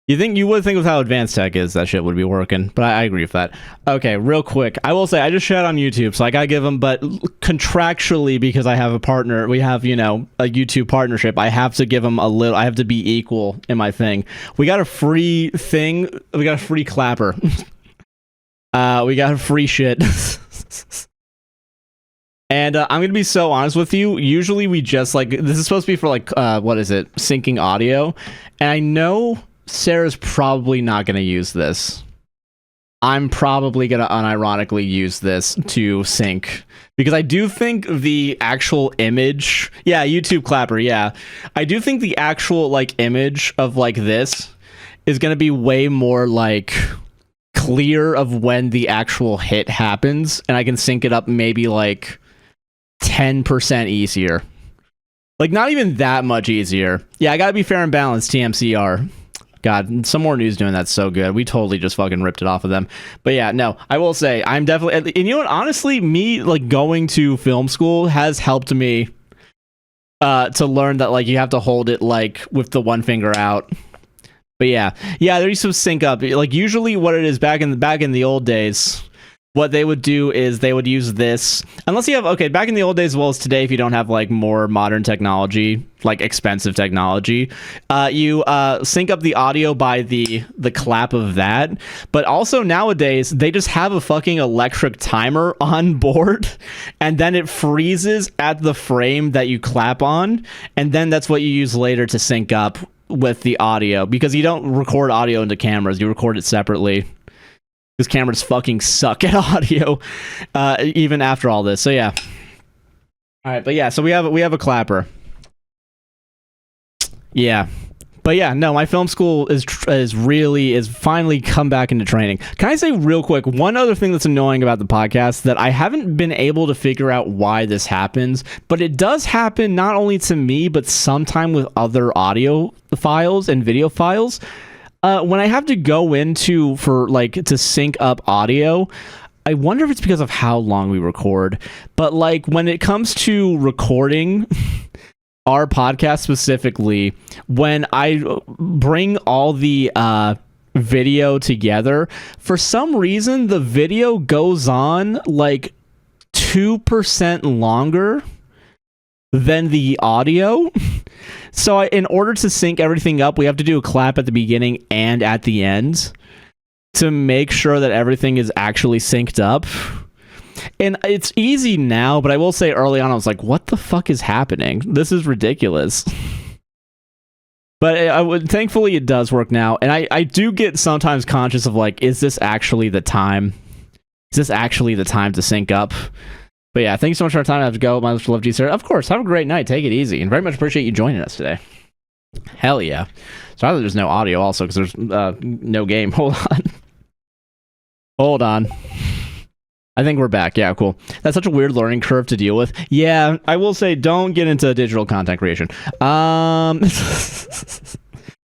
You would think with how advanced tech is, that shit would be working, but I agree with that. Okay, real quick. I will say, I just shared on YouTube, so I gotta give them, but contractually, because I have a partner, we have, you know, a YouTube partnership, I have to give them a little, I have to be equal in my thing. We got a free thing, we got a free clapper. We got a free shit. And I'm gonna be so honest with you, usually we just, like, this is supposed to be for, like, what is it, syncing audio, and I know Sarah's probably not going to use this. I'm probably going to unironically use this to sync. Because I do think the actual image... Yeah, YouTube clapper, yeah. I do think the actual, like, image of, like, this is going to be way more, like, clear of when the actual hit happens. And I can sync it up maybe, like, 10% easier. Like, not even that much easier. Yeah, I gotta be fair and balanced, TMCR. God, some more news doing that's so good. We totally just fucking ripped it off of them. But yeah, no, I will say, I'm definitely... And you know what? Honestly, me, like, going to film school has helped me to learn that, like, you have to hold it, like, with the one finger out. But yeah. Yeah, there used to sync up. Like, usually what it is back in the old days... What they would do is they would use this, unless you have, okay, back in the old days as well as today, if you don't have, like, more modern technology, like expensive technology, you sync up the audio by the clap of that. But also nowadays, they just have a fucking electric timer on board, and then it freezes at the frame that you clap on, and then that's what you use later to sync up with the audio, because you don't record audio into cameras, you record it separately. Because cameras fucking suck at audio, even after all this. So yeah. All right, but yeah, so we have a clapper. Yeah, but yeah, no, my film school is finally come back into training. Can I say real quick one other thing that's annoying about the podcast that I haven't been able to figure out why this happens, but it does happen not only to me but sometime with other audio files and video files. When I have to go into to sync up audio, I wonder if it's because of how long we record. But like when it comes to recording our podcast specifically, when I bring all the video together, for some reason the video goes on like 2% longer than the audio. So in order to sync everything up, we have to do a clap at the beginning and at the end to make sure that everything is actually synced up. And it's easy now, but I will say early on, I was like, what the fuck is happening? This is ridiculous. But thankfully it does work now. And I do get sometimes conscious of like, is this actually the time? Is this actually the time to sync up? But yeah, thank you so much for our time. I have to go. My love, G, sir. Of course, have a great night. Take it easy. And very much appreciate you joining us today. Hell yeah. Sorry that there's no audio also, because there's no game. Hold on. Hold on. I think we're back. Yeah, cool. That's such a weird learning curve to deal with. Yeah, I will say don't get into digital content creation.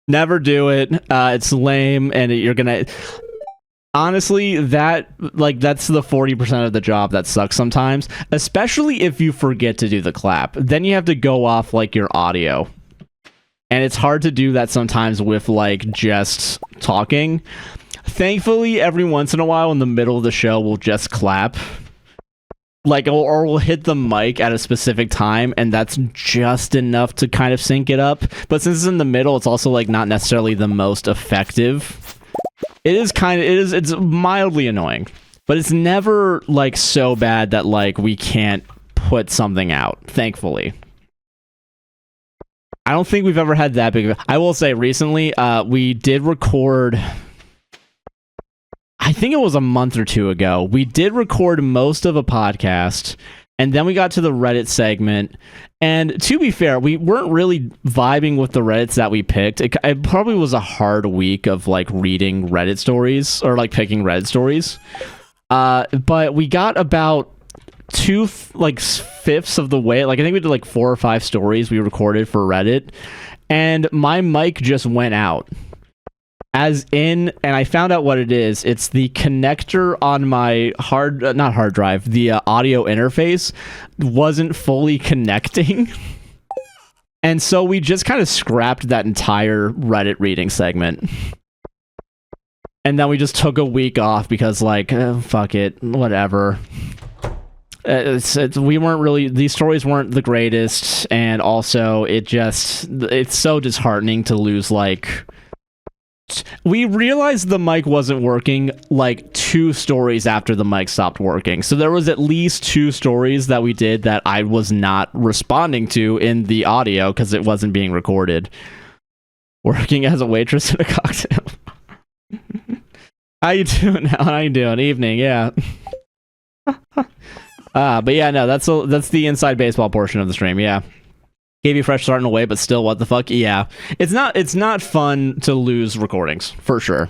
Never do it. It's lame, and you're gonna... Honestly, that's the 40% of the job that sucks sometimes, especially if you forget to do the clap. Then you have to go off, like, your audio. And it's hard to do that sometimes with, like, just talking. Thankfully, every once in a while in the middle of the show, we'll just clap. Like, or we'll hit the mic at a specific time, and that's just enough to kind of sync it up. But since it's in the middle, it's also, like, not necessarily the most effective. It's mildly annoying. But it's never, like, so bad that, like, we can't put something out, thankfully. I don't think we've ever had that big of a... I will say, recently, we did record... I think it was a month or two ago. We did record most of a podcast, and then we got to the Reddit segment. And to be fair, we weren't really vibing with the Reddits that we picked. It probably was a hard week of, like, reading Reddit stories, or, like, picking Reddit stories. But we got about fifths of the way. Like, I think we did like 4 or 5 stories we recorded for Reddit, and my mic just went out. And I found out what it is. It's the connector on my not hard drive, the audio interface wasn't fully connecting. And so we just kind of scrapped that entire Reddit reading segment. And then we just took a week off because, like, fuck it, whatever. We weren't really... These stories weren't the greatest, and also it's so disheartening to lose, like... We realized the mic wasn't working, like, 2 stories after the mic stopped working. So there was at least 2 stories that we did that I was not responding to in the audio because it wasn't being recorded. Working as a waitress at a cocktail. How you doing now? How you doing? Evening, yeah. But yeah, no, that's the inside baseball portion of the stream, yeah. Gave you a fresh start in a way, but still, what the fuck? Yeah. It's not fun to lose recordings, for sure.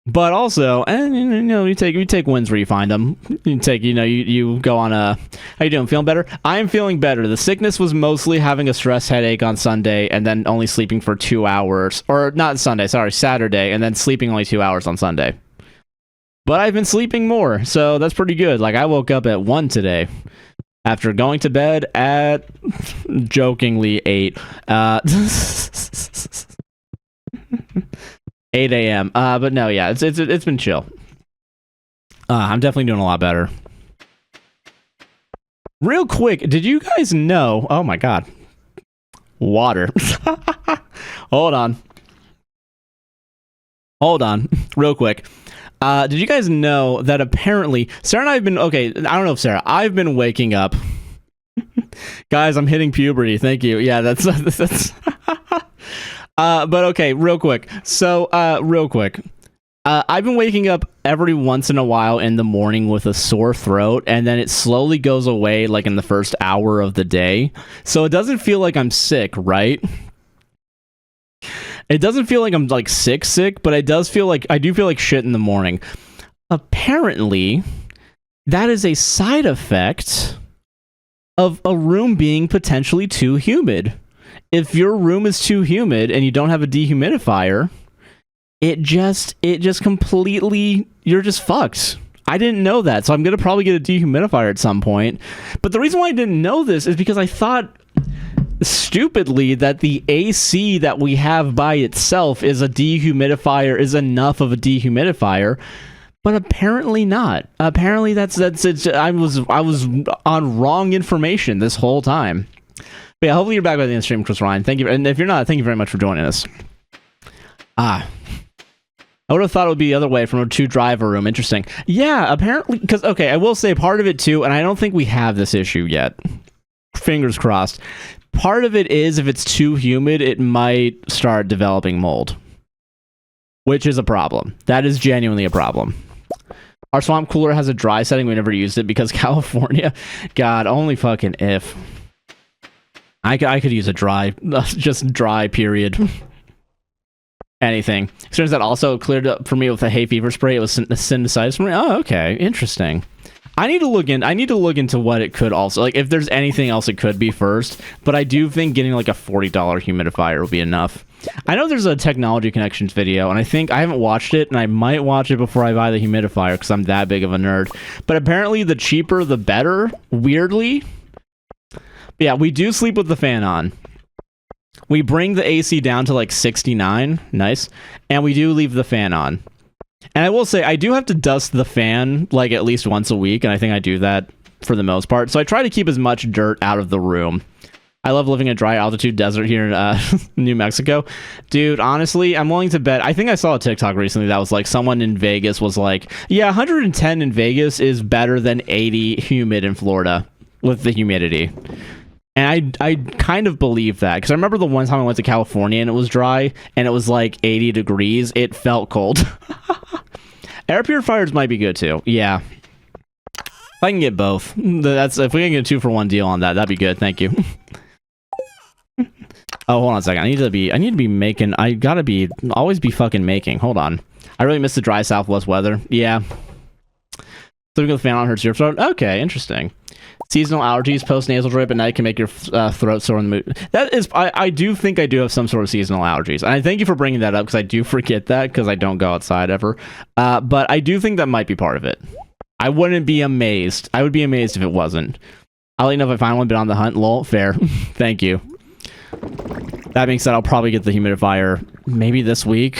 But also, you take wins where you find them. You go on a... How you doing? Feeling better? I am feeling better. The sickness was mostly having a stress headache on Sunday, and then only sleeping for 2 hours. Or, not Sunday, sorry, Saturday, and then sleeping only 2 hours on Sunday. But I've been sleeping more, so that's pretty good. Like, I woke up at 1 today. After going to bed at, jokingly, 8. 8 a.m. But no, yeah, it's been chill. I'm definitely doing a lot better. Real quick, did you guys know... Oh my god. Water. Hold on. Real quick. Did you guys know that apparently Sarah and I have been... Okay, I don't know if Sarah... I've been waking up... Guys, I'm hitting puberty. Thank you. Yeah, that's... but okay, real quick. So, I've been waking up every once in a while in the morning with a sore throat, and then it slowly goes away, like, in the first hour of the day. So it doesn't feel like I'm sick, right? It doesn't feel like I'm, like, sick, but I do feel like shit in the morning. Apparently, that is a side effect of a room being potentially too humid. If your room is too humid and you don't have a dehumidifier, it just completely... You're just fucked. I didn't know that, so I'm going to probably get a dehumidifier at some point. But the reason why I didn't know this is because I thought... stupidly that the AC that we have by itself is enough of a dehumidifier, but apparently not. Apparently that's it. I was on wrong information this whole time. But yeah, hopefully you're back by the end of the stream, Chris Ryan. Thank you, and if you're not, thank you very much for joining us. I would have thought it would be the other way from a 2-driver room. Interesting. Yeah, apparently, because okay, I will say part of it too, and I don't think we have this issue yet. Fingers crossed. Part of it is, if it's too humid, it might start developing mold. Which is a problem. That is genuinely a problem. Our swamp cooler has a dry setting. We never used it because California... God, only fucking if. I could use a dry... just dry, period. Anything. Turns that also cleared up for me with a hay fever spray. It was sinusitis for me. Oh, okay. Interesting. I need to look into what it could also, like, if there's anything else it could be first, but I do think getting like a $40 humidifier will be enough. I know there's a technology connections video, and I haven't watched it, and I might watch it before I buy the humidifier because I'm that big of a nerd. But apparently the cheaper the better, weirdly. But yeah, we do sleep with the fan on. We bring the AC down to like 69, nice, and we do leave the fan on. And I will say, I do have to dust the fan like at least once a week, and I think I do that for the most part. So I try to keep as much dirt out of the room. I love living in a dry altitude desert here in New Mexico. Dude, honestly, I'm willing to bet. I think I saw a TikTok recently that was like someone in Vegas was like, yeah, 110 in Vegas is better than 80 humid in Florida with the humidity. And I kind of believe that, because I remember the one time I went to California and it was dry and it was like 80 degrees. It felt cold. Air purifiers might be good too. Yeah. If I can get both. If we can get a 2-for-1 deal on that, that'd be good. Thank you. Oh, hold on a second. I need to be making. I gotta always be fucking making. Hold on. I really miss the dry Southwest weather. Yeah. Sleeping with the fan on hurts your throat. Okay, interesting. Seasonal allergies, post-nasal drip at night can make your throat sore in the mood. That is, I do think I do have some sort of seasonal allergies. And I thank you for bringing that up, because I do forget that, because I don't go outside ever. But I do think that might be part of it. I wouldn't be amazed. I would be amazed if it wasn't. I'll let you know if I find one, but on the hunt. Lol, fair. Thank you. That being said, I'll probably get the humidifier maybe this week.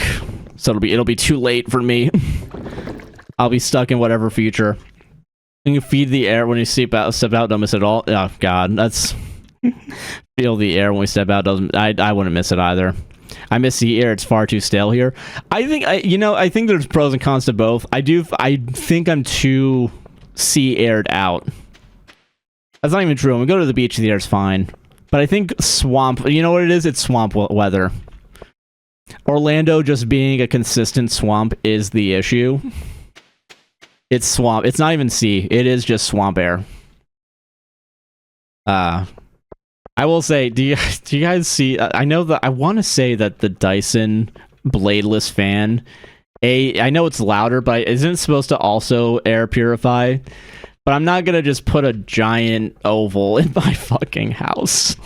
So it'll be too late for me. I'll be stuck in whatever future. You can feed the air when you step out, don't miss it at all. Oh god, that's feel the air when we step out. I wouldn't miss it either. I miss the air. It's far too stale here. I think there's pros and cons to both. I think I'm too sea aired out. That's not even true. When we go to the beach, the air's fine. But I think swamp, you know what it is? It's swamp weather. Orlando just being a consistent swamp is the issue. It's swamp. It's not even sea. It is just swamp air. I will say, do you guys see? I know that I want to say that the Dyson bladeless fan. I know it's louder, but isn't it supposed to also air purify? But I'm not gonna just put a giant oval in my fucking house.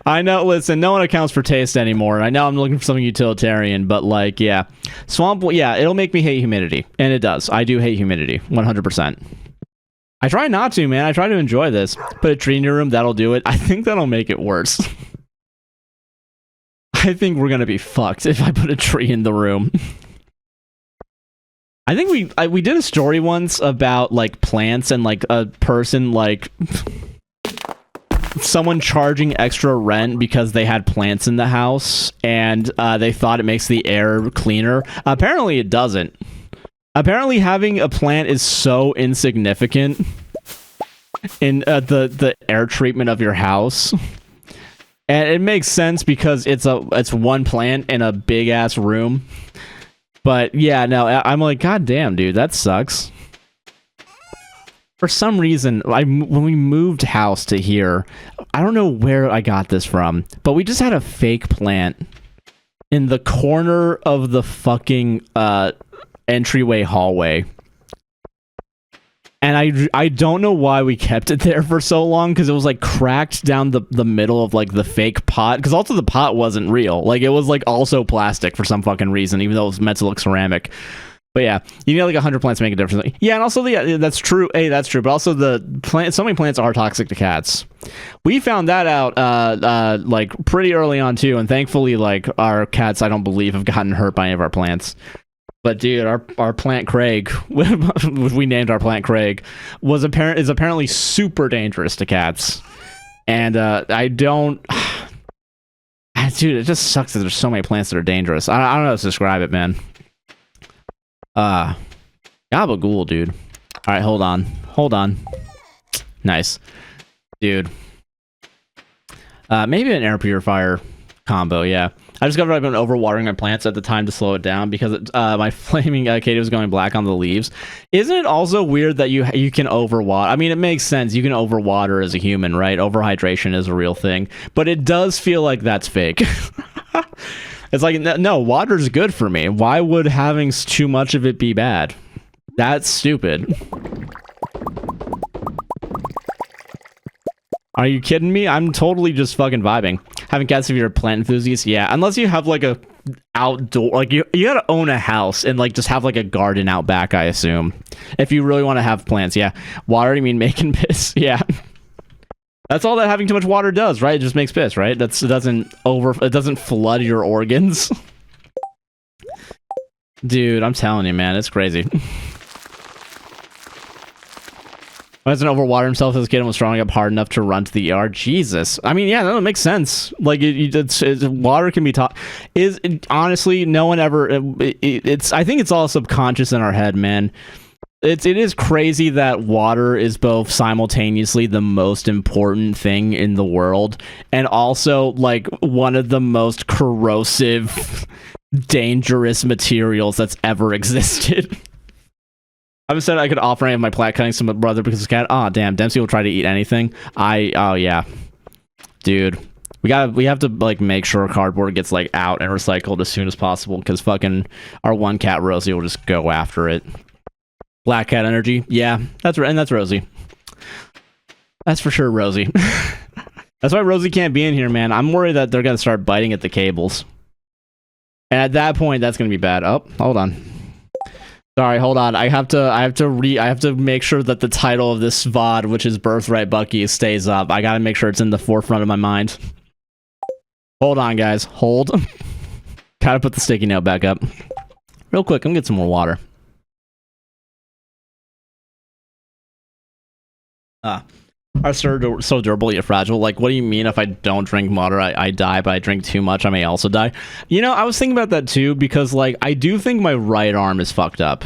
I know, listen, no one accounts for taste anymore. I know I'm looking for something utilitarian, but like, yeah. Swamp, yeah, it'll make me hate humidity. And it does. I do hate humidity, 100%. I try not to, man. I try to enjoy this. Put a tree in your room, that'll do it. I think that'll make it worse. I think we're gonna be fucked if I put a tree in the room. I think we did a story once about like plants and like a person like someone charging extra rent because they had plants in the house and they thought it makes the air cleaner. Apparently it doesn't. Apparently having a plant is so insignificant in the air treatment of your house. And it makes sense because it's one plant in a big ass room. But yeah, no, I'm like, god damn, dude, that sucks. For some reason, when we moved house to here, I don't know where I got this from, but we just had a fake plant in the corner of the fucking entryway hallway. And I don't know why we kept it there for so long, because it was like cracked down the middle of like the fake pot, because also the pot wasn't real. Like it was like also plastic for some fucking reason, even though it was meant to look ceramic. But yeah, you need like 100 plants to make a difference. Yeah, and also that's true. Hey, that's true. But also so many plants are toxic to cats. We found that out like pretty early on too, and thankfully like our cats, I don't believe, have gotten hurt by any of our plants. But dude, our plant Craig, we named our plant Craig, is apparently super dangerous to cats. And dude, it just sucks that there's so many plants that are dangerous. I don't know how to describe it, man. Gabagool, dude. All right, hold on. Nice, dude. Maybe an air purifier combo, yeah. I discovered I've been overwatering my plants at the time to slow it down because my flaming Katie was going black on the leaves. Isn't it also weird that you can overwater? I mean, it makes sense. You can overwater as a human, right? Overhydration is a real thing. But it does feel like that's fake. It's like, no, water's good for me. Why would having too much of it be bad? That's stupid. Are you kidding me? I'm totally just fucking vibing. Haven't guessed if you're a plant enthusiast. Yeah, unless you have like a outdoor, like you gotta own a house and like just have like a garden out back, I assume. If you really want to have plants, yeah. Water, you mean making piss? Yeah. That's all that having too much water does, right? It just makes piss, right? It doesn't flood your organs. Dude, I'm telling you, man, it's crazy. Why doesn't overwater himself as a kid and was throwing up hard enough to run to the ER? Jesus. I mean, yeah, that makes sense. Like, water can be taught. Honestly, no one ever... I think it's all subconscious in our head, man. It is crazy that water is both simultaneously the most important thing in the world and also, like, one of the most corrosive, dangerous materials that's ever existed. I've said I could offer any of my plant cuttings to my brother because his cat. Oh damn, Dempsey will try to eat anything. Oh yeah, dude, we have to like make sure cardboard gets like out and recycled as soon as possible because fucking our one cat Rosie will just go after it. Black cat energy, yeah, that's Rosie. That's for sure, Rosie. That's why Rosie can't be in here, man. I'm worried that they're gonna start biting at the cables, and at that point, that's gonna be bad. Oh, hold on. Sorry, hold on. I have to make sure that the title of this VOD, which is Birthright Bucky, stays up. I gotta make sure it's in the forefront of my mind. Hold on, guys. Hold. Gotta put the sticky note back up. Real quick, I'm gonna get some more water. Are so durable yet fragile? Like, what do you mean if I don't drink water, I die, but I drink too much, I may also die? You know, I was thinking about that too, because, like, I do think my right arm is fucked up.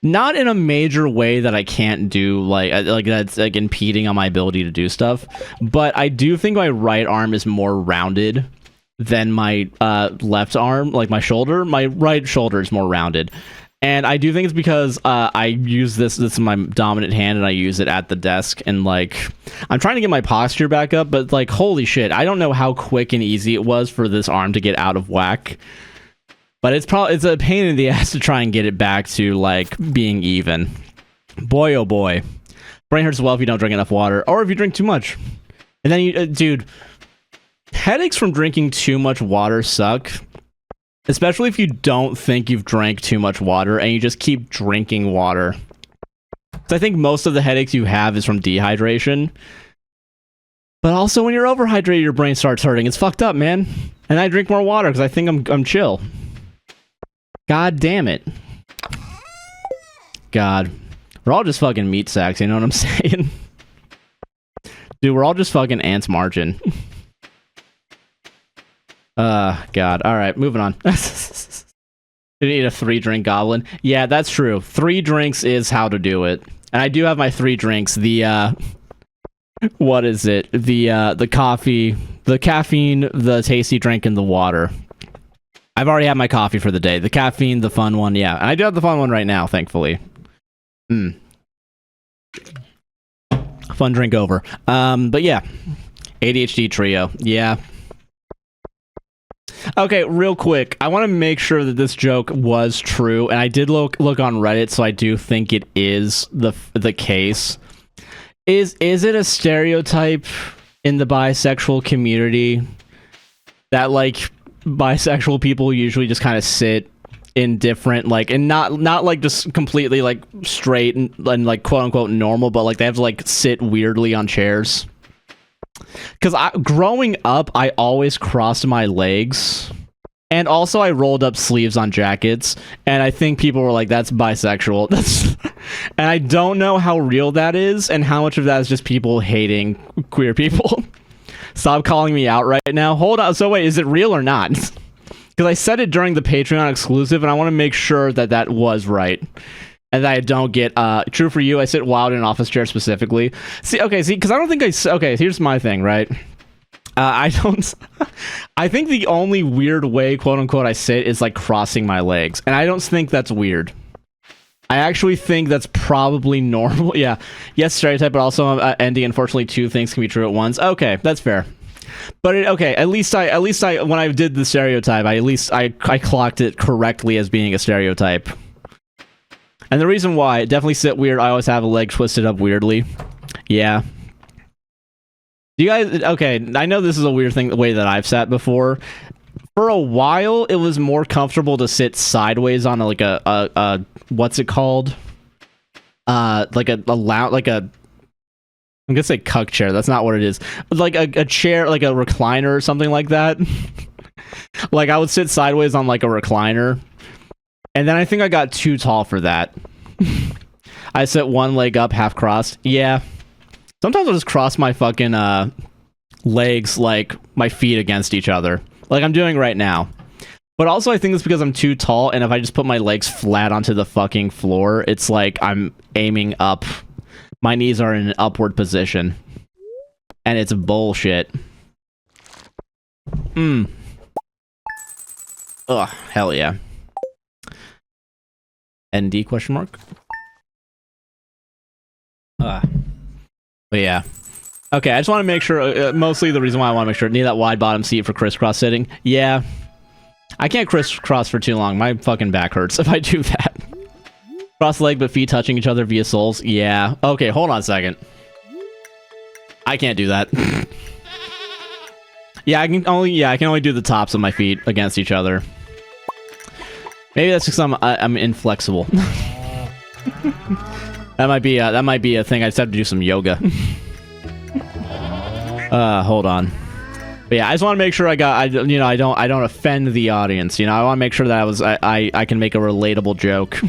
Not in a major way that I can't do, like that's, like, impeding on my ability to do stuff, but I do think my right arm is more rounded than my left arm, like my shoulder. My right shoulder is more rounded. And I do think it's because I use this is my dominant hand, and I use it at the desk, and like I'm trying to get my posture back up, but like holy shit, I don't know how quick and easy it was for this arm to get out of whack. But it's a pain in the ass to try and get it back to like being even. Boy oh boy. Brain hurts as well if you don't drink enough water, or if you drink too much. And then you dude, headaches from drinking too much water suck. Especially if you don't think you've drank too much water and you just keep drinking water. So I think most of the headaches you have is from dehydration. But also when you're overhydrated, your brain starts hurting. It's fucked up, man. And I drink more water because I think I'm chill. God damn it. God. We're all just fucking meat sacks, you know what I'm saying? Dude, we're all just fucking ants marching. God. Alright, moving on. Did you eat a 3-drink goblin? Yeah, that's true. 3 drinks is how to do it. And I do have my 3 drinks. The, what is it? The coffee, the caffeine, the tasty drink, and the water. I've already had my coffee for the day. The caffeine, the fun one, yeah. And I do have the fun one right now, thankfully. Fun drink over. But yeah. ADHD trio. Yeah. Okay, real quick, I want to make sure that this joke was true, and I did look on Reddit, so I do think it is the case. Is it a stereotype in the bisexual community that like bisexual people usually just kind of sit in different like and not like just completely like straight and like quote unquote normal, but like they have to like sit weirdly on chairs? Because growing up, I always crossed my legs, and also I rolled up sleeves on jackets, and I think people were like, that's bisexual. And I don't know how real that is, and how much of that is just people hating queer people. Stop calling me out right now. Hold on, so wait, is it real or not? Because I said it during the Patreon exclusive, and I want to make sure that that was right. And that I don't get, true for you, I sit wild in an office chair specifically. See, because I don't think okay, here's my thing, right? I think the only weird way, quote unquote, I sit is like crossing my legs. And I don't think that's weird. I actually think that's probably normal. Yeah. Yes, stereotype, but also ending, unfortunately, 2 things can be true at once. Okay, that's fair. But okay, at least I when I did the stereotype, I clocked it correctly as being a stereotype. And the reason why, definitely sit weird, I always have a leg twisted up weirdly. Yeah. Do you guys... Okay, I know this is a weird thing, the way that I've sat before. For a while, it was more comfortable to sit sideways on like a what's it called? Like a I'm gonna say cuck chair. That's not what it is. Like a chair, like a recliner or something like that. Like I would sit sideways on like a recliner, and then I think I got too tall for that. I set one leg up, half crossed. Yeah. Sometimes I'll just cross my fucking legs, like my feet against each other, like I'm doing right now. But also I think it's because I'm too tall, and if I just put my legs flat onto the fucking floor, it's like I'm aiming up. My knees are in an upward position. And it's bullshit. Ugh, hell yeah. ND question mark? But yeah. Okay, I just want to make sure, mostly the reason why I want to make sure, need that wide bottom seat for crisscross sitting. Yeah. I can't crisscross for too long. My fucking back hurts if I do that. Cross leg but feet touching each other via soles. Yeah. Okay, hold on a second. I can't do that. Yeah, I can only do the tops of my feet against each other. Maybe that's because I'm inflexible. That might be a thing. I just have to do some yoga. Hold on. But yeah, I just want to make sure I don't offend the audience. You know, I want to make sure that I can make a relatable joke.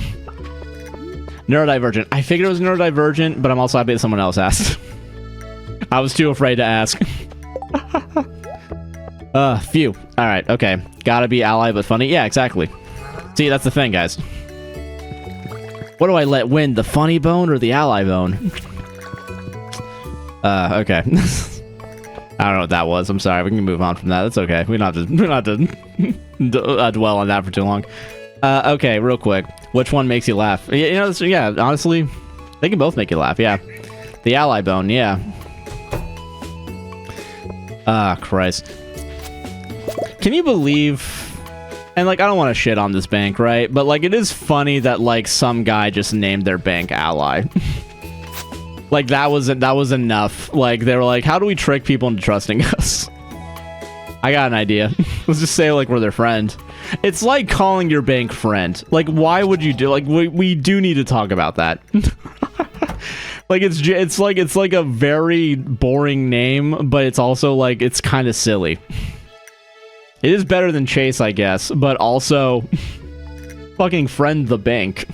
Neurodivergent. I figured it was neurodivergent, but I'm also happy that someone else asked. I was too afraid to ask. Phew. Alright, okay. Gotta be ally but funny. Yeah, exactly. See, that's the thing, guys. What do I let win? The funny bone or the ally bone? Okay. I don't know what that was. I'm sorry. We can move on from that. That's okay. We don't have to dwell on that for too long. Okay, real quick. Which one makes you laugh? You know, yeah, honestly, they can both make you laugh, yeah. The ally bone, yeah. Ah, Christ. Can you believe... And, like, I don't want to shit on this bank, right? But, like, it is funny that, like, some guy just named their bank Ally. Like, that was enough. Like, they were like, how do we trick people into trusting us? I got an idea. Let's just say, like, we're their friend. It's like calling your bank friend. Like, why would you do... Like, we do need to talk about that. Like, it's like a very boring name, but it's also, like, it's kind of silly. It is better than Chase, I guess, but also... fucking friend the bank.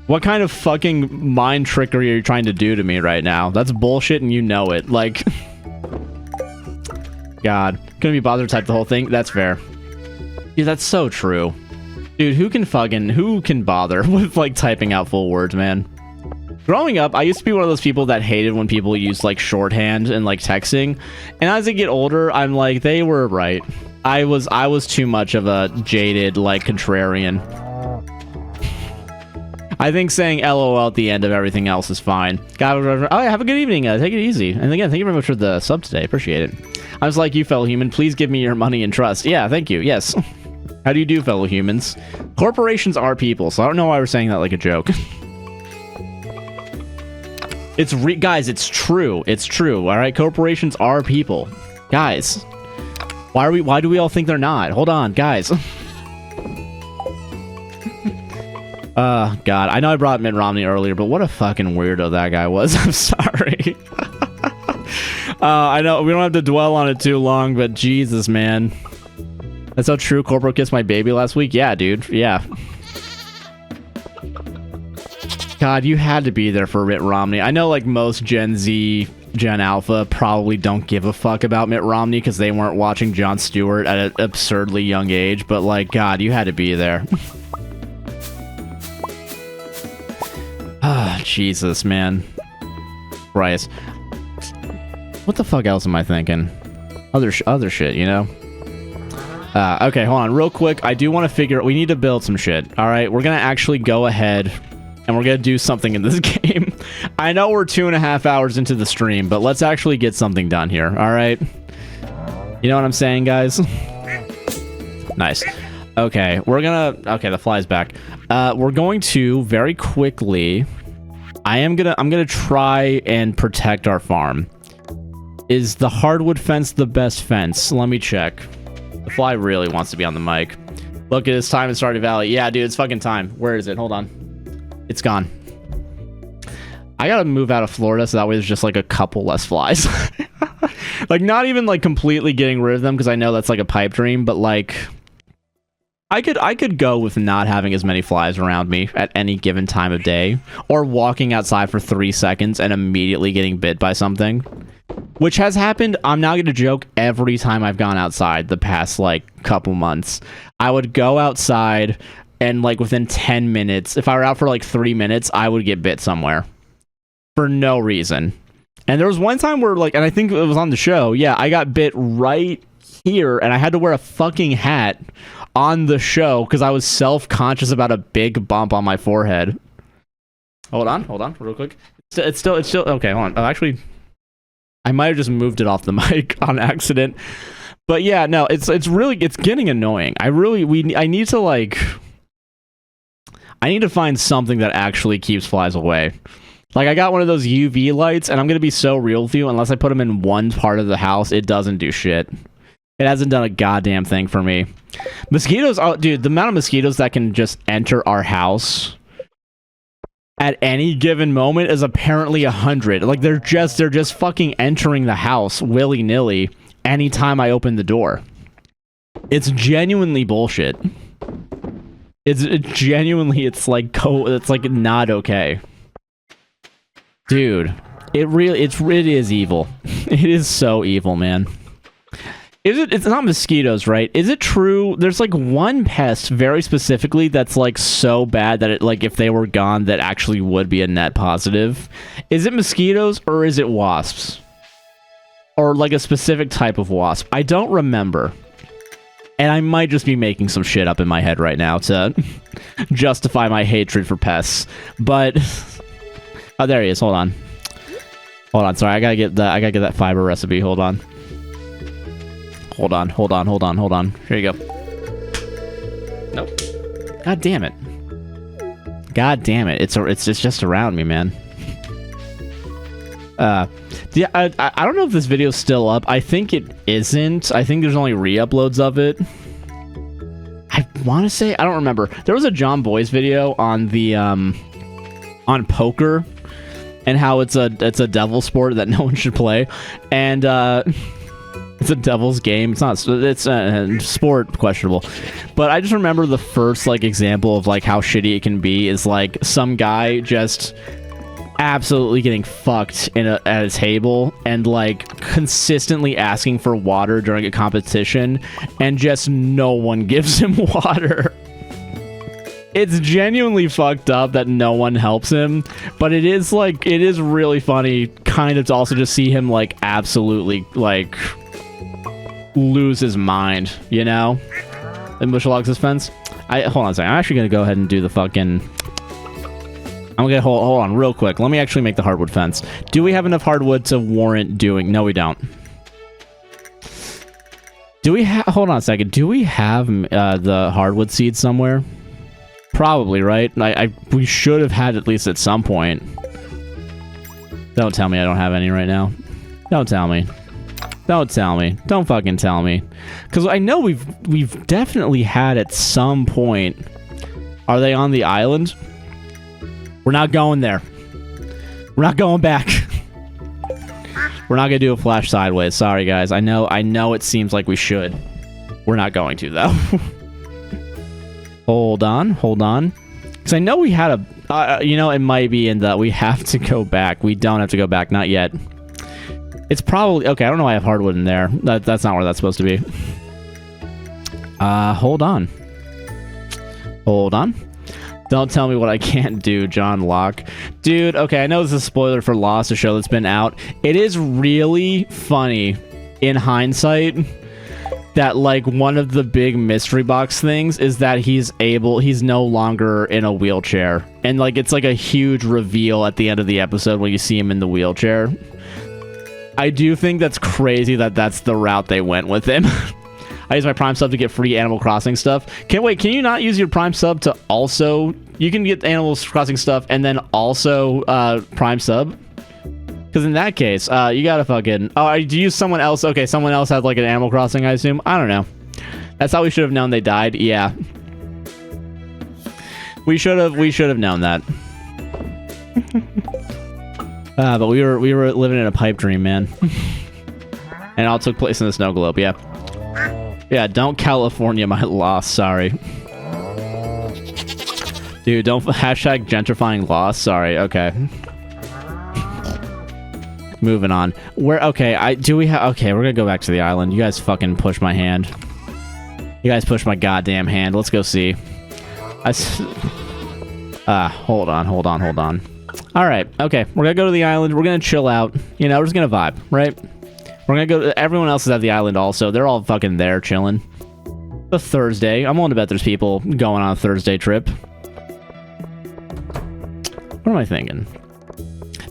What kind of fucking mind trickery are you trying to do to me right now? That's bullshit and you know it. Like... God. Couldn't be bothered to type the whole thing? That's fair. Dude, that's so true. Dude, who can bother with, like, typing out full words, man? Growing up, I used to be one of those people that hated when people used, like, shorthand and, like, texting. And as I get older, I'm like, they were right. I was too much of a jaded, like, contrarian. I think saying LOL at the end of everything else is fine. Oh, yeah, have a good evening. Take it easy. And again, thank you very much for the sub today. Appreciate it. I was like, you fellow human, please give me your money and trust. Yeah, thank you. Yes. How do you do, fellow humans? Corporations are people, so I don't know why we're saying that like a joke. Guys, it's true. It's true. All right, corporations are people. Guys, why do we all think they're not? Hold on, guys. God, I know I brought Mitt Romney earlier, but what a fucking weirdo that guy was. I'm sorry. I know we don't have to dwell on it too long, but Jesus, man. That's how true. Corporal kissed my baby last week. Yeah, dude. Yeah. God, you had to be there for Mitt Romney. I know, like, most Gen Z, Gen Alpha probably don't give a fuck about Mitt Romney because they weren't watching Jon Stewart at an absurdly young age, but, like, God, you had to be there. Ah, Jesus, man. Christ. What the fuck else am I thinking? Other shit, you know? Okay, hold on. Real quick, I do want to figure... We need to build some shit, alright? We're gonna actually go ahead... And we're gonna do something in this game. I know we're 2.5 hours into the stream, but let's actually get something done here, alright? You know what I'm saying, guys? Nice. Okay, we're gonna... Okay, the fly's back. We're going to, very quickly... I'm gonna try and protect our farm. Is the hardwood fence the best fence? Let me check. The fly really wants to be on the mic. Look, it's time in Stardew Valley. Yeah, dude, it's fucking time. Where is it? Hold on. It's gone. I gotta move out of Florida so that way there's just like a couple less flies. Like, not even like completely getting rid of them because I know that's like a pipe dream, but like I could go with not having as many flies around me at any given time of day, or walking outside for 3 seconds and immediately getting bit by something, which has happened. I'm not gonna joke. Every time I've gone outside the past like couple months, I would go outside and like within 10 minutes, if I were out for like 3 minutes, I would get bit somewhere for no reason. And there was one time where like, and I think it was on the show, yeah, I got bit right here and I had to wear a fucking hat on the show because I was self-conscious about a big bump on my forehead. Hold on real quick. It's still okay, hold on. Oh, actually, I might have just moved it off the mic on accident. But yeah, no, it's really, it's getting annoying. I need to find something that actually keeps flies away. Like, I got one of those UV lights, and I'm going to be so real with you, unless I put them in one part of the house, it doesn't do shit. It hasn't done a goddamn thing for me. Mosquitoes, oh, dude, the amount of mosquitoes that can just enter our house at any given moment is apparently 100. Like, they're just fucking entering the house willy-nilly anytime I open the door. It's genuinely bullshit. It's like not okay. Dude, it is evil. It is so evil, man. It's not mosquitoes, right? Is it true there's like one pest very specifically that's like so bad that it, like, if they were gone, that actually would be a net positive? Is it mosquitoes or is it wasps? Or like a specific type of wasp? I don't remember. And I might just be making some shit up in my head right now to justify my hatred for pests. But oh, there he is. Hold on. Sorry, I gotta get that fiber recipe. Hold on. Here you go. Nope. God damn it. It's just around me, man. Yeah, I don't know if this video's still up. I think it isn't. I think there's only re-uploads of it. I want to say, I don't remember. There was a John Boy's video on the on poker and how it's a devil sport that no one should play, and it's a devil's game. It's a sport, questionable. But I just remember the first like example of like how shitty it can be is like some guy just absolutely getting fucked at a table and like consistently asking for water during a competition, and just no one gives him water. It's genuinely fucked up that no one helps him, but it is really funny kind of to also just see him like absolutely like lose his mind, you know? And Bushlogs his fence. Hold on a second. I'm actually gonna go ahead and do the fucking... I'm gonna hold on real quick. Let me actually make the hardwood fence. Do we have enough hardwood to warrant doing? No, we don't. Do we have... Hold on a second. Do we have the hardwood seeds somewhere? Probably, right? We should have had at least at some point. Don't tell me I don't have any right now. Don't tell me. Don't tell me. Don't fucking tell me. Because I know we've definitely had at some point. Are they on the island? We're not going there. We're not going back. We're not gonna do a flash sideways. Sorry, guys. I know it seems like we should. We're not going to, though. Hold on. Because I know we had a... you know, it might be in that we have to go back. We don't have to go back. Not yet. It's probably... Okay, I don't know why I have hardwood in there. That's not where that's supposed to be. Hold on. Don't tell me what I can't do, John Locke. Dude, okay, I know this is a spoiler for Lost, a show that's been out. It is really funny, in hindsight, that, like, one of the big mystery box things is that he's no longer in a wheelchair. And, like, it's like a huge reveal at the end of the episode when you see him in the wheelchair. I do think that's crazy that that's the route they went with him. I use my Prime sub to get free Animal Crossing stuff. Can you not use your Prime sub to also... You can get Animal Crossing stuff and then also Prime sub? Because in that case, you gotta fucking... Oh, do you use someone else? Okay, someone else had like an Animal Crossing, I assume. I don't know. That's how we should have known they died. Yeah. We should have known that. But we were living in a pipe dream, man. And it all took place in the snow globe, yeah. Yeah, don't California my loss, sorry. Dude, don't hashtag gentrifying loss, sorry, okay. Moving on. Okay, we're gonna go back to the island. You guys fucking push my hand. You guys push my goddamn hand. Let's go see. Hold on. Alright, okay. We're gonna go to the island. We're gonna chill out. You know, we're just gonna vibe, right? We're gonna go... Everyone else is at the island also. They're all fucking there chilling. It's a Thursday. I'm willing to bet there's people going on a Thursday trip. What am I thinking?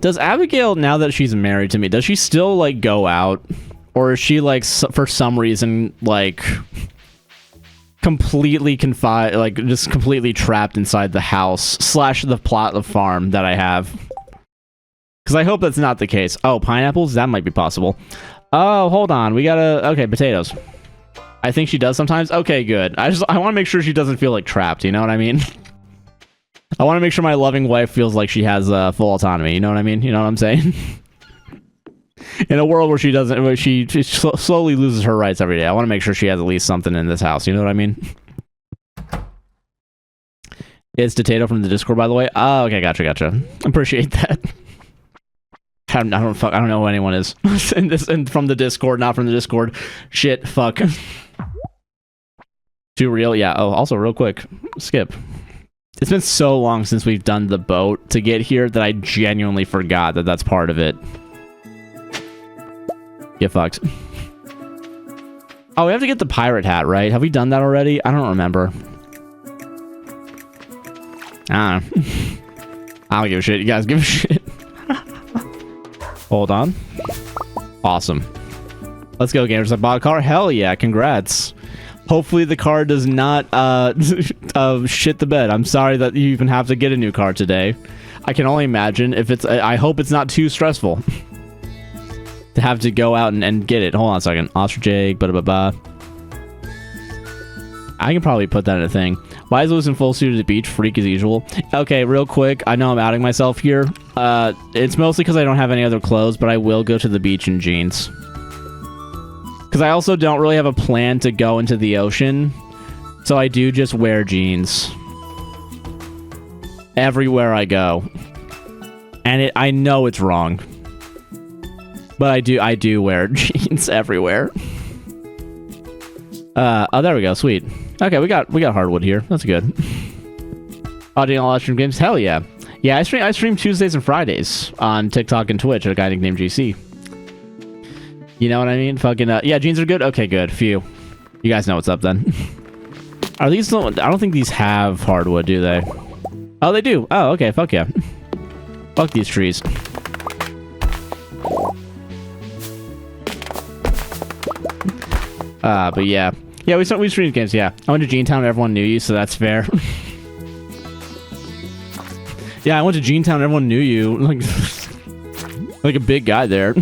Does Abigail, now that she's married to me, does she still, like, go out? Or is she, like, for some reason, like... completely confined, like, just completely trapped inside the house / the plot of farm that I have? Because I hope that's not the case. Oh, pineapples? That might be possible. Oh, hold on. We gotta... Okay, potatoes. I think she does sometimes. Okay, good. I want to make sure she doesn't feel, like, trapped, you know what I mean? I want to make sure my loving wife feels like she has full autonomy, you know what I mean? You know what I'm saying? In a world where she doesn't... Where she slowly loses her rights every day, I want to make sure she has at least something in this house, you know what I mean? It's Potato from the Discord, by the way. Oh, okay, gotcha. Appreciate that. I don't know who anyone is and from the Discord, not from the Discord. Shit, fuck. Too real? Yeah. Oh, also, real quick, skip. It's been so long since we've done the boat to get here that I genuinely forgot that that's part of it. Get fucked. Oh, we have to get the pirate hat, right? Have we done that already? I don't remember. I don't know. I don't give a shit. You guys give a shit. Hold on. Awesome. Let's go, gamers. I bought a car. Hell yeah. Congrats. Hopefully the car does not shit the bed. I'm sorry that you even have to get a new car today. I can only imagine if it's... I hope it's not too stressful to have to go out and get it. Hold on a second. Ostrich egg, I can probably put that in a thing. Why is Lewis in full suit at the beach? Freak as usual. Okay, real quick. I know I'm outing myself here. It's mostly because I don't have any other clothes, but I will go to the beach in jeans. Because I also don't really have a plan to go into the ocean. So I do just wear jeans. Everywhere I go. And I know it's wrong. But I do wear jeans everywhere. Oh, there we go. Sweet. Okay, we got hardwood here. That's good. Oh, doing all live stream games? Hell yeah. Yeah, I stream Tuesdays and Fridays on TikTok and Twitch at AGuyNicknamedJC. You know what I mean? Fucking, yeah, jeans are good? Okay, good. Phew. You guys know what's up then. Are these... I don't think these have hardwood, do they? Oh, they do. Oh, okay. Fuck yeah. Fuck these trees. But yeah. Yeah, we streamed games, yeah. I went to Gene Town, everyone knew you, so that's fair. Yeah, I went to Gene Town, everyone knew you. Like a big guy there.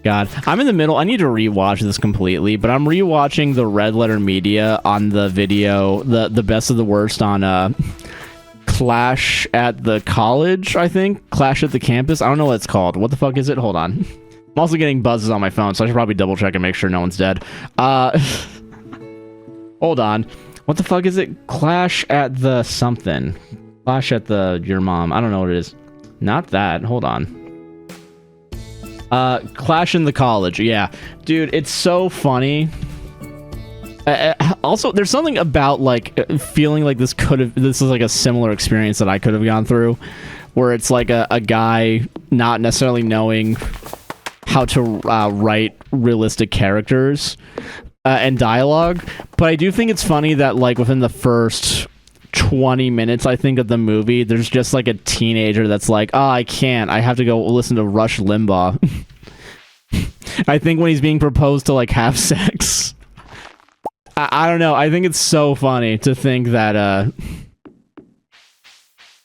God. I'm in the middle. I need to rewatch this completely, but I'm rewatching the Red Letter Media on the video, the best of the worst on Clash at the College, I think. Clash at the Campus. I don't know what it's called. What the fuck is it? Hold on. I'm also getting buzzes on my phone, so I should probably double check and make sure no one's dead. Hold on. What the fuck is it? Clash at the something. Clash at the your mom. I don't know what it is. Not that. Hold on. Clash in the College. Yeah. Dude, it's so funny. Also, there's something about, like, feeling like this is like a similar experience that I could have gone through, where it's like a guy not necessarily knowing how to write realistic characters and dialogue, but I do think it's funny that, like, within the first 20 minutes, I think, of the movie, there's just like a teenager that's like, oh, I can't, I have to go listen to Rush Limbaugh. I think when he's being proposed to, like, have sex. I don't know, I think it's so funny to think that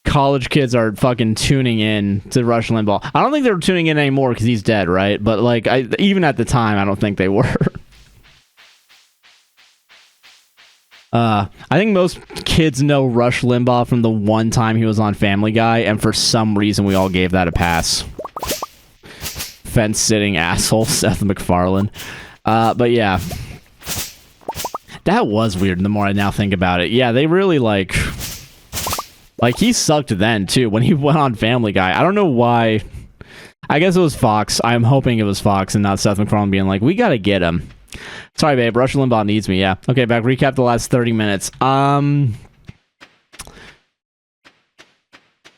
college kids are fucking tuning in to Rush Limbaugh. I don't think they're tuning in anymore because he's dead, right? But like, even at the time, I don't think they were. I think most kids know Rush Limbaugh from the one time he was on Family Guy, and for some reason we all gave that a pass. Fence-sitting asshole, Seth MacFarlane. But yeah. That was weird the more I now think about it. Yeah, they really like he sucked then too when he went on Family Guy. I don't know why. I guess it was Fox. I'm hoping it was Fox and not Seth MacFarlane being like, we gotta get him. Sorry, babe. Rush Limbaugh needs me. Yeah. Okay, back. Recap the last 30 minutes. I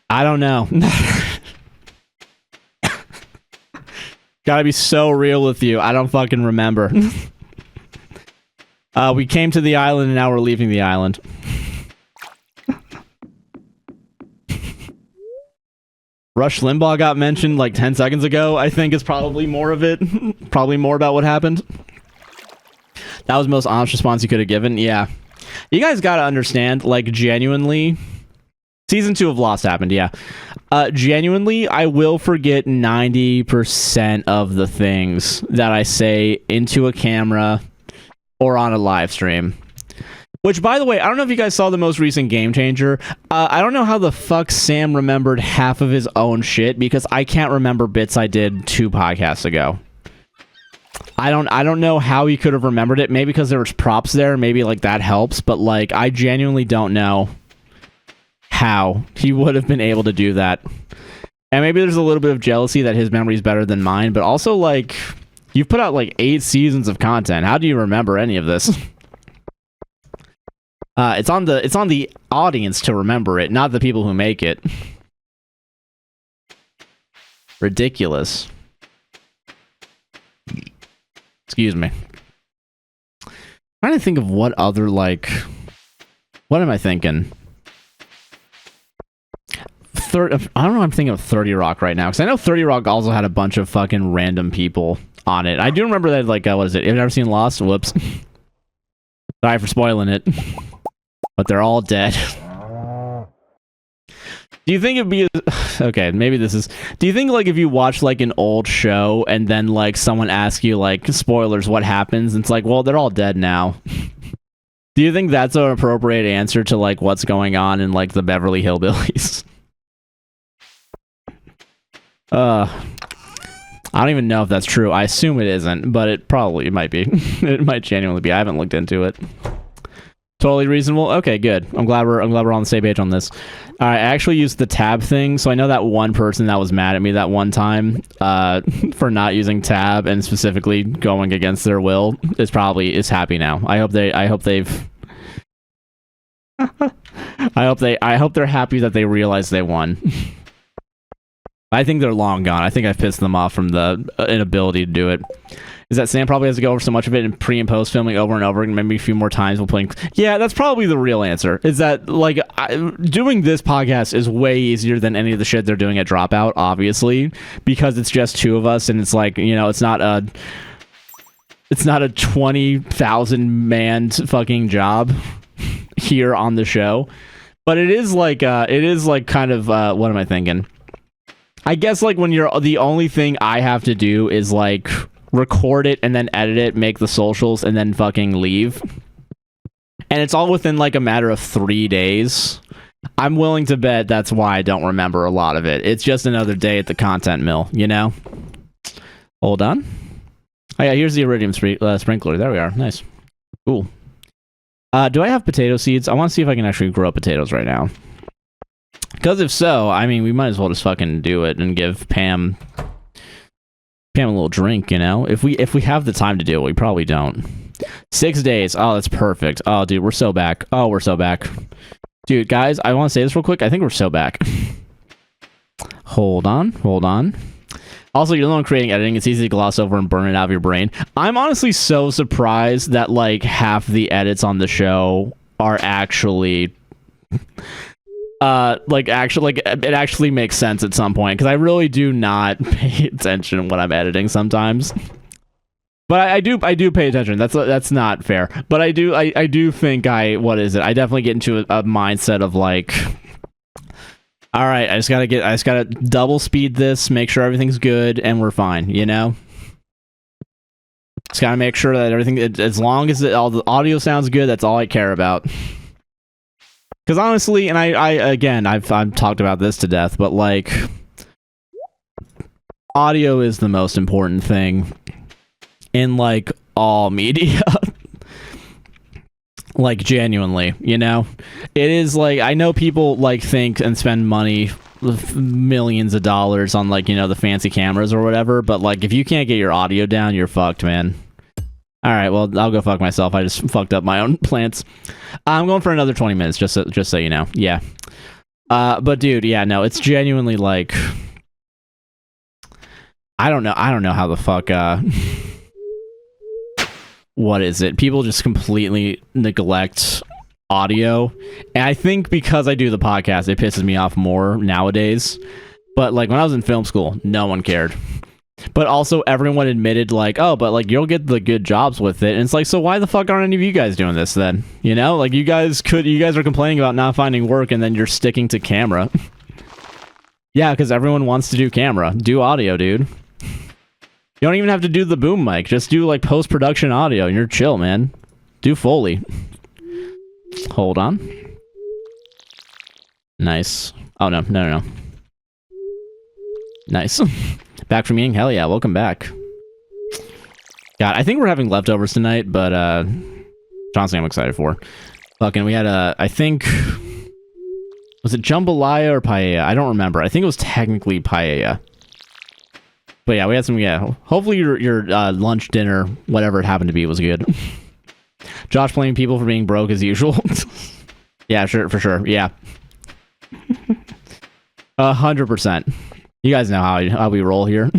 don't know. Gotta be so real with you. I don't fucking remember. We came to the island and now we're leaving the island. Rush Limbaugh got mentioned like 10 seconds ago. I think is probably more of it. Probably more about what happened. That was the most honest response you could have given. Yeah. You guys gotta understand, like, genuinely... Season 2 of Lost happened, yeah. Genuinely, I will forget 90% of the things that I say into a camera or on a live stream. Which, by the way, I don't know if you guys saw the most recent Game Changer. I don't know how the fuck Sam remembered half of his own shit, because I can't remember bits I did 2 podcasts ago. I don't know how he could have remembered it. Maybe because there was props there. Maybe, like, that helps. But, like, I genuinely don't know how he would have been able to do that. And maybe there's a little bit of jealousy that his memory is better than mine. But also, like, you've put out, like, 8 seasons of content. How do you remember any of this? It's on the audience to remember it, not the people who make it. Ridiculous. Excuse me. I'm trying to think of what other, like... What am I thinking? I don't know, I'm thinking of 30 Rock right now, because I know 30 Rock also had a bunch of fucking random people on it. I do remember that, like, what is it? Have you ever seen Lost? Whoops. Sorry for spoiling it. But they're all dead. Do you think it'd be... Okay, maybe this is... Do you think, like, if you watch, like, an old show and then, like, someone asks you, like, spoilers, what happens? And it's like, well, they're all dead now. Do you think that's an appropriate answer to, like, what's going on in, like, the Beverly Hillbillies? I don't even know if that's true. I assume it isn't, but it might be. It might genuinely be. I haven't looked into it. Totally reasonable. Okay, good. I'm glad we're on the same page on this. I actually used the tab thing, so I know that one person that was mad at me that one time for not using tab and specifically going against their will is happy now. I hope they're happy that they realize they won. I think they're long gone. I think I've pissed them off from the inability to do it. Is that Sam probably has to go over so much of it in pre and post filming over and over, and maybe a few more times while playing. Yeah, that's probably the real answer. Is that, like, doing this podcast is way easier than any of the shit they're doing at Dropout, obviously, because it's just 2 of us, and it's like, you know, it's not a 20,000 man fucking job here on the show, but it is like kind of what am I thinking? I guess, like, when you're the only thing I have to do is, like, record it and then edit it, make the socials, and then fucking leave. And it's all within, like, a matter of 3 days. I'm willing to bet that's why I don't remember a lot of it. It's just another day at the content mill, you know? Hold on. Oh, yeah, here's the iridium sprinkler. There we are. Nice. Cool. Do I have potato seeds? I want to see if I can actually grow potatoes right now. Because if so, I mean, we might as well just fucking do it and give Pam a little drink, you know? If we have the time to do it, we probably don't. 6 days. Oh, that's perfect. Oh, dude, we're so back. Oh, we're so back. Dude, guys, I want to say this real quick. I think we're so back. Hold on. Also, you're the one creating editing. It's easy to gloss over and burn it out of your brain. I'm honestly so surprised that, like, half the edits on the show are actually... it actually makes sense at some point, because I really do not pay attention when I'm editing sometimes. But I do pay attention. That's not fair. But I do think I definitely get into a mindset of, like, All right, I just gotta double speed this, make sure everything's good, and we're fine. You know, just gotta make sure that everything, as long as all the audio sounds good, that's all I care about. Because honestly, and I've talked about this to death, but like, audio is the most important thing in like all media. Like, genuinely, you know, it is like, I know people like think and spend money, millions of dollars on like, you know, the fancy cameras or whatever, but like, if you can't get your audio down, you're fucked, man. All right, well, I'll go fuck myself. I just fucked up my own plants. I'm going for another 20 minutes, just so you know. Yeah. But dude, yeah, no, it's genuinely like, I don't know how the fuck what is it? People just completely neglect audio. And I think because I do the podcast, it pisses me off more nowadays. But like when I was in film school, no one cared. But also everyone admitted like, oh, but like you'll get the good jobs with it. And it's like, so why the fuck aren't any of you guys doing this then? You know, like you guys are complaining about not finding work and then you're sticking to camera. Yeah, because everyone wants to do camera. Do audio, dude. You don't even have to do the boom mic. Just do like post-production audio and you're chill, man. Do Foley. Hold on. Nice. Oh, no. Nice. Back from eating? Hell yeah, welcome back. God, I think we're having leftovers tonight, but Johnson I'm excited for. Fucking, we had I think... Was it jambalaya or paella? I don't remember. I think it was technically paella. But yeah, we had some, yeah. Hopefully your lunch, dinner, whatever it happened to be was good. Josh blaming people for being broke as usual. Yeah, sure, for sure. Yeah. 100%. You guys know how we roll here.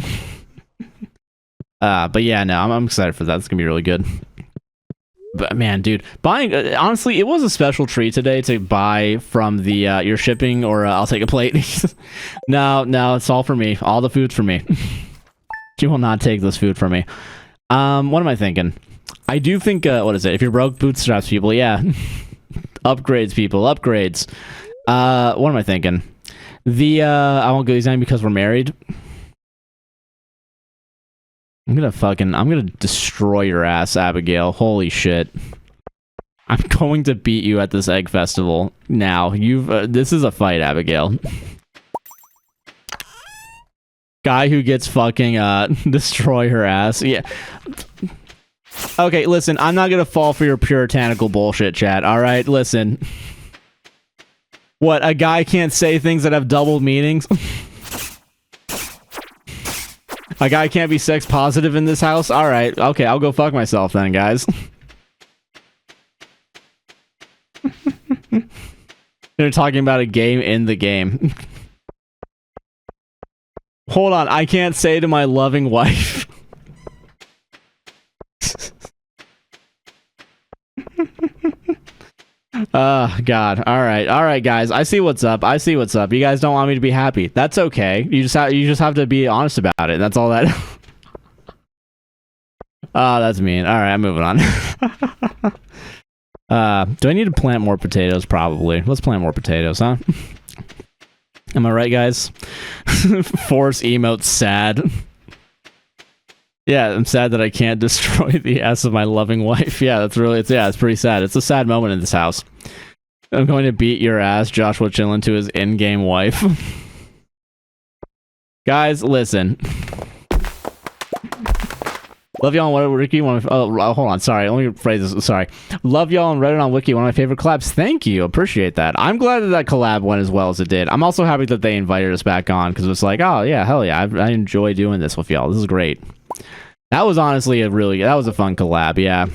But yeah, no, I'm excited for that. It's gonna be really good. But man, dude, buying honestly, it was a special treat today to buy from the your shipping or I'll take a plate. No, it's all for me. All the food's for me. You will not take this food from me. What am I thinking? I do think, what is it? If you're broke, bootstraps people, yeah. Upgrades, people, upgrades. What am I thinking? I won't go design because we're married. I'm gonna destroy your ass, Abigail. Holy shit. I'm going to beat you at this egg festival. Now, this is a fight, Abigail. Guy who gets fucking destroy her ass. Yeah. Okay, listen, I'm not gonna fall for your puritanical bullshit, chat. All right, listen. What, a guy can't say things that have double meanings? A guy can't be sex positive in this house? All right, okay, I'll go fuck myself then, guys. They're talking about a game in the game. Hold on, I can't say to my loving wife. God. All right, guys. I see what's up. You guys don't want me to be happy. That's okay. You just have to be honest about it. That's all that. Oh, that's mean. All right, I'm moving on. Do I need to plant more potatoes? Probably. Let's plant more potatoes, huh? Am I right, guys? Force emote sad. Yeah, I'm sad that I can't destroy the ass of my loving wife. Yeah, it's pretty sad. It's a sad moment in this house. I'm going to beat your ass, Joshua Chillin, to his in-game wife. Guys, listen. Love y'all on Wiki. Hold on. Sorry. Let me phrase this. Sorry. Love y'all on Reddit on Wiki. One of my favorite collabs. Thank you. Appreciate that. I'm glad that collab went as well as it did. I'm also happy that they invited us back on because it's like, oh, yeah, hell yeah. I enjoy doing this with y'all. This is great. That was honestly that was a fun collab. Yeah.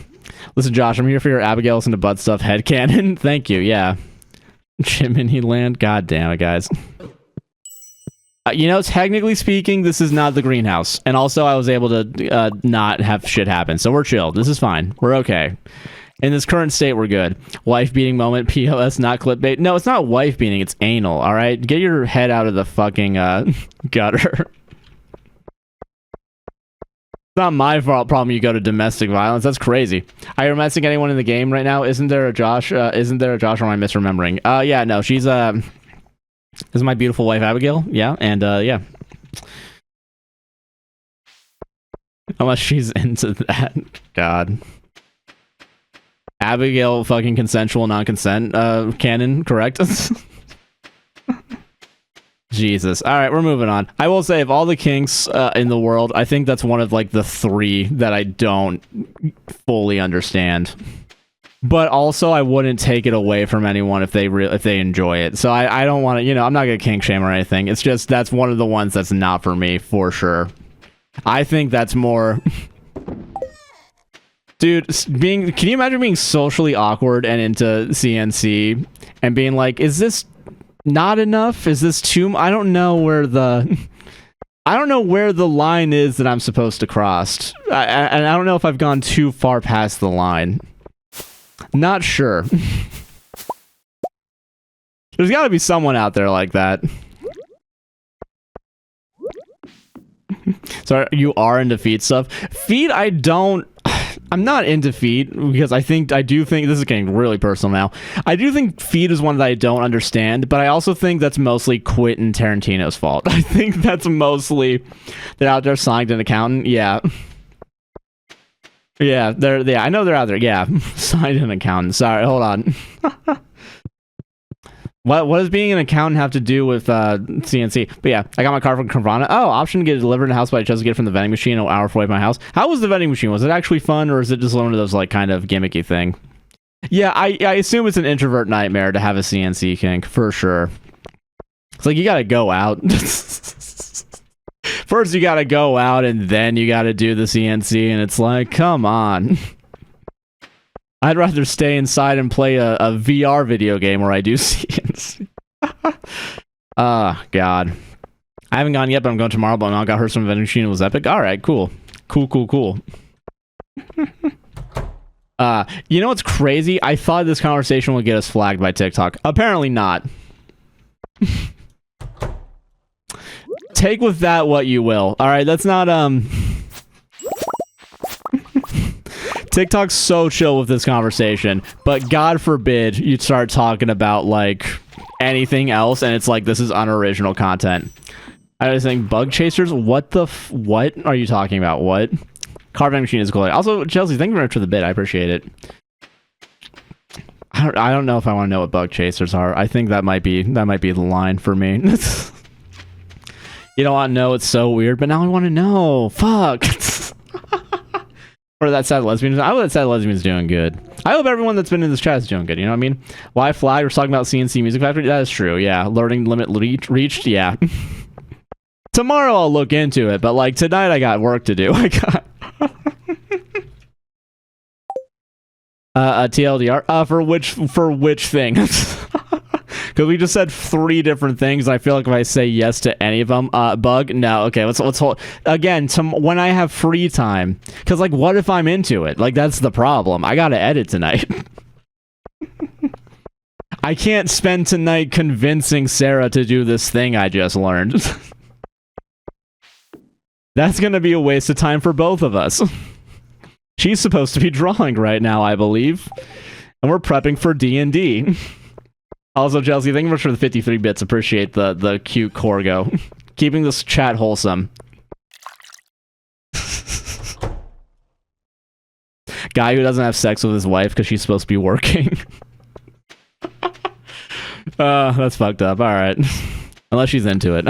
Listen, Josh, I'm here for your Abigail listen to butt stuff headcanon. Thank you. Yeah. Jiminy Land. God damn it, guys. You know, technically speaking, this is not the greenhouse. And also, I was able to not have shit happen. So we're chill. This is fine. We're okay. In this current state, we're good. Wife beating moment, POS, not clickbait. No, it's not wife beating. It's anal, all right? Get your head out of the fucking gutter. It's not my problem you go to domestic violence. That's crazy. Are you romancing anyone in the game right now? Isn't there a Josh? Or am I misremembering? Yeah, no, she's This is my beautiful wife, Abigail. Yeah, and yeah. Unless she's into that. God. Abigail fucking consensual non-consent canon, correct? Jesus. All right, we're moving on. I will say, of all the kinks in the world, I think that's one of like the 3 that I don't fully understand. But also, I wouldn't take it away from anyone if they enjoy it. So I don't want to, you know, I'm not gonna kink shame or anything. It's just that's one of the ones that's not for me for sure. I think that's more. Dude, can you imagine being socially awkward and into CNC and being like, is this not enough? Is this too? I don't know where the line is that I'm supposed to cross. And I don't know if I've gone too far past the line. Not sure. There's got to be someone out there like that. So you are into feet stuff? Feet, I'm not into feet because I do think this is getting really personal now. I do think feet is one that I don't understand, but I also think that's mostly Quentin Tarantino's fault. I think that's mostly they're out there signed an accountant. Yeah. Yeah, I know they're out there. Yeah, signed an accountant. Sorry, hold on. What does being an accountant have to do with CNC? But yeah, I got my car from Carvana. Oh, option to get it delivered in the house, but I chose to get it from the vending machine an hour away from my house. How was the vending machine? Was it actually fun, or is it just one of those like kind of gimmicky thing? Yeah, I assume it's an introvert nightmare to have a CNC kink for sure. It's like you gotta go out. First you gotta go out, and then you gotta do the CNC, and it's like, come on. I'd rather stay inside and play a VR video game where I do CNC. Oh, God. I haven't gone yet, but I'm going tomorrow, but I got her some vending machine. It was epic. All right, cool. Cool. You know what's crazy? I thought this conversation would get us flagged by TikTok. Apparently not. Take with that what you will. All right, that's not, TikTok's so chill with this conversation, but God forbid you start talking about, like, anything else, and it's like, this is unoriginal content. I was saying, bug chasers? What are you talking about? What? Carving machine is cool. Also, Chelsea, thank you very much for the bit. I appreciate it. I don't know if I want to know what bug chasers are. I think that might be the line for me. You don't want to know, it's so weird, but now I want to know. Fuck. Or that sad lesbian. I hope that sad lesbian is doing good. I hope everyone that's been in this chat is doing good. You know what I mean? Why flag? We're talking about CNC Music Factory. That is true. Yeah. Learning limit reached. Yeah. Tomorrow I'll look into it, but like tonight I got work to do. I got TLDR. For which thing? Because we just said 3 different things. I feel like if I say yes to any of them, bug? No. Okay, let's hold. Again, when I have free time. Because, like, what if I'm into it? Like, that's the problem. I gotta edit tonight. I can't spend tonight convincing Sarah to do this thing I just learned. That's gonna be a waste of time for both of us. She's supposed to be drawing right now, I believe. And we're prepping for D&D. Also, Chelsea, thank you much for the 53 bits. Appreciate the cute Corgo. Keeping this chat wholesome. Guy who doesn't have sex with his wife because she's supposed to be working. That's fucked up. Alright. Unless she's into it.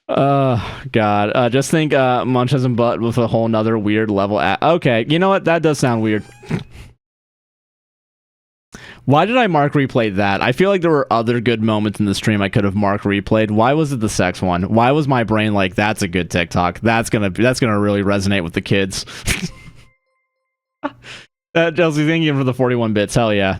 God. Just think Munch has a butt with a whole nother weird level. Okay, you know what? That does sound weird. Why did I mark replay that? I feel like there were other good moments in the stream I could have mark replayed. Why was it the sex one? Why was my brain like, that's a good TikTok? That's gonna really resonate with the kids. Chelsea, thank you for the 41 bits. Hell yeah.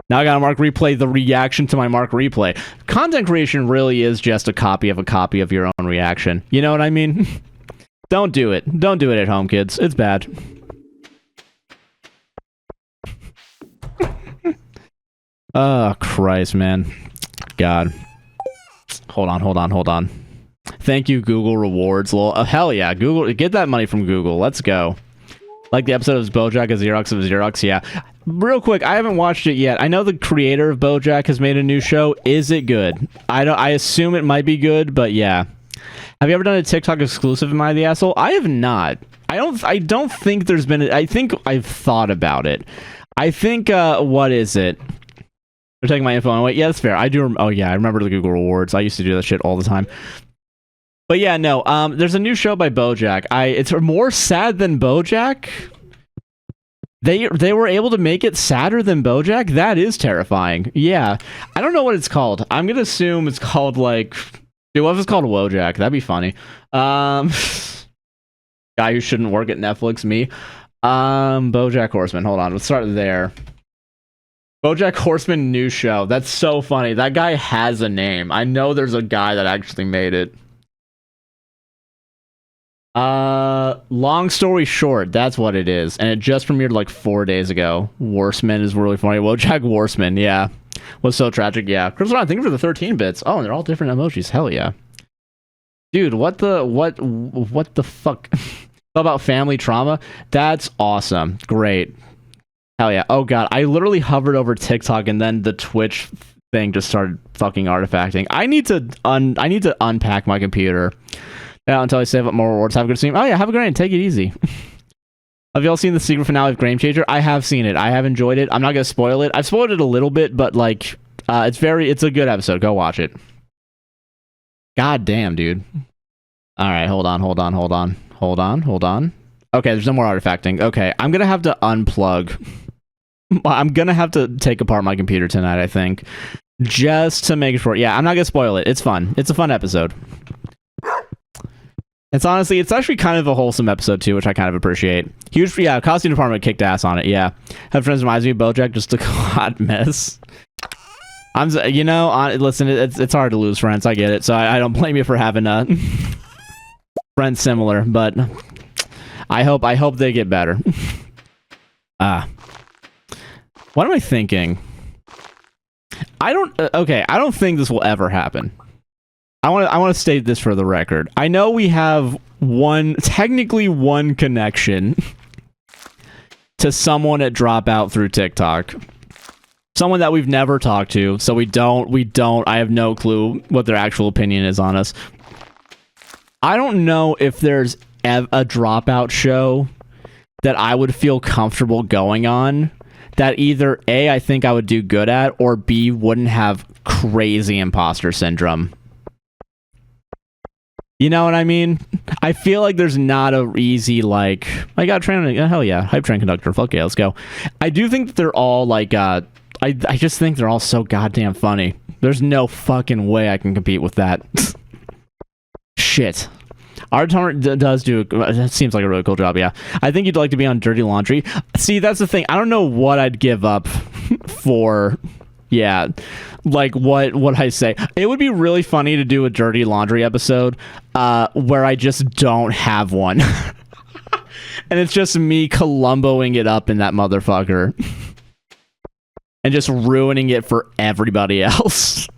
Now I gotta mark replay the reaction to my mark replay. Content creation really is just a copy of your own reaction. You know what I mean? Don't do it. Don't do it at home, kids. It's bad. Oh, Christ, man. God. Hold on. Thank you, Google Rewards. Hell yeah, Google. Get that money from Google. Let's go. Like the episode of BoJack of Xerox, yeah. Real quick, I haven't watched it yet. I know the creator of BoJack has made a new show. Is it good? I assume it might be good, but yeah. Have you ever done a TikTok exclusive, Am I the Asshole? I have not. I don't think there's been I think I've thought about it. I think what is it? They're taking my info on. Wait, yeah, that's fair. I do. Oh yeah, I remember the Google Rewards. I used to do that shit all the time. But yeah, no. There's a new show by BoJack. It's more sad than BoJack. They were able to make it sadder than BoJack. That is terrifying. Yeah, I don't know what it's called. I'm gonna assume it's called like. Dude, what if it's called Wojak? That'd be funny. Guy who shouldn't work at Netflix. Me. BoJack Horseman. Hold on. Let's start there. BoJack Horseman new show. That's so funny. That guy has a name. I know there's a guy that actually made it. Long story short, that's what it is. And it just premiered like 4 days ago. Horseman is really funny. Wojak Horseman, yeah. Was so tragic, yeah. Chris, I think for the 13 bits. Oh, and they're all different emojis. Hell yeah. Dude, what the fuck? About family trauma? That's awesome. Great. Hell yeah. Oh god, I literally hovered over TikTok and then the Twitch thing just started fucking artifacting. I need to unpack my computer. Yeah, until I save up more rewards. Have a good stream. Oh yeah, have a great night. Take it easy. Have y'all seen the secret finale of Game Changer? I have seen it. I have enjoyed it. I'm not gonna spoil it. I've spoiled it a little bit, but like, it's a good episode. Go watch it. God damn, dude. All right, hold on. Okay, there's no more artifacting. Okay, I'm gonna have to unplug. I'm gonna have to take apart my computer tonight, I think, just to make sure. Yeah, I'm not gonna spoil it. It's fun. It's a fun episode. It's actually kind of a wholesome episode too, which I kind of appreciate. Huge, yeah, costume department kicked ass on it, yeah. Have friends reminds me of BoJack, just a hot mess. Listen, it's hard to lose friends, I get it, so I don't blame you for having friends similar, but I hope they get better. What am I thinking? I don't think this will ever happen. I want to state this for the record. I know we have technically one connection to someone at Dropout through TikTok. Someone that we've never talked to, so we don't, I have no clue what their actual opinion is on us. I don't know if there's a Dropout show that I would feel comfortable going on that either A, I think I would do good at, or B, wouldn't have crazy imposter syndrome. You know what I mean? I feel like there's not a easy, like, I got train, hell yeah, hype train conductor, fuck yeah, let's go. I do think that they're all, like, I just think they're all so goddamn funny. There's no fucking way I can compete with that. Shit. Our tournament does do, that seems like a really cool job, yeah. I think you'd like to be on Dirty Laundry. See, that's the thing. I don't know what I'd give up for... Yeah, like what I say. It would be really funny to do a Dirty Laundry episode where I just don't have one. And it's just me Columboing it up in that motherfucker. And just ruining it for everybody else.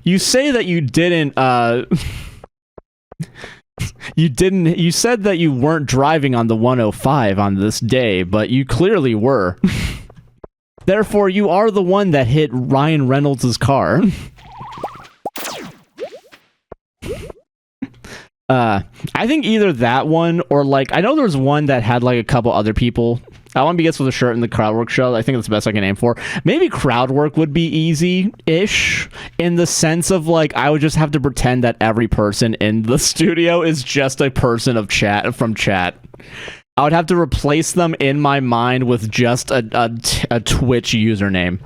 You say that you didn't, you said that you weren't driving on the 105 on this day, but you clearly were. Therefore, you are the one that hit Ryan Reynolds' car. I think either that one or, like, I know there's one that had, like, a couple other people. I want to be guessed with a shirt in the Crowdwork show. I think that's the best I can aim for. Maybe Crowdwork would be easy-ish in the sense of, like, I would just have to pretend that every person in the studio is just a person of chat from chat. I would have to replace them in my mind with just a Twitch username.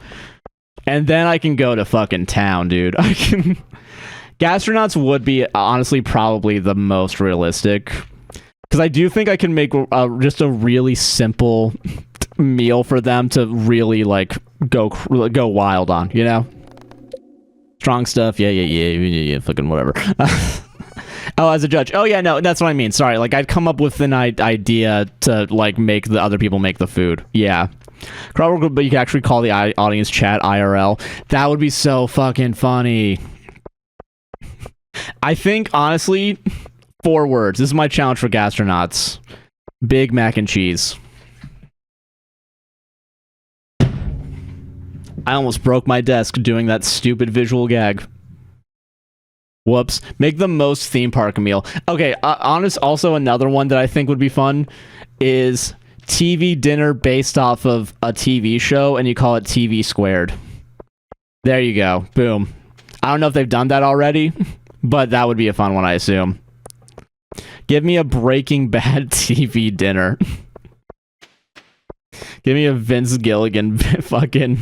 And then I can go to fucking town, dude. I can... Gastronauts would be, honestly, probably the most realistic. Because I do think I can make just a really simple meal for them to really, like, go wild on, you know? Strong stuff, yeah, fucking whatever. Oh, as a judge. Oh, yeah, no, that's what I mean. Sorry, like, I'd come up with an idea to, like, make the other people make the food. Yeah. But you can actually call the audience chat IRL. That would be so fucking funny. I think, honestly, 4 words. This is my challenge for Gastronauts. Big mac and cheese. I almost broke my desk doing that stupid visual gag. Whoops. Make the most theme park meal. Okay, also another one that I think would be fun is TV dinner based off of a TV show, and you call it TV squared. There you go. Boom. I don't know if they've done that already, but that would be a fun one, I assume. Give me a Breaking Bad TV dinner. Give me a Vince Gilligan fucking...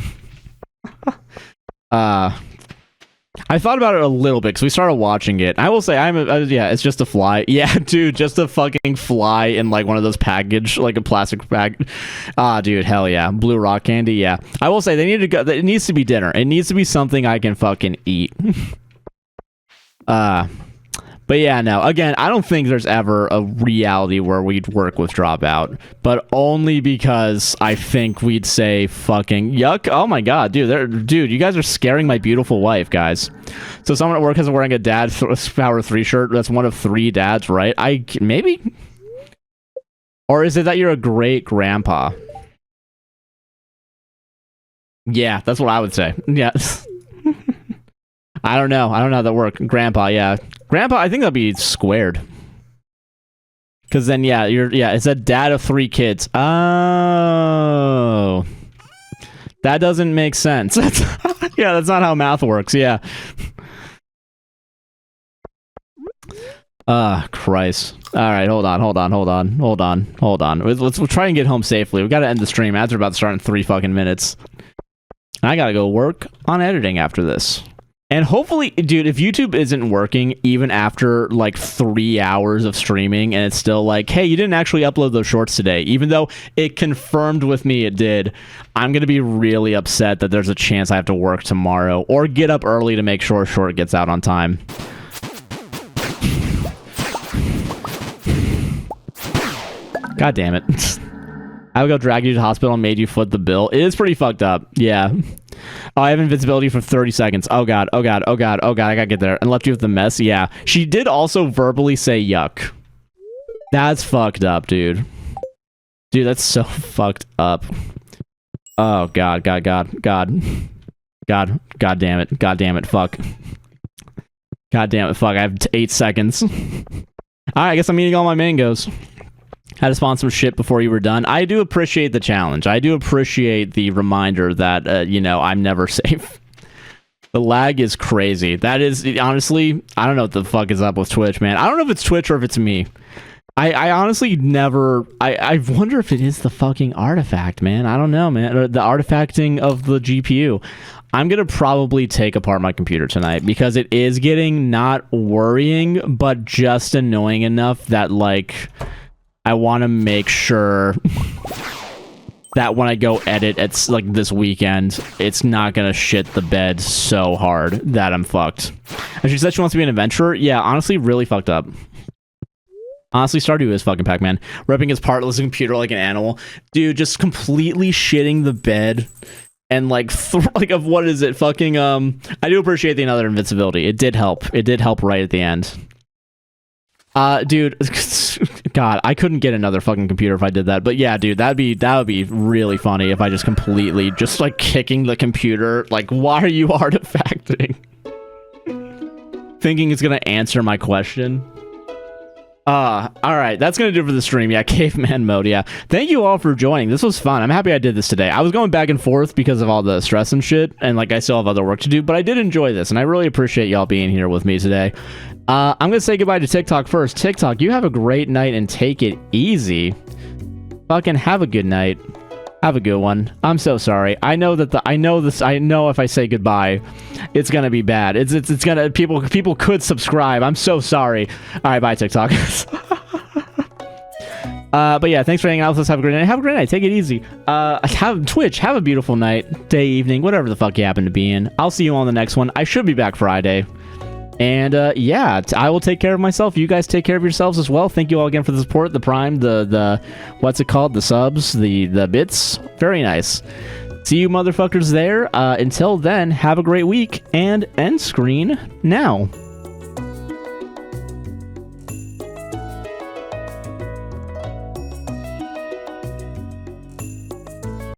I thought about it a little bit because we started watching it. I will say, yeah, it's just a fly. Yeah, dude, just a fucking fly in like one of those package, like a plastic bag. Dude, hell yeah, blue rock candy. Yeah, I will say they need to go. It needs to be dinner. It needs to be something I can fucking eat. But yeah, no. Again, I don't think there's ever a reality where we'd work with Dropout, but only because I think we'd say fucking yuck. Oh my god, dude, you guys are scaring my beautiful wife, guys. So someone at work is wearing a Dad Power 3 shirt. That's one of 3 dads, right? Maybe? Or is it that you're a great grandpa? Yeah, that's what I would say. Yeah. I don't know how that works. Grandpa, yeah. Grandpa, I think that'd be squared. Because then, yeah, it's a dad of 3 kids. Oh. That doesn't make sense. Yeah, that's not how math works, yeah. Christ. Alright, hold on. We'll try and get home safely. We gotta end the stream. Ads are about to start in 3 fucking minutes. I gotta go work on editing after this. And hopefully, dude, if YouTube isn't working even after like 3 hours of streaming and it's still like, hey, you didn't actually upload those shorts today, even though it confirmed with me it did, I'm going to be really upset that there's a chance I have to work tomorrow or get up early to make sure a short gets out on time. God damn it. I would go drag you to the hospital and made you foot the bill. It is pretty fucked up. Yeah. Oh, I have invincibility for 30 seconds. Oh god, I gotta get there. And left you with the mess. Yeah. She did also verbally say yuck. That's fucked up, dude. Dude, that's so fucked up. Oh god damn it, fuck. God damn it, fuck. I have 8 seconds. Alright, I guess I'm eating all my mangoes. Had to spawn some shit before you were done. I do appreciate the challenge. I do appreciate the reminder that, you know, I'm never safe. The lag is crazy. That is, honestly, I don't know what the fuck is up with Twitch, man. I don't know if it's Twitch or if it's me. I honestly never... I wonder if it is the fucking artifact, man. I don't know, man. Or the artifacting of the GPU. I'm going to probably take apart my computer tonight because it is getting not worrying, but just annoying enough that, like... I want to make sure that when I go edit, it's like this weekend, it's not going to shit the bed so hard that I'm fucked. And she said she wants to be an adventurer. Yeah, honestly, really fucked up. Honestly, Stardew is fucking Pac-Man. Ripping his partless computer like an animal. Dude, just completely shitting the bed. And like, of what is it? Fucking, I do appreciate the another invincibility. It did help. It did help right at the end. Dude, God, I couldn't get another fucking computer if I did that. But yeah, dude, that would be really funny if I just completely, just like kicking the computer. Like, why are you artifacting? Thinking it's gonna answer my question. Alright, that's gonna do it for the stream. Yeah, caveman mode, yeah. Thank you all for joining. This was fun. I'm happy I did this today. I was going back and forth because of all the stress and shit, and like I still have other work to do, but I did enjoy this, and I really appreciate y'all being here with me today. I'm gonna say goodbye to TikTok first. TikTok, you have a great night and take it easy. Fucking have a good night. Have a good one. I'm so sorry. I know that I know if I say goodbye, it's gonna be bad. It's gonna people could subscribe. I'm so sorry. Alright, bye TikTok. But yeah, thanks for hanging out with us. Have a great night. Have a great night. Take it easy. Have Twitch. Have a beautiful night, day, evening, whatever the fuck you happen to be in. I'll see you on the next one. I should be back Friday. And yeah, I will take care of myself. You guys take care of yourselves as well. Thank you all again for the support, the prime, the what's it called, the subs, the bits. Very nice. See you motherfuckers there. Until then, have a great week and end screen now.